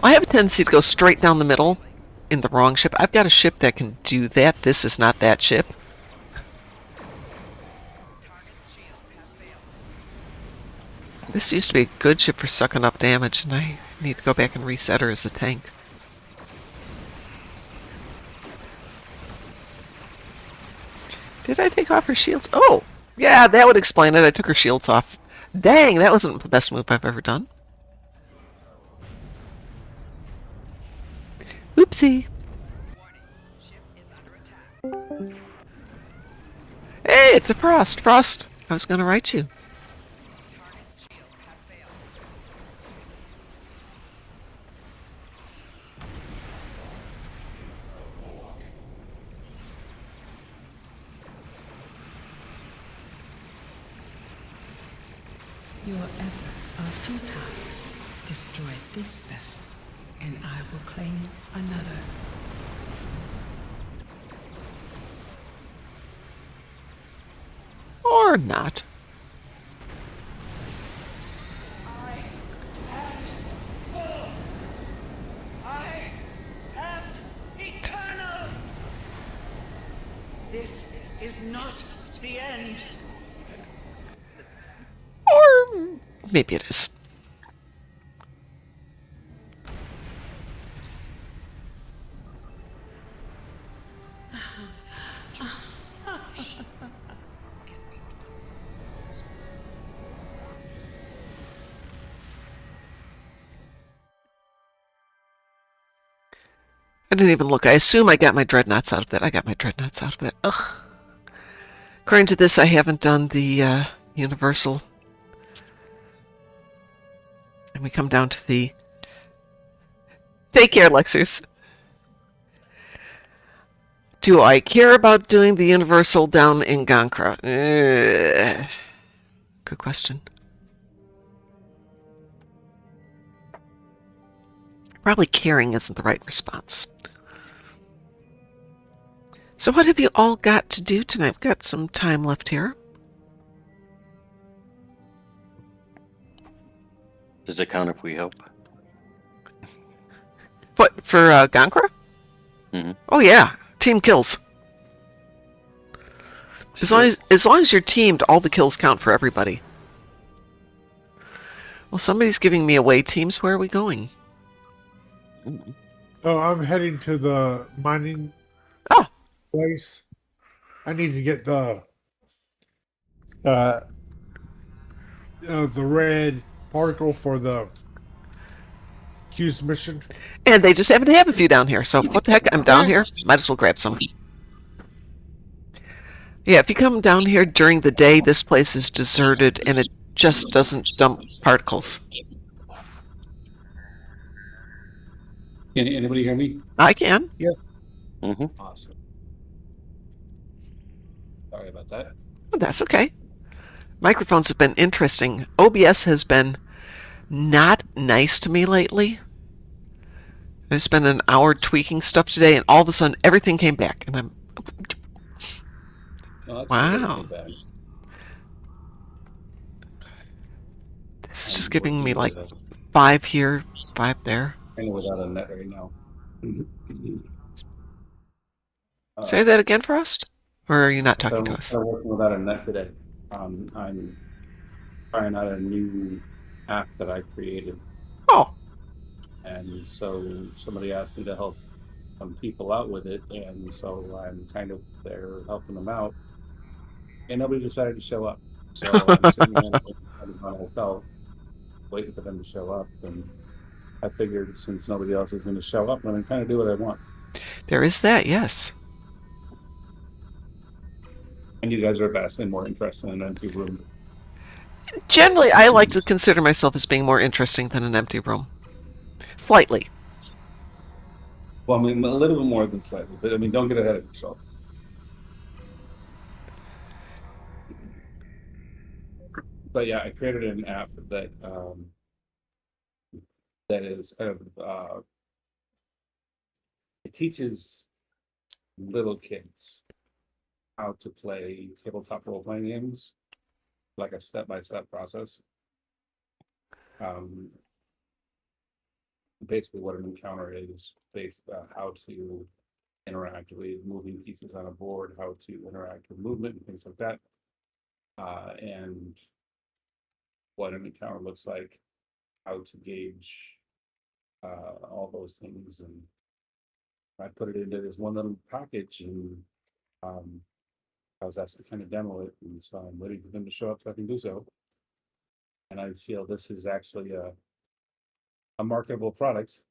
I have a tendency to go straight down the middle in the wrong ship. I've got a ship that can do that. This is not that ship. This used to be a good ship for sucking up damage, and I need to go back and reset her as a tank. Did I take off her shields? Oh, yeah, that would explain it. I took her shields off. Dang, that wasn't the best move I've ever done. Oopsie. Hey, it's a Frost. Frost, I was going to write you. Your efforts are futile. Destroy this vessel, and I will claim another. Or not. I am eternal! This is not the end. Or maybe it is. I didn't even look. I assume I got my dreadnoughts out of that. I got my dreadnoughts out of that. Ugh. According to this, I haven't done the universal. And we come down to the... Take care, Lexers. Do I care about doing the universal down in Gankra? Good question. Probably caring isn't the right response. So what have you all got to do tonight? I've got some time left here. Does it count if we help? What, for Gankra? Mm-hmm. Oh yeah, team kills. As long as you're teamed, all the kills count for everybody. Well, somebody's giving me away teams. Where are we going? Mm-hmm. Oh, I'm heading to the mining place. I need to get the red particle for the Q's mission. And they just happen to have a few down here. So what the heck? I'm down here. Might as well grab some. Yeah, if you come down here during the day, this place is deserted and it just doesn't dump particles. Can anybody hear me? I can. Yes. Mm-hmm. Awesome. Sorry about that. Oh, that's okay. Microphones have been interesting. OBS has been not nice to me lately. I spent an hour tweaking stuff today, and all of a sudden everything came back, and I'm wow. This is just giving me like 5 here, 5 there. I'm without a net right now. Say that again for us? Or are you not talking to us? I'm working without a net today. I'm trying out a new app that I created. Oh. And so somebody asked me to help some people out with it, and so I'm kind of there helping them out. And nobody decided to show up. So I'm sitting there by myself, waiting for them to show up. And I figured since nobody else is going to show up, I'm going to kind of do what I want. There is that, yes. And you guys are vastly more interested in an empty room. Generally, I like to consider myself as being more interesting than an empty room. Slightly. Well, I mean, a little bit more than slightly, but I mean, don't get ahead of yourself. But yeah, I created an app that is kind of it teaches little kids how to play tabletop role-playing games, like a step-by-step process. Basically, what an encounter is, how to interact with moving pieces on a board, how to interact with movement and things like that, and what an encounter looks like, how to gauge all those things. And I put it into this one little package, and I was asked to kind of demo it, and so I'm waiting for them to show up so I can do so. And I feel this is actually a marketable product.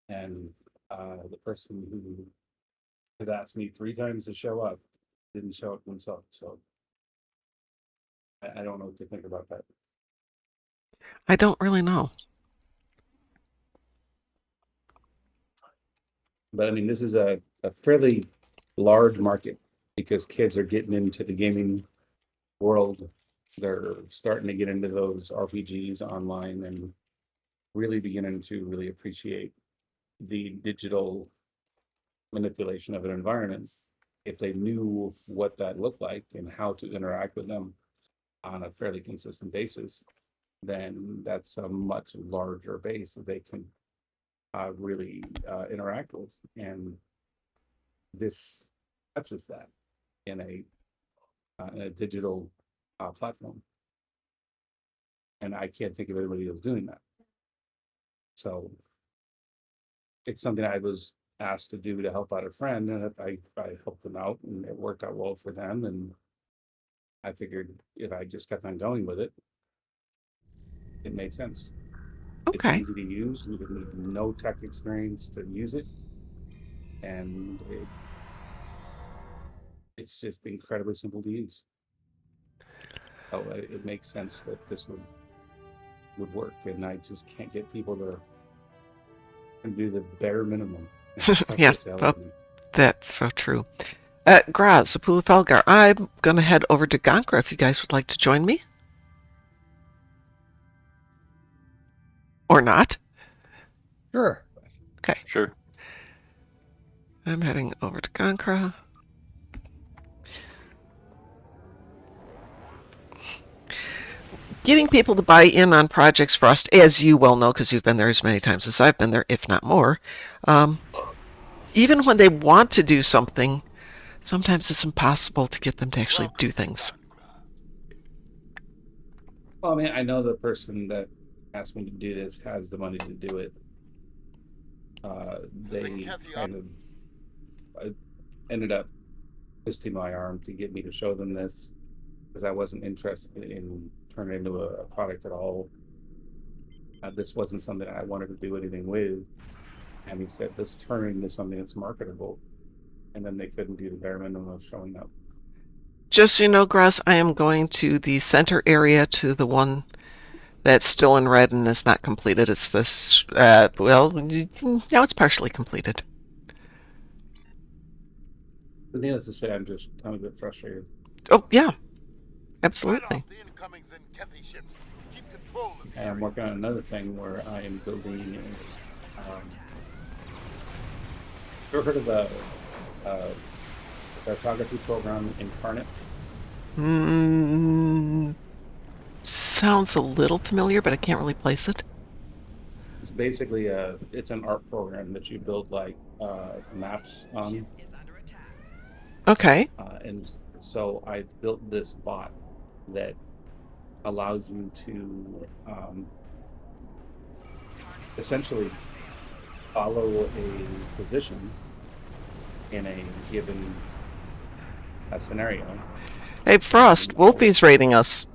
And the person who has asked me 3 times to show up didn't show up themselves. So I don't know what to think about that. I don't really know. But I mean, this is a fairly large market because kids are getting into the gaming world. They're starting to get into those RPGs online and really beginning to really appreciate the digital manipulation of an environment. If they knew what that looked like and how to interact with them on a fairly consistent basis, then that's a much larger base that they can really interact with. And this touches that in a digital platform. And I can't think of anybody else doing that. So it's something I was asked to do to help out a friend, and I helped them out, and it worked out well for them. And I figured if I just kept on going with it, it made sense. Okay. It's easy to use. You need no tech experience to use it, and it's just incredibly simple to use. So it makes sense that this would work, and I just can't get people to do the bare minimum. Yeah, well, that's so true. Graz, Sapula Felgar, I'm going to head over to Gankra if you guys would like to join me. Or not. Sure. Okay. Sure. I'm heading over to Gankra. getting people to buy in on projects for us, as you well know because you've been there as many times as I've been there, if not more, even when they want to do something, sometimes it's impossible to get them to actually do things. Well, I mean, I know the person that asked me to do this has the money to do it. They kind of ended up twisting my arm to get me to show them this because I wasn't interested in turning it into a product at all. This wasn't something I wanted to do anything with. And he said, let's turn it into something that's marketable. And then they couldn't do the bare minimum of showing up. Just so you know, Gross, I am going to the center area, to the one that's still in red and is not completed. It's this, well, now it's partially completed. But needless to say, I'm a bit frustrated. Oh, yeah. Absolutely. And I'm working on another thing where I am building ever heard of the cartography program Incarnate? Sounds a little familiar, but I can't really place it. It's basically it's an art program that you build like maps on. Okay. And so I built this bot that allows you to essentially follow a position in a given scenario. Hey, Frost, Wolfie's rating us.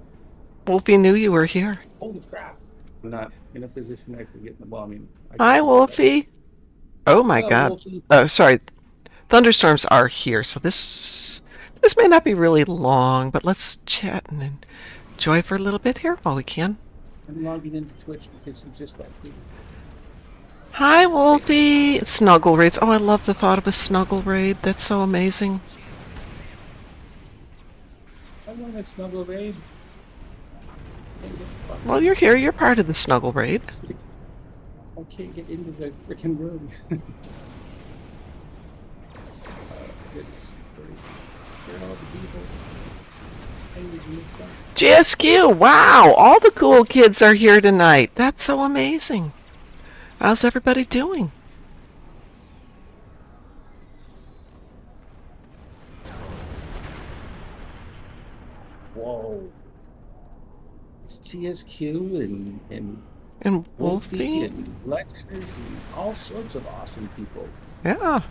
Wolfie knew you were here. Holy crap. I'm not in a position to actually get in the ball. I mean, Hi, Wolfie. Oh, my God. Sorry. Thunderstorms are here, so this may not be really long, but let's chat and enjoy for a little bit here while we can. I'm logging into Twitch because you just like me. Hi, Wolfie. Snuggle raids. Oh, I love the thought of a snuggle raid. That's so amazing. I want a snuggle raid. Well, you're here. You're part of the snuggle raid. I can't get into the freaking room. JSQ, wow, all the cool kids are here tonight. That's so amazing. How's everybody doing? Whoa. It's GSQ and Wolfie and lectures and all sorts of awesome people. Yeah.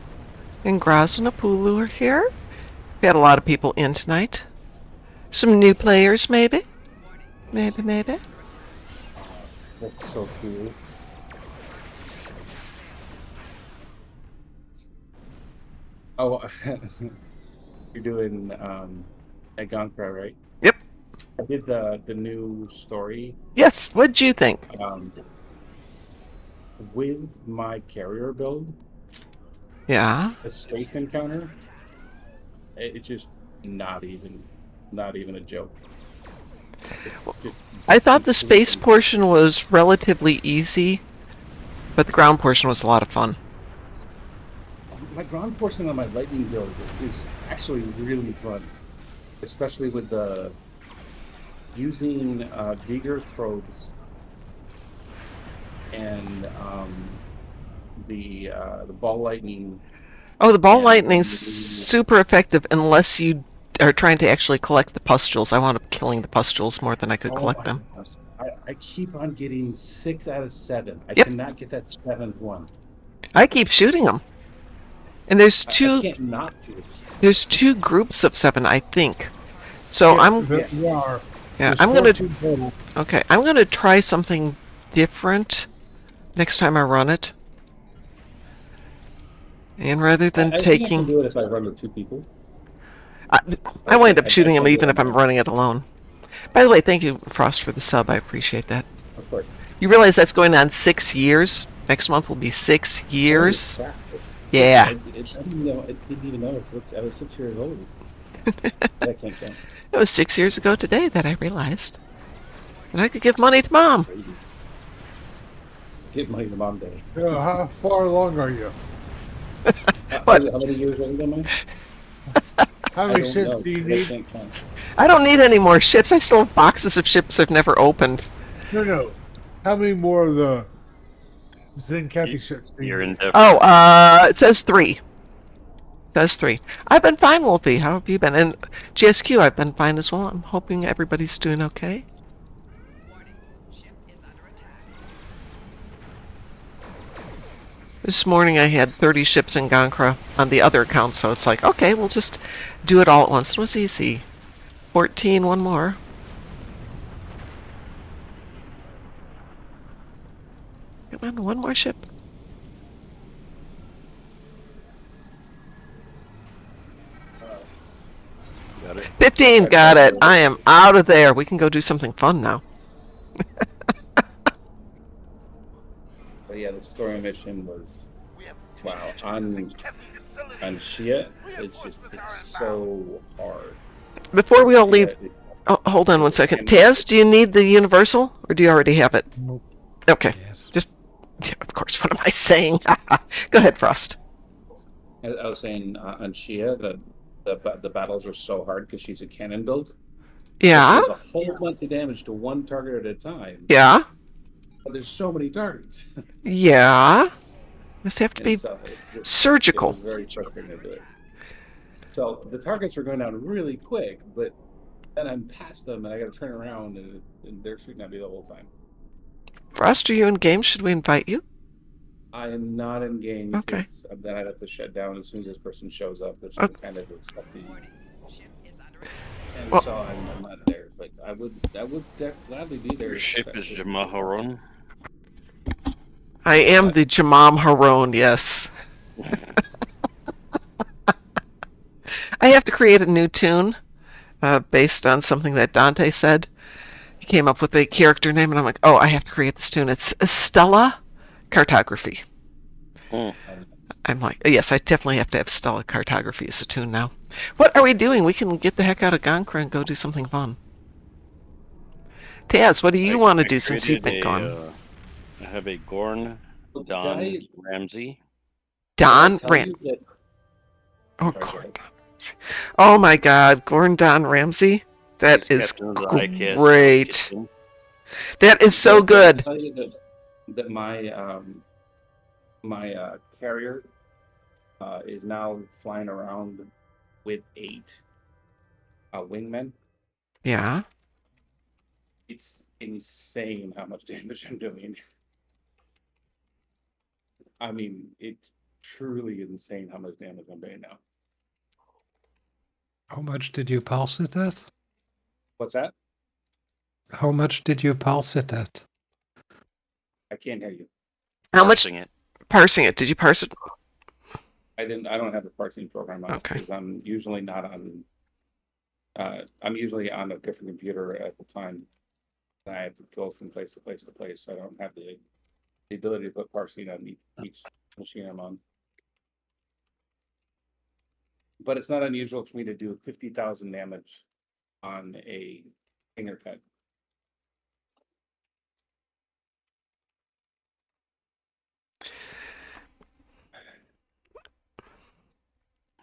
And Graz and Apulu are here. We had a lot of people in tonight. Some new players, maybe? Maybe. That's so cool. Oh, you're doing Agonkra, right? Yep. I did the new story. Yes, what'd you think? With my carrier build. Yeah. A space encounter. It's just not even a joke. I thought the space portion was relatively easy, but the ground portion was a lot of fun. My ground portion on my lightning build is actually really fun, especially with the using Digger's probes and the ball lightning. Oh, the ball lightning's super effective unless you are trying to actually collect the pustules. I wound up killing the pustules more than I could collect them. I keep on getting 6 out of 7. I Yep. cannot get that 7th one. I keep shooting them. And there's two. I can't not shoot. There's 2 groups of 7, I think. So Yeah, I'm gonna. Okay, I'm gonna try something different next time I run it. And rather than I taking, can do it if I run with 2 people. I wind up shooting them even if I'm running it alone. By the way, thank you, Frost, for the sub. I appreciate that. Of course. You realize that's going on 6 years? Next month will be 6 years. Holy crap. Yeah. I didn't even know I was 6 years old. That can't count. It was 6 years ago today that I realized that I could give money to Mom. Give money to Mom Day. How far along are you? What? How many years old am I? How I many don't ships know. do you 'Cause I need? can't count. I don't need any more ships. I still have boxes of ships I've never opened. No. How many more of the Zen Kathy ships do you You're need? Oh, it says 3. It says 3. I've been fine, Wolfie. How have you been? And GSQ, I've been fine as well. I'm hoping everybody's doing okay. Warning. Ship is under attack. This morning I had 30 ships in Gankra on the other account, so it's like, okay, we'll just do it all at once. It was easy. 14, one more. Come on, one more ship. Got it. 15, got it. I am out of there. We can go do something fun now. But yeah, the story mission was wow. On Shia, it's so hard. Before we all leave, Shia, hold on one second. Taz, do you need the universal, or do you already have it? Nope. Okay. Yes. Just, yeah, of course. What am I saying? Go ahead, Frost. I was saying on Shia, the battles are so hard because she's a cannon build. Yeah. She does a whole bunch of damage to one target at a time. Yeah. But there's so many targets. Yeah. Just have to be So surgical. It was very frustrating to do it. So the targets were going down really quick, but then I'm past them and I got to turn around and they're shooting at me the whole time. Frost, are you in game? Should we invite you? I am not in game. Okay. Then I'd have to shut down as soon as this person shows up, which I'm kind of expecting. And Well, so I'm not there, but I would gladly be there. Your ship is Jamaharon. I am the Jamam Haron, yes. I have to create a new tune based on something that Dante said. He came up with a character name, and I'm like, oh, I have to create this tune. It's Stella Cartography. I'm like, yes, I definitely have to have Stella Cartography as a tune now. What are we doing? We can get the heck out of Gankra and go do something fun. Taz, what do you want to do since you've been gone? I have a Gorn Don Ramsey. Don Ramsey. Oh, Gordon. Oh my God, Gordon Don Ramsey. That is great. That is so good. That my carrier is now flying around with 8 wingmen. Yeah. It's insane how much damage I'm doing. I mean, it's truly insane how much damage I'm doing now. How much did you pulse it at? What's that? How much did you pulse it at? I can't hear you. How much? Parsing it. Did you parse it? I don't have the parsing program on because I'm usually not on. I'm usually on a different computer at the time. And I have to go from place to place to place. So I don't have the ability to put parsing on each machine I'm on. But it's not unusual for me to do 50,000 damage on a finger cut.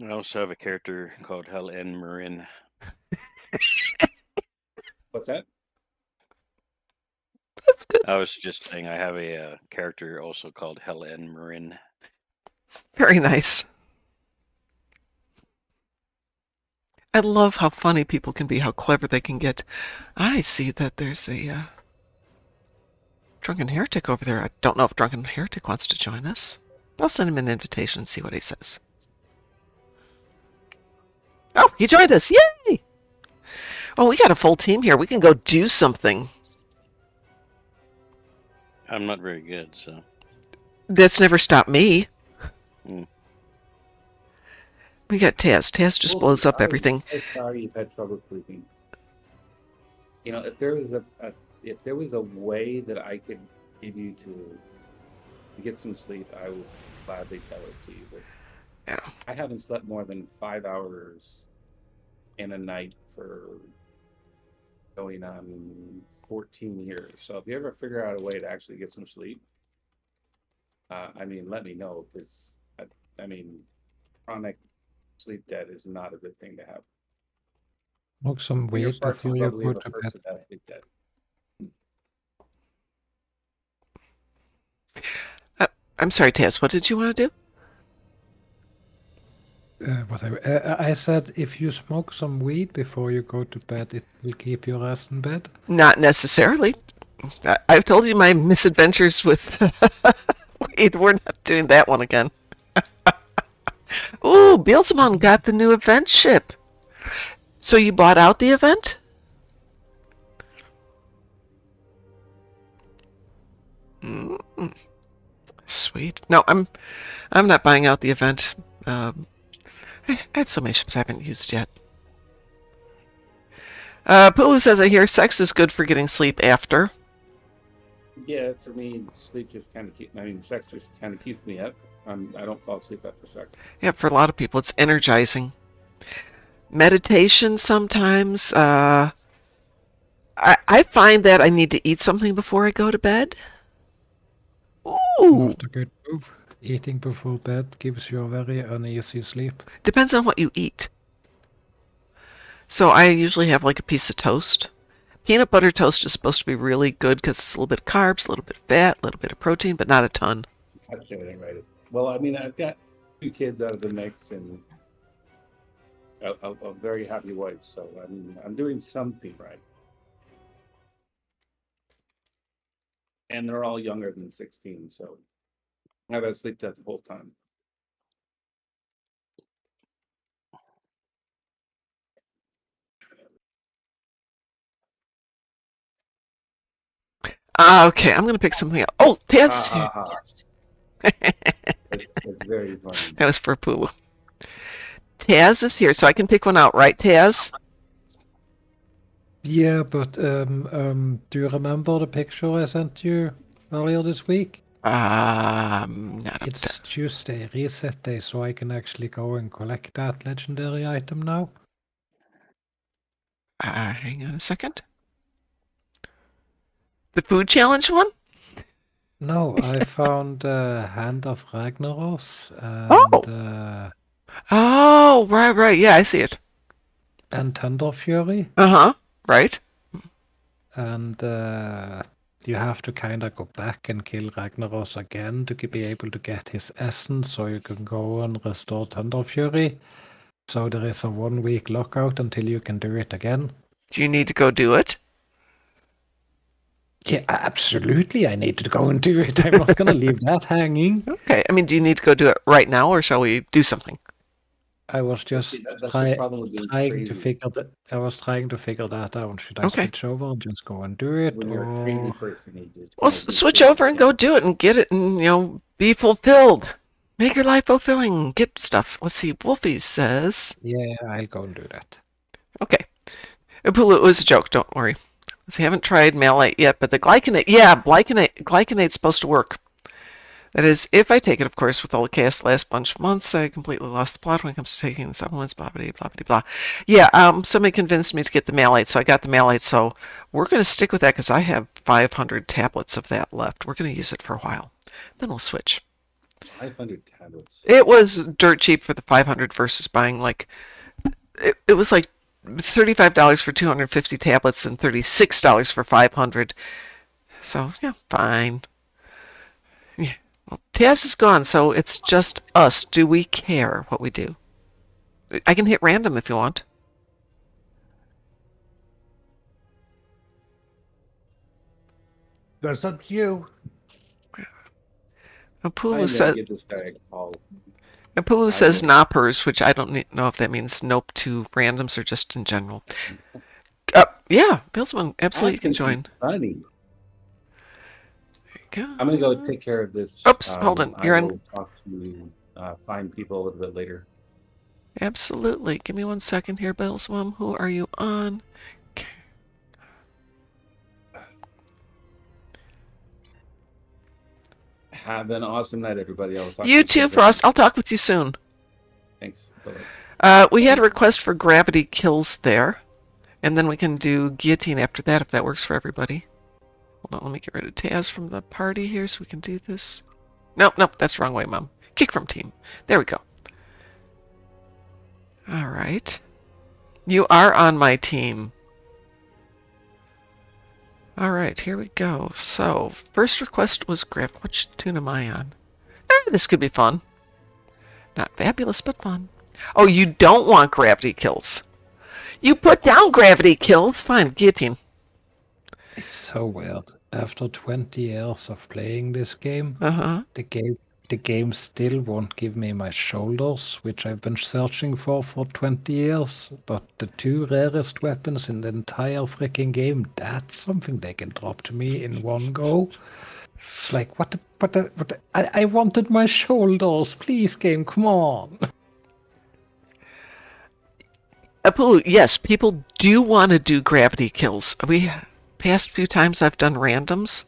I also have a character called Helen Marin. What's that? That's good. I was just saying I have a character also called Helen Marin. Very nice. I love how funny people can be, how clever they can get. I see that there's a Drunken Heretic over there. I don't know if Drunken Heretic wants to join us. I'll send him an invitation and see what he says. Oh, he joined us. Yay! Oh, we got a full team here. We can go do something. I'm not very good, so. That's never stopped me. We got Taz. Taz just blows up everything. I'm sorry you've had trouble sleeping. You know, if there was a way that I could give you to get some sleep, I would gladly tell it to you. But yeah, I haven't slept more than 5 hours in a night for going on 14 years. So if you ever figure out a way to actually get some sleep, I mean, let me know, because I mean, chronic sleep debt is not a good thing to have. Smoke some When you're weed far too before you bubbly go of a to bed. person to have sleep debt. I'm sorry, Taz, what did you want to do? Whatever. I said if you smoke some weed before you go to bed, it will keep your ass in bed. Not necessarily. I've told you my misadventures with weed. We're not doing that one again. Ooh, Beelzebub got the new event ship. So you bought out the event? Sweet. No, I'm not buying out the event. I have so many ships I haven't used yet. Pulu says, I hear sex is good for getting sleep after. Yeah, for me, sleep just kind of sex just kind of keeps me up. I don't fall asleep after sex. Yeah, for a lot of people, it's energizing. Meditation sometimes. I find that I need to eat something before I go to bed. Ooh. Not a good move. Eating before bed gives you a very uneasy sleep. Depends on what you eat. So I usually have like a piece of toast. Peanut butter toast is supposed to be really good because it's a little bit of carbs, a little bit of fat, a little bit of protein, but not a ton. That's everything right. Well, I mean, I've got 2 kids out of the mix and a very happy wife, so I mean, I'm doing something right. And they're all younger than 16, so I've had sleep debt the whole time. Okay, I'm going to pick something up. Oh, Taz! That's very funny. That was for Pulu. Taz is here, so I can pick one out, right, Taz? Yeah, but do you remember the picture I sent you earlier this week? It's Tuesday, reset day, so I can actually go and collect that legendary item now. Hang on a second. The food challenge one? No, I found Hand of Ragnaros and Oh, right. Yeah, I see it. And Thunder Fury. Right. And you have to kind of go back and kill Ragnaros again to be able to get his essence, so you can go and restore Thunder Fury. So there is a 1-week lockout until you can do it again. Do you need to go do it? Yeah, absolutely. I need to go and do it. I'm not going to leave that hanging. Okay. I mean, do you need to go do it right now, or shall we do something? I was just trying to figure that. I was trying to figure that out. Should I switch over and just go and do it? When you're a crazy person, you just well, switch over and go do it and get it, and be fulfilled. Make your life fulfilling. Get stuff. Let's see. Wolfie says. Yeah, I'll go and do that. Okay. It was a joke. Don't worry. So I haven't tried malate yet, but the glycinate, glycinate's supposed to work. That is, if I take it, of course, with all the chaos the last bunch of months, I completely lost the plot when it comes to taking the supplements, blah, blah, blah, blah, blah. Yeah, somebody convinced me to get the malate, so I got the malate, so we're going to stick with that because I have 500 tablets of that left. We're going to use it for a while. Then we'll switch. 500 tablets. It was dirt cheap for the 500 versus buying, like, it was like $35 for 250 tablets and $36 for 500. So, yeah, fine. Yeah. Well, Taz is gone, so it's just us. Do we care what we do? I can hit random if you want. That's up to you. Pulu says noppers, which I don't know if that means nope to randoms or just in general. Yeah, Billsman, absolutely can join. Funny. Go. I'm gonna go take care of this. Oops, hold on. You're in. Talk to find people a little bit later. Absolutely. Give me 1 second here, Billsman. Who are you on? Okay. Have an awesome night, everybody. I'll talk you too, Frost. I'll talk with you soon. Thanks. We had a request for gravity kills there, and then we can do guillotine after that if that works for everybody. Hold on, let me get rid of Taz from the party here so we can do this. Nope, that's the wrong way, Mom. Kick from team. There we go. All right. You are on my team. All right, here we go. So, first request was gravity. Which tune am I on? This could be fun. Not fabulous, but fun. Oh, you don't want gravity kills. You put down gravity kills. Fine, guillotine. It's so weird. After 20 years of playing this game, the game still won't give me my shoulders, which I've been searching for 20 years. But the 2 rarest weapons in the entire freaking game, that's something they can drop to me in one go. It's like, I wanted my shoulders. Please, game, come on. Apulu, yes, people do want to do gravity kills. Past few times I've done randoms.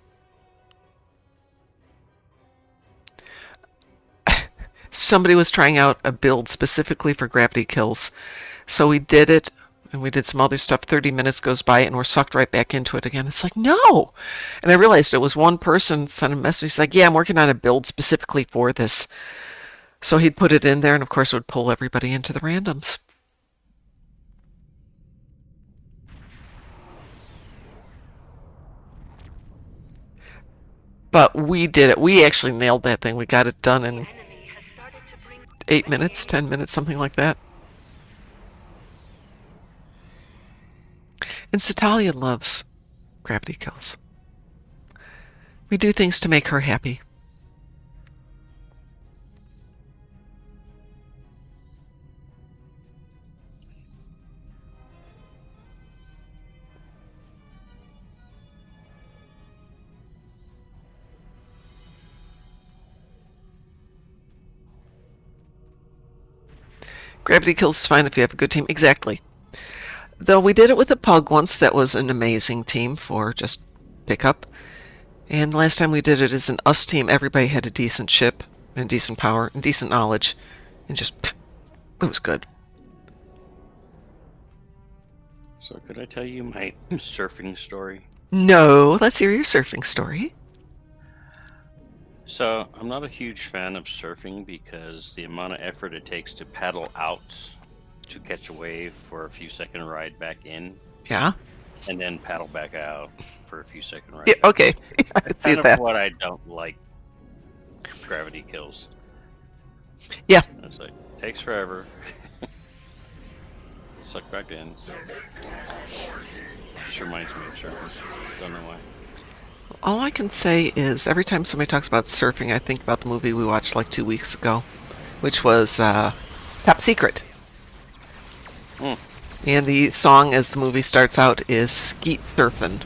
Somebody was trying out a build specifically for gravity kills. So we did it, and we did some other stuff. 30 minutes goes by, and we're sucked right back into it again. It's like, no! And I realized it was one person sent a message. He's like, yeah, I'm working on a build specifically for this. So he'd put it in there, and of course it would pull everybody into the randoms. But we did it. We actually nailed that thing. We got it done in 8 minutes, 10 minutes, something like that. And Satalia loves gravity kills. We do things to make her happy. Gravity kills is fine if you have a good team. Exactly. Though we did it with a pug once, that was an amazing team for just pickup. And the last time we did it as an us team, everybody had a decent ship and decent power and decent knowledge. And just, it was good. So could I tell you my surfing story? No, let's hear your surfing story. So I'm not a huge fan of surfing because the amount of effort it takes to paddle out to catch a wave for a few second ride back in. Yeah. And then paddle back out for a few second ride. Yeah, okay. I can see kind that. of what I don't like gravity kills. Yeah. It's like, takes forever. Suck back in. Just reminds me of surfing. Don't know why. All I can say is every time somebody talks about surfing, I think about the movie we watched like 2 weeks ago, which was Top Secret. Mm. And the song as the movie starts out is Skeet Surfin'.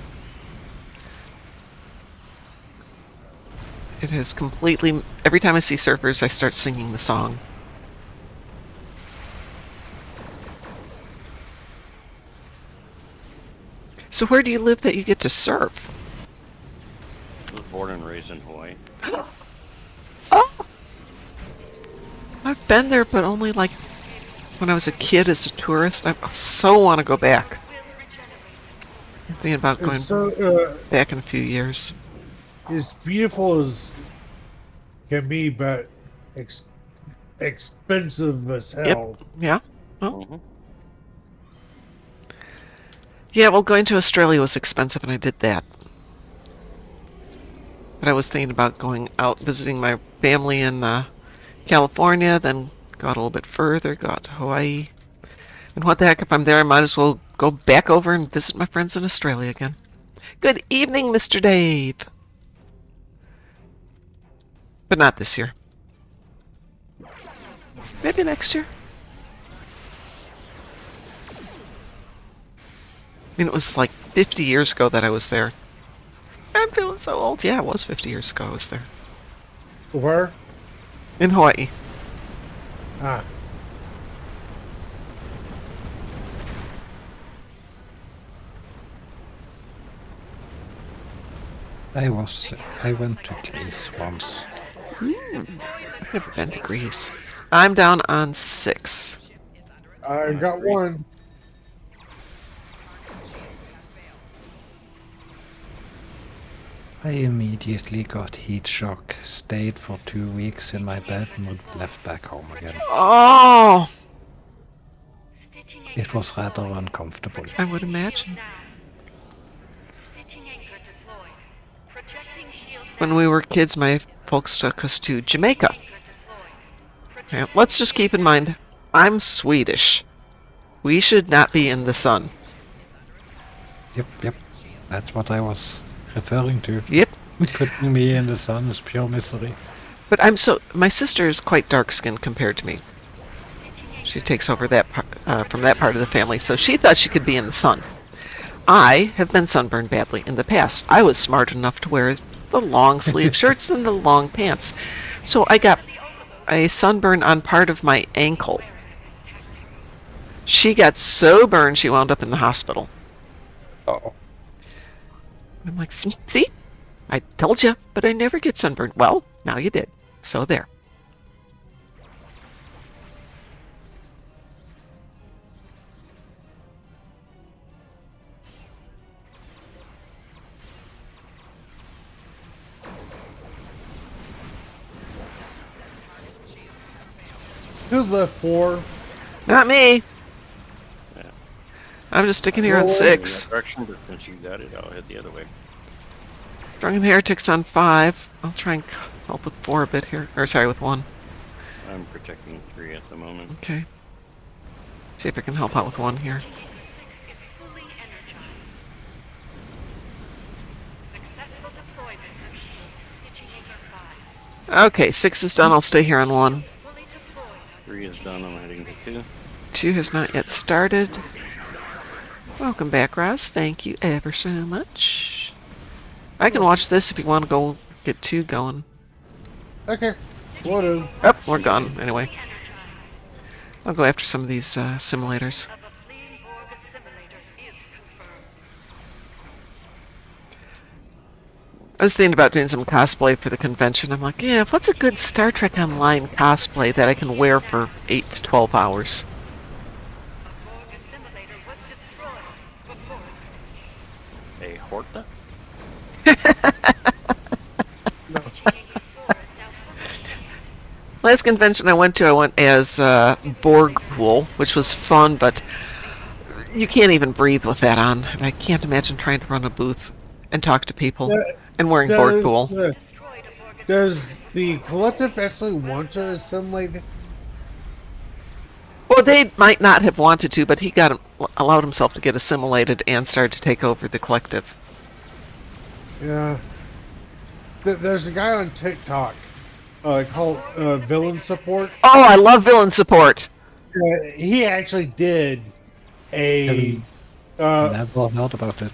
It has completely... Every time I see surfers, I start singing the song. So where do you live that you get to surf? I was born and raised in Hawaii. Oh! I've been there, but only like when I was a kid as a tourist. I so want to go back. I'm thinking about going back in a few years. As beautiful as can be, but expensive as hell. Yep. Yeah. Well. Yeah, well, going to Australia was expensive, and I did that. But I was thinking about going out, visiting my family in California, then got a little bit further, got to Hawaii. And what the heck, if I'm there, I might as well go back over and visit my friends in Australia again. Good evening, Mr. Dave. But not this year. Maybe next year. I mean, it was like 50 years ago that I was there. I'm feeling so old. Yeah, it was 50 years ago I was there. Where? In Hawaii. Ah. I went to Greece once. I've never been to Greece. I'm down on 6. I got 1. I immediately got heat shock, stayed for 2 weeks in my bed, and left back home again. Oh! It was rather uncomfortable. I would imagine. When we were kids, my folks took us to Jamaica. Now, let's just keep in mind, I'm Swedish. We should not be in the sun. Yep. That's what I was referring to. Yep. Putting me in the sun is pure misery. But my sister is quite dark-skinned compared to me. She takes over that from that part of the family, so she thought she could be in the sun. I have been sunburned badly in the past. I was smart enough to wear the long sleeve shirts and the long pants. So I got a sunburn on part of my ankle. She got so burned she wound up in the hospital. Oh. I'm like, see? I told you, but I never get sunburned. Well, now you did. So there. Who left 4? Not me. Yeah. I'm just sticking here on 6. Direction, but since you got it, I'll head the other way. Drunken Heretics on 5. I'll try and help with 4 a bit here. Or sorry, with 1. I'm protecting 3 at the moment. Okay. See if I can help out with 1 here. Okay, 6 is done. I'll stay here on 1. 3 is done. I'm heading to 2. 2 has not yet started. Welcome back, Ross. Thank you ever so much. I can watch this if you want to go get 2 going. Okay. Whatever. Oh, we're gone anyway. I'll go after some of these simulators. I was thinking about doing some cosplay for the convention. I'm like, yeah, what's a good Star Trek Online cosplay that I can wear for 8 to 12 hours? A Horta? Last convention I went as Borg Pool, which was fun, but you can't even breathe with that on. And I can't imagine trying to run a booth and talk to people and wearing Borg Pool. Does the collective actually want to assimilate? Well, they might not have wanted to, but he allowed himself to get assimilated and started to take over the collective. Yeah. There's a guy on TikTok called Villain Support. Oh, I love Villain Support. He actually did a. Never heard about it.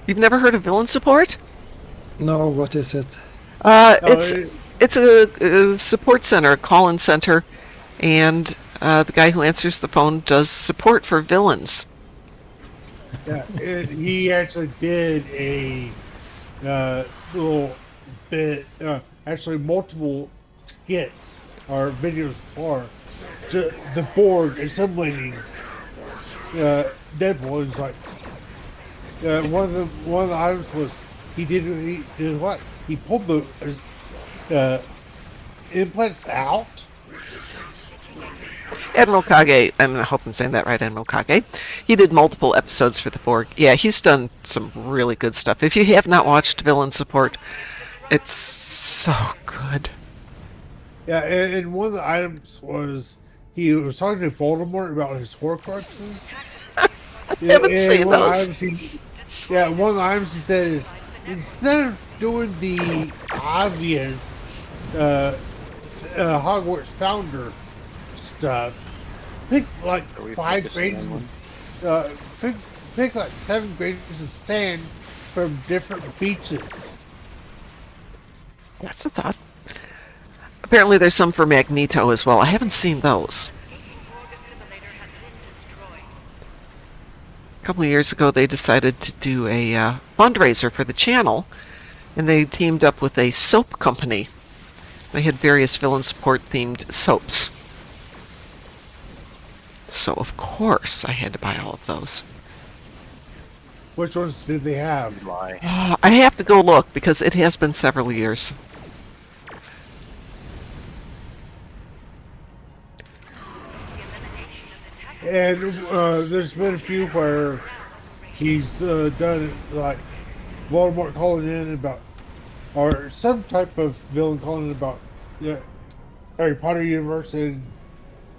You've never heard of Villain Support? No, what is it? It's a support center, a call-in center, and the guy who answers the phone does support for villains. Yeah, he actually did a little bit, actually multiple skits or videos for the Borg assimilating Deadpool. It's like one of the items was he did what? He pulled the implants out. Admiral Kage, I hope I'm saying that right, Admiral Kage. He did multiple episodes for the Borg. Yeah, he's done some really good stuff. If you have not watched Villain Support, it's so good. Yeah, and one of the items was he was talking to Voldemort about his Horcruxes. I haven't seen those. One of the items he said is, instead of doing the obvious Hogwarts founder stuff, pick like 5 grains pick like 7 grains of sand from different beaches. That's a thought. Apparently there's some for Magneto as well. I haven't seen those. A couple of years ago they decided to do a fundraiser for the channel, and they teamed up with a soap company. They had various Villain Support themed soaps. So of course I had to buy all of those. Which ones did they have? I have to go look because it has been several years. And there's been a few where he's done it like Voldemort calling in about, or some type of villain calling in about, Harry Potter universe, and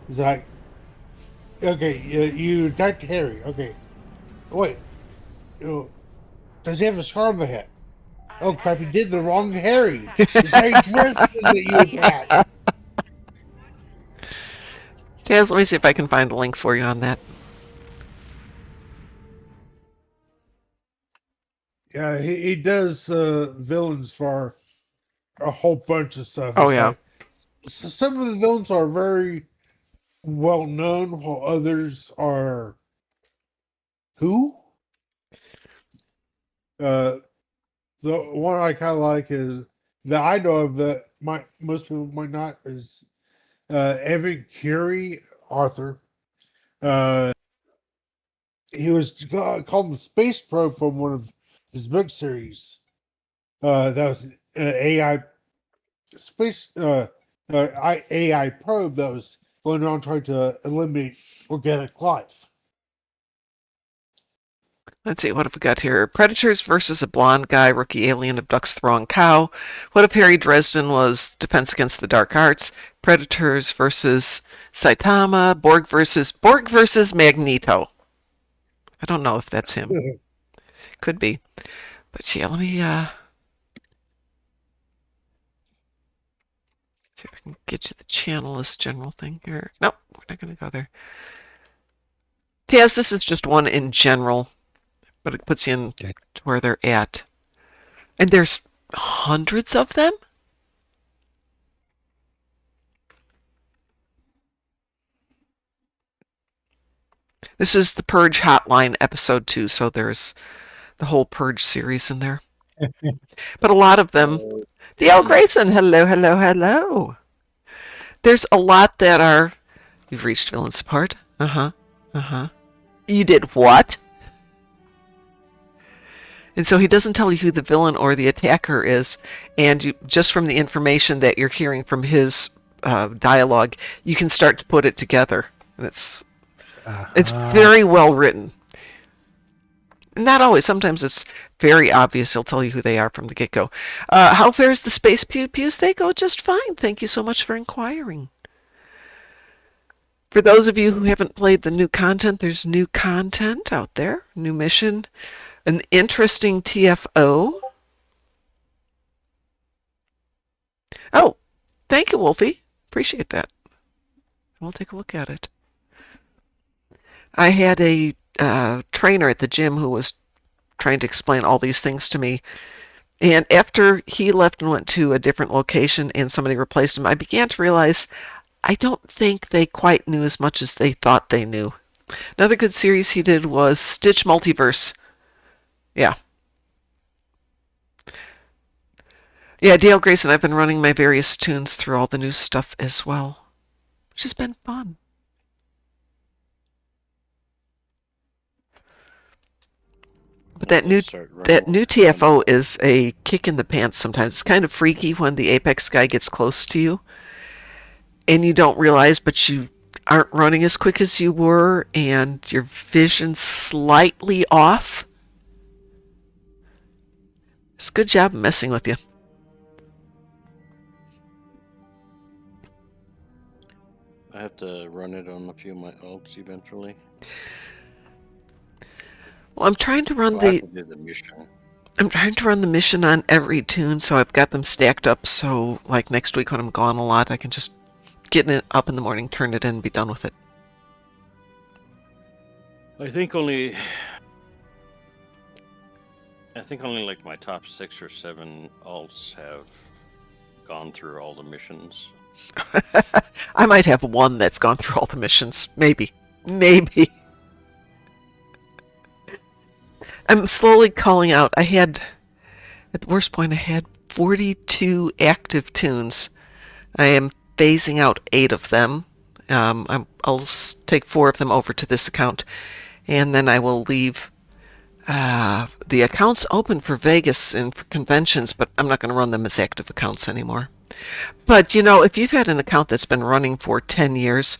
he's like, okay, you attacked Harry. Okay, wait, does he have a scar on the head? Oh crap, you did the wrong Harry. It's Harry Dresden that you attacked. Taz, let me see if I can find a link for you on that. Yeah, he does villains for a whole bunch of stuff. Oh, It's yeah. like, some of the villains are very well known, while others are who? The one I kind of like is that I know of that most people might not is Evan Curie, Arthur. He was called the Space Probe from one of his book series. That was AI space AI probe that was going on trying to eliminate organic life. Let's see, what have we got here? Predators versus a blonde guy. Rookie alien abducts the wrong cow. What if Harry Dresden was Defense Against the Dark Arts? Predators versus Saitama. Borg versus Magneto. I don't know if that's him. Could be. But yeah, let me see if I can get you the channel as general thing here. Nope, we're not going to go there. Yes, this is just one in general, but it puts you in to where they're at. And there's hundreds of them? This is the Purge Hotline episode 2, so there's the whole Purge series in there. But a lot of them. D.L. Grayson, hello, hello, hello. There's a lot that are. You've reached villain support. You did what? And so he doesn't tell you who the villain or the attacker is, and you, just from the information that you're hearing from his dialogue, you can start to put it together. And it's very well written. Not always. Sometimes it's very obvious. He'll tell you who they are from the get-go. How fares the Space Pew Pews? They go just fine. Thank you so much for inquiring. For those of you who haven't played the new content, there's new content out there. New mission. An interesting TFO. Oh, thank you, Wolfie. Appreciate that. We'll take a look at it. I had a trainer at the gym who was trying to explain all these things to me. And after he left and went to a different location and somebody replaced him, I began to realize I don't think they quite knew as much as they thought they knew. Another good series he did was Stitch Multiverse. Yeah. Yeah, Dale Grayson, I've been running my various tunes through all the new stuff as well, which has been fun. But that new TFO is a kick in the pants sometimes. It's kind of freaky when the Apex guy gets close to you and you don't realize, but you aren't running as quick as you were and your vision's slightly off. It's a good job messing with you. I have to run it on a few of my alts eventually. Well, I'm trying to run the mission. I'm trying to run the mission on every tune, so I've got them stacked up. So, like next week when I'm gone a lot, I can just get it up in the morning, turn it in, and be done with it. I think only like my top 6 or 7 alts have gone through all the missions. I might have one that's gone through all the missions. Maybe. I'm slowly culling out. At the worst point, I had 42 active tunes. I am phasing out 8 of them. I'll take 4 of them over to this account, and then I will leave the accounts open for Vegas and for conventions, but I'm not going to run them as active accounts anymore. But, if you've had an account that's been running for 10 years,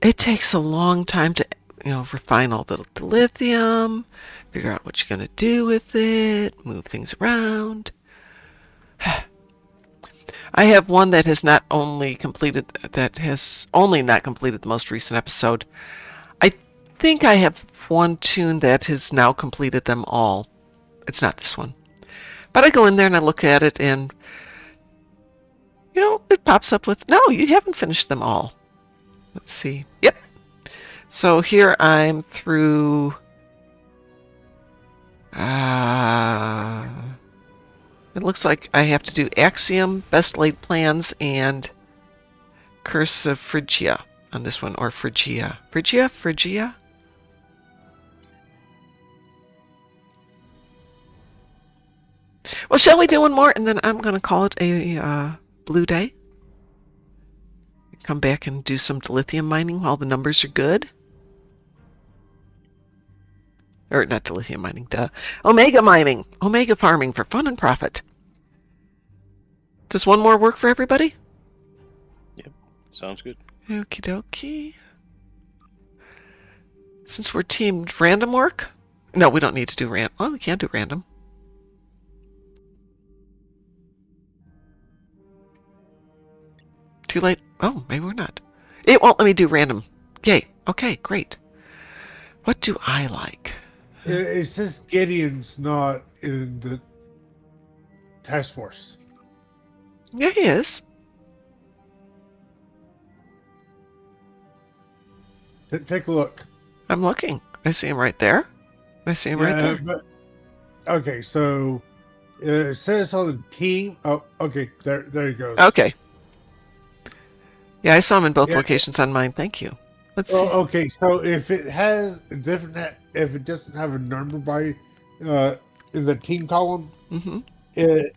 it takes a long time to, refine all the dilithium, figure out what you're going to do with it, move things around. I have one that has not only completed the most recent episode. I think I have one toon that has now completed them all. It's not this one. But I go in there and I look at it and, it pops up with, no, you haven't finished them all. Let's see. Yep. So here I'm through... it looks like I have to do Axiom, Best Laid Plans, and Curse of Phrygia on this one, or Phrygia. Phrygia? Well, shall we do one more, and then I'm going to call it a blue day? Come back and do some dilithium mining while the numbers are good? Or not dilithium mining, Omega mining. Omega farming for fun and profit. Does one more work for everybody? Yep, sounds good. Okie dokie. Since we're teamed random work? No, we don't need to do random. Oh, we can do random. Too late. Oh, maybe we're not. It won't let me do random. Yay. Okay, great. What do I like? It says Gideon's not in the task force. Yeah, he is. Take a look. I'm looking. I see him right there. I see him right there. But, okay, so it says on the team. Oh, okay. There he goes. Okay. Yeah, I saw him in both locations on mine. Thank you. Let's see. Okay, so if it has a different, if it doesn't have a number by in the team column, it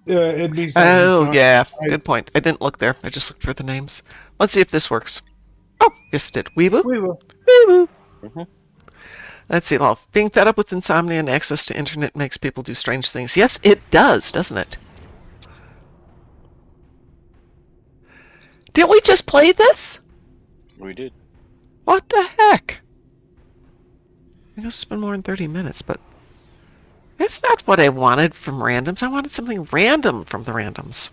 means. Oh yeah, good point. I didn't look there. I just looked for the names. Let's see if this works. Oh, yes, it did. Weeboo. Weeboo. Let's see. Well, being fed up with insomnia and access to internet makes people do strange things. Yes, it does, doesn't it? Didn't we just play this? We did. What the heck? I guess it's been more than 30 minutes, but that's not what I wanted from randoms. I wanted something random from the randoms.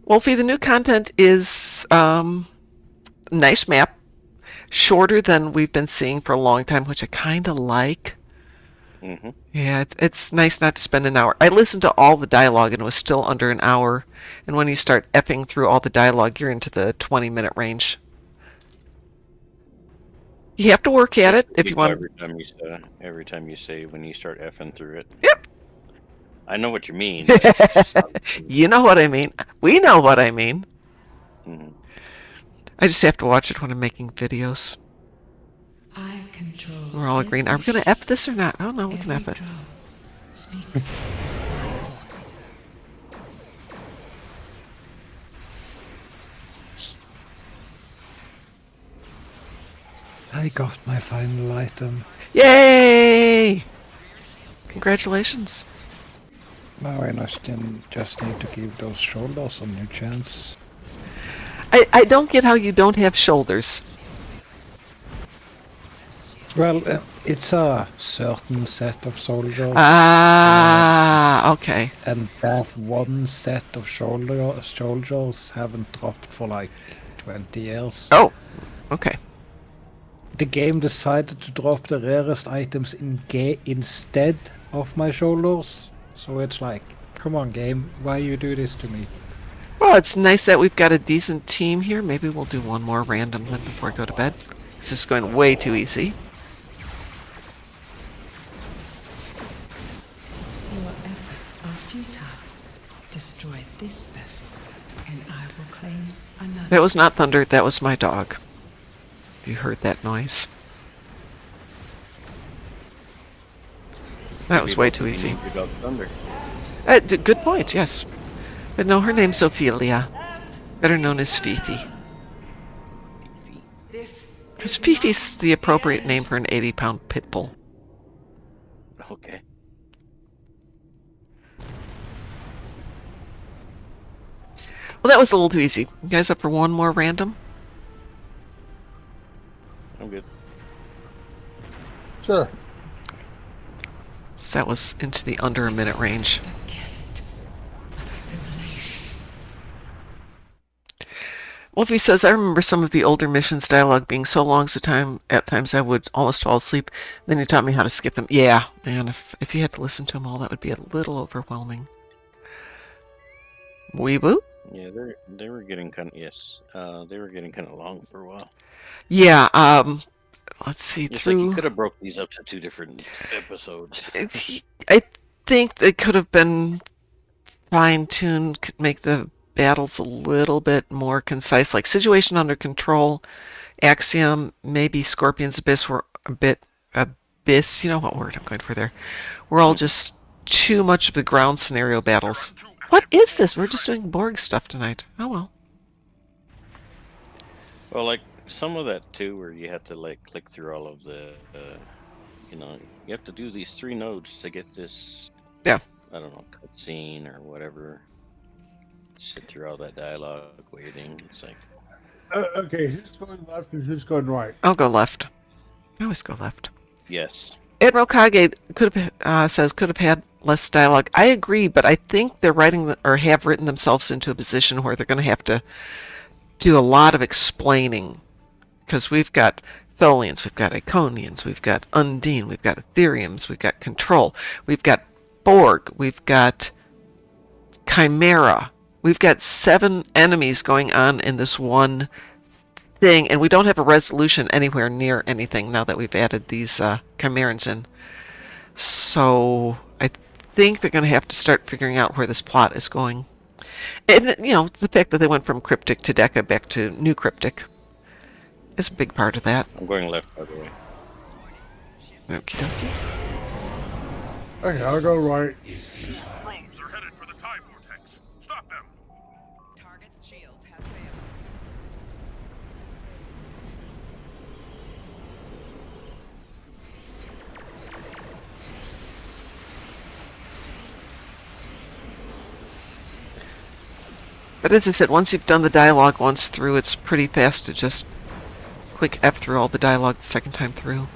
Wolfie, the new content is nice map, shorter than we've been seeing for a long time, which I kind of like. Yeah, it's nice not to spend an hour. I listened to all the dialogue and it was still under an hour. And when you start effing through all the dialogue, you're into the 20-minute range. You have to work at it if you want. Every time you say when you start effing through it. Yep. I know what you mean. You know what I mean. We know what I mean. I just have to watch it when I'm making videos. I control. We're all agreeing. Are we going to F this or not? Oh no, we can F it. I got my final item. Yay! Congratulations. Now I just need to give those shoulders a new chance. I don't get how you don't have shoulders. Well, it's a certain set of soldiers. Ah, okay. And that one set of soldiers haven't dropped for like 20 years. Oh, okay. The game decided to drop the rarest items instead of my shoulders. So it's like, come on game, why you do this to me? Well, it's nice that we've got a decent team here. Maybe we'll do one more random then before I go to bed. This is going way too easy. Your efforts are futile. Destroy this vessel, and I will claim another. That was not thunder, that was my dog. You heard that noise. That was way too easy. Good point, yes. But no, her name's Ophelia. Better known as Fifi. Because Fifi's the appropriate name for an 80-pound pit bull. Okay. Well, that was a little too easy. You guys up for one more random? I'm good. Sure. So that was into the under a minute range. Wolfie says, I remember some of the older missions dialogue being so long, so at times I would almost fall asleep. Then you taught me how to skip them. Yeah, man, if you had to listen to them all, that would be a little overwhelming. Weeboo? Yeah, they were getting kind of they were getting kind of long for a while. Yeah, let's see. It's like you could have broke these up to 2 different episodes. I think they could have been fine-tuned, could make the battles a little bit more concise, like Situation Under Control, Axiom, maybe Scorpion's Abyss were a bit abyss. You know what word I'm going for there? We're all just too much of the ground scenario battles. What is this? We're just doing Borg stuff tonight. Oh well. Well, like some of that too, where you have to like click through all of the, you have to do these 3 nodes to get this. Yeah. I don't know, cutscene or whatever. Sit through all that dialogue, waiting. It's like. Okay, who's going left and who's going right? I'll go left. I always go left. Yes. Admiral Kage says could have had less dialogue. I agree, but I think they're writing or have written themselves into a position where they're going to have to do a lot of explaining, because we've got Tholians, we've got Iconians, we've got Undine, we've got Ethereums, we've got Control, we've got Borg, we've got Chimera. We've got 7 enemies going on in this one thing, and we don't have a resolution anywhere near anything now that we've added these Chimerans in. So I think they're going to have to start figuring out where this plot is going. And, the fact that they went from Cryptic to Deca back to New Cryptic is a big part of that. I'm going left, by the way. Okie dokie. Okay, I'll go right. Drones are headed for the time vortex. Stop them. Target's shields have failed. But as I said, once you've done the dialogue once through, it's pretty fast to just click F through all the dialogue the second time through.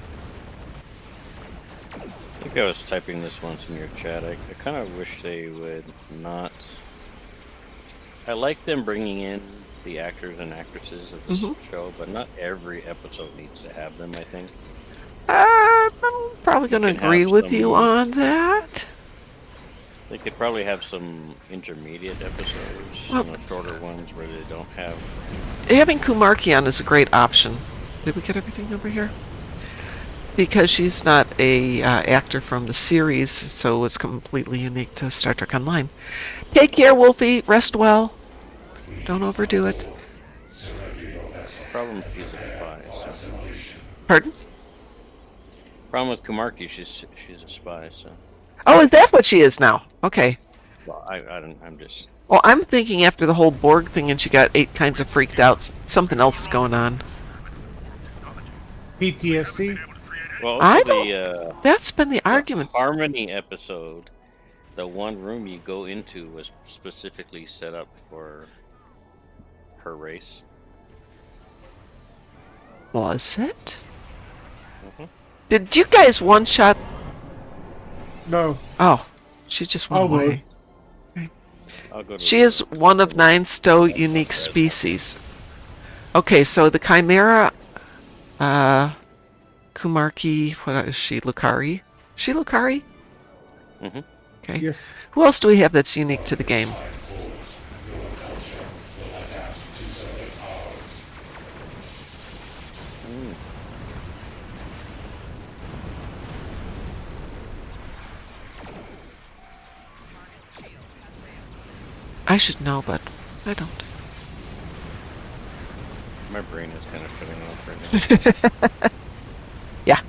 I think I was typing this once in your chat. I kind of wish they would not. I like them bringing in the actors and actresses of this show, but not every episode needs to have them, I think. I'm probably going to agree with you on that. They could probably have some intermediate episodes, shorter ones where they don't have. Having Kumarki on is a great option. Did we get everything over here? Because she's not a actor from the series, so it's completely unique to Star Trek Online. Take care, Wolfie. Rest well. Don't overdo it. Problem she's a spy. So. Pardon? Problem with Kumarki, she's a spy. So. Oh, is that what she is now? Okay. Well, I'm just. Well, I'm thinking after the whole Borg thing and she got 8 kinds of freaked out, something else is going on. PTSD? Well, that's been the argument. Harmony episode, the one room you go into was specifically set up for her race. Was it? Did you guys one-shot? No. Oh, she just went away. I'll go to She is one of 9 Stowe unique species. Okay, so the Chimera, Kumarki, what is she? Lucari? She Lucari? Okay. Yes. Who else do we have that's unique to the game? I should know, but I don't. My brain is kind of shutting off right now. Yeah.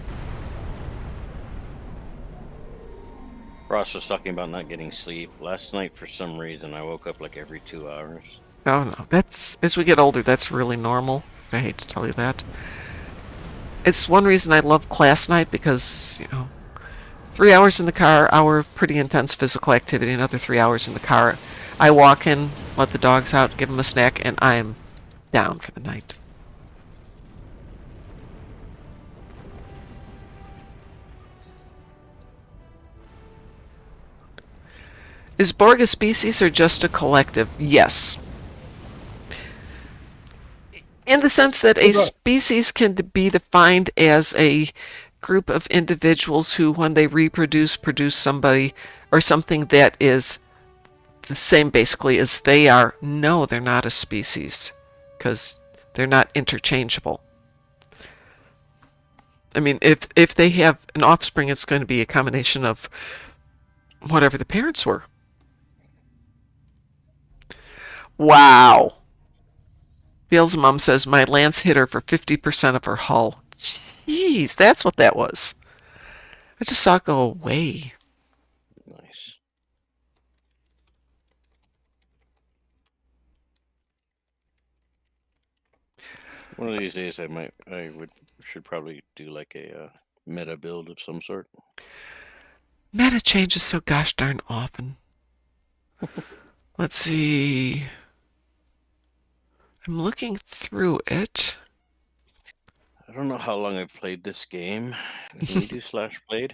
Ross was talking about not getting sleep. Last night, for some reason, I woke up like every 2 hours. Oh no, that's, as we get older, that's really normal. I hate to tell you that. It's one reason I love class night, because, 3 hours in the car, hour of pretty intense physical activity, another 3 hours in the car. I walk in, let the dogs out, give them a snack, and I am down for the night. Is Borg a species or just a collective? Yes. In the sense that a species can be defined as a group of individuals who, when they reproduce, produce somebody or something that is the same basically as they are. No, they're not a species because they're not interchangeable. I mean, if they have an offspring, it's going to be a combination of whatever the parents were. Wow. Beel's mom says my lance hit her for 50% of her hull. Jeez, that's what that was. I just saw it go away. Nice. One of these days, should probably do like a meta build of some sort. Meta changes so gosh darn often. Let's see. I'm looking through it. I don't know how long I've played this game. Can you do /played?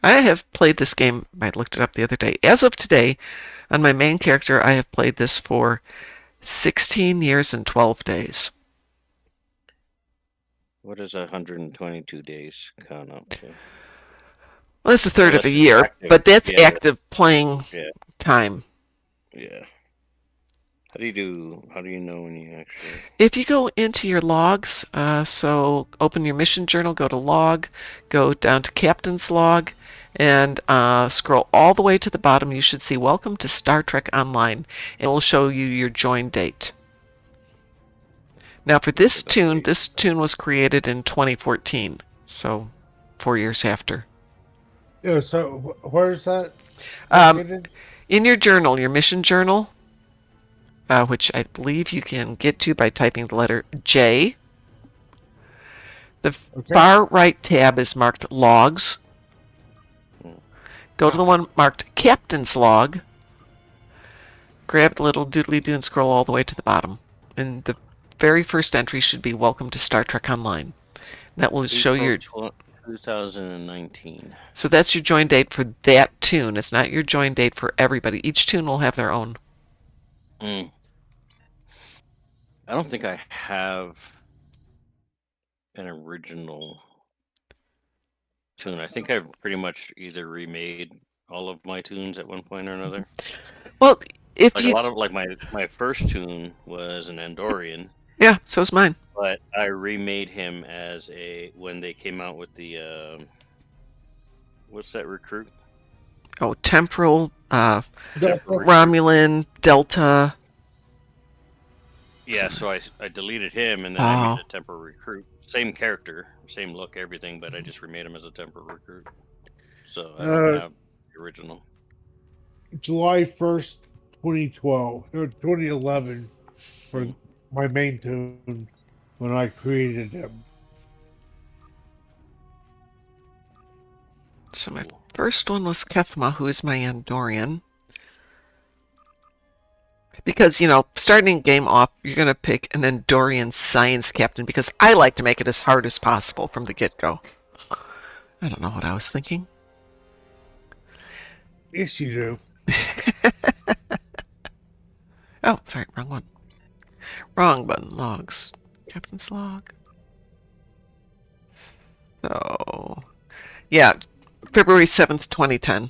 I have played this game. I looked it up the other day. As of today, on my main character, I have played this for 16 years and 12 days. What does 122 days count up to? Well, that's a third of a year, active, but that's active playing time. Yeah. How do you know when you actually... If you go into your logs, so open your mission journal, go to log, go down to captain's log, and scroll all the way to the bottom, you should see Welcome to Star Trek Online. It will show you your join date. Now for this tune was created in 2014, so 4 years after. Yeah, so where's that? In your journal, your mission journal, which I believe you can get to by typing the letter J. The far right tab is marked Logs. Go to the one marked Captain's Log. Grab the little doodly-doo and scroll all the way to the bottom. And the very first entry should be Welcome to Star Trek Online. That will show your... 2019. So that's your join date for that tune. It's not your join date for everybody. Each tune will have their own. I don't think I have an original tune. I think I've pretty much either remade all of my tunes at one point or another. Well, if like a lot of my first tune was an Andorian. Yeah, so is mine. But I remade him as when they came out with the what's that recruit? Oh, temporal, Romulan, Delta. Yeah, so I deleted him and then I made a temporal recruit. Same character, same look, everything, but I just remade him as a temporal recruit. So I don't have the original. July 1st, 2011 for my main tune when I created him. So my first one was Kethma, who is my Andorian. Because, starting a game off, you're going to pick an Andorian science captain because I like to make it as hard as possible from the get-go. I don't know what I was thinking. Yes, you do. Oh, sorry, wrong one. Wrong button. Logs. Captain's log. So, yeah, February 7th, 2010.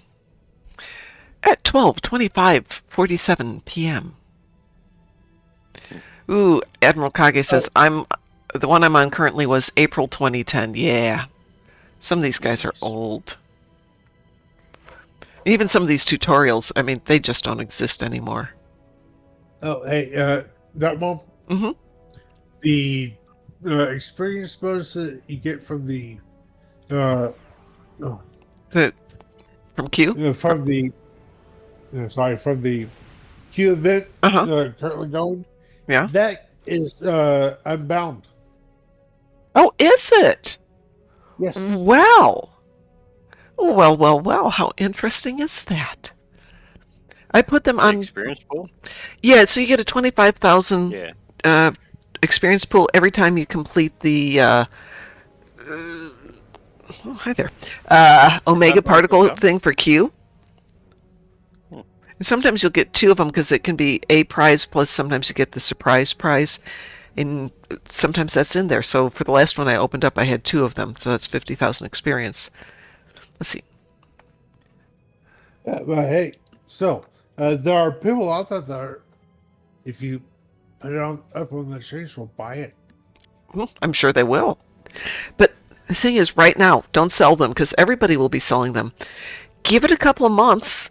At 12:25:47 p.m. Ooh, Admiral Kage says, the one I'm on currently was April 2010. Yeah. Some of these guys are old. Even some of these tutorials, I mean, they just don't exist anymore. Oh, hey, Darkmom? Mm-hmm. The experience bonus that you get from the... from Q? From the Q event currently going. Yeah. That is Unbound. Oh, is it? Yes. Wow. Well. How interesting is that? I put them on experience pool. Yeah, so you get a 25,000 experience pool every time you complete the Omega particle thing for Q. And sometimes you'll get 2 of them because it can be a prize plus sometimes you get the surprise prize. And sometimes that's in there. So for the last one I opened up, I had 2 of them. So that's 50,000 experience. Let's see. But hey, so there are people out there that are, if you put it up on the exchange, will buy it. Well, I'm sure they will. But the thing is, right now, don't sell them because everybody will be selling them. Give it a couple of months,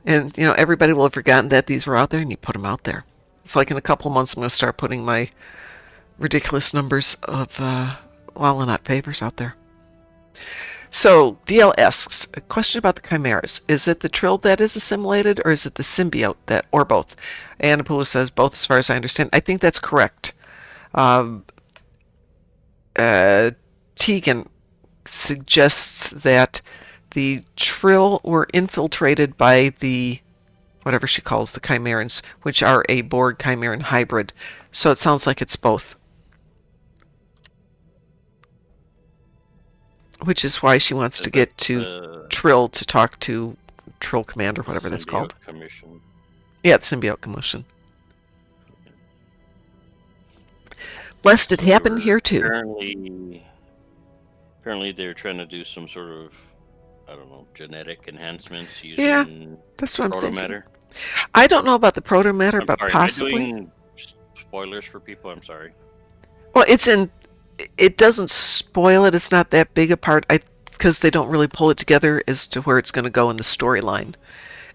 and everybody will have forgotten that these were out there, and you put them out there. It's like in a couple of months, I'm going to start putting my ridiculous numbers of Not favors out there. So, DL asks, a question about the chimeras. Is it the Trill that is assimilated, or is it the symbiote that, or both? Annapulu says both, as far as I understand. I think that's correct. Tegan suggests that the Trill were infiltrated by the, whatever she calls the Chimerans, which are a Borg Chimeran hybrid. So it sounds like it's both. Which is why she wants to get to Trill to talk to Trill Command or whatever that's called. Commission. Yeah, it's Symbiote Commission. Lest it happen here too. Apparently they're trying to do some sort of, I don't know, genetic enhancements using that's what I'm protomatter. Thinking. I don't know about the protomatter, but sorry, possibly. Am I doing spoilers for people? I'm sorry. Well, it doesn't spoil it. It's not that big a part because they don't really pull it together as to where it's going to go in the storyline.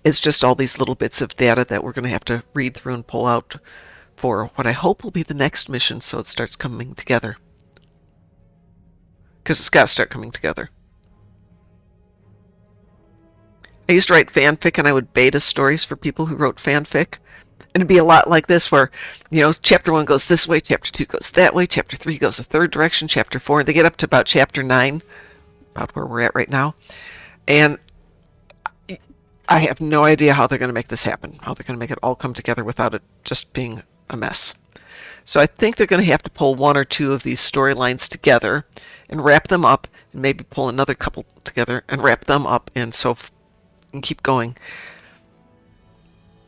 It's just all these little bits of data that we're going to have to read through and pull out for what I hope will be the next mission so it starts coming together. Because it's got to start coming together. I used to write fanfic and I would beta stories for people who wrote fanfic. And it'd be a lot like this where, chapter 1 goes this way, chapter 2 goes that way, chapter 3 goes a third direction, chapter 4, they get up to about chapter 9, about where we're at right now. And I have no idea how they're going to make this happen, how they're going to make it all come together without it just being a mess. So I think they're going to have to pull 1 or 2 of these storylines together and wrap them up, and maybe pull another couple together and wrap them up, and keep going.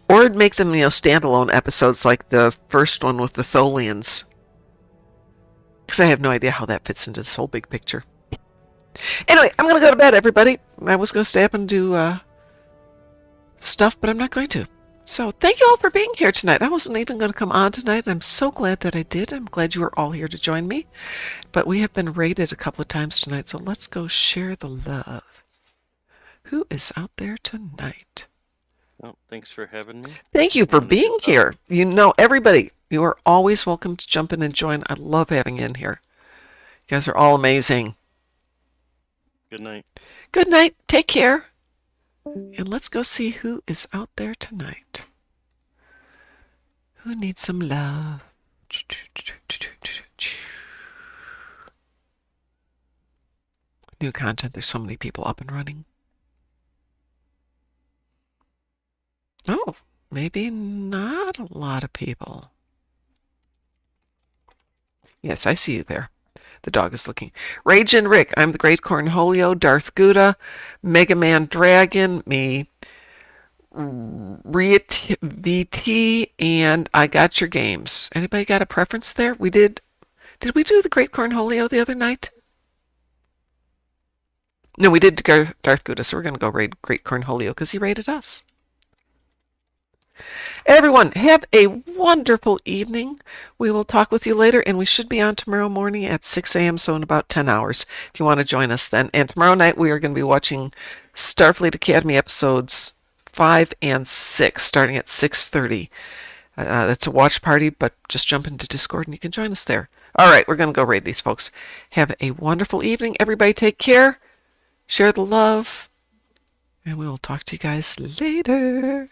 Or make them, standalone episodes like the first one with the Tholians. Because I have no idea how that fits into this whole big picture. Anyway, I'm going to go to bed, everybody. I was going to stay up and do stuff, but I'm not going to. So thank you all for being here tonight. I wasn't even going to come on tonight, and I'm so glad that I did. I'm glad you were all here to join me. But we have been raided a couple of times tonight, so let's go share the love. Who is out there tonight? Well, thanks for having me. Thank you for being here. Everybody, you are always welcome to jump in and join. I love having you in here. You guys are all amazing. Good night. Good night. Take care. And let's go see who is out there tonight. Who needs some love? New content. There's so many people up and running. Oh, maybe not a lot of people. Yes, I see you there. The dog is looking. Rage and Rick, I'm the Great Cornholio, Darth Gouda, Mega Man Dragon, me, Riet VT, and I Got Your Games. Anybody got a preference there? Did we do the Great Cornholio the other night? No, we did Darth Gouda, so we're going to go raid Great Cornholio because he raided us. Everyone, have a wonderful evening. We will talk with you later, and we should be on tomorrow morning at 6 a.m., so in about 10 hours, if you want to join us then. And tomorrow night, we are going to be watching Starfleet Academy episodes 5 and 6, starting at 6:30. That's a watch party, but just jump into Discord, and you can join us there. All right, we're going to go raid these folks. Have a wonderful evening. Everybody take care. Share the love. And we will talk to you guys later.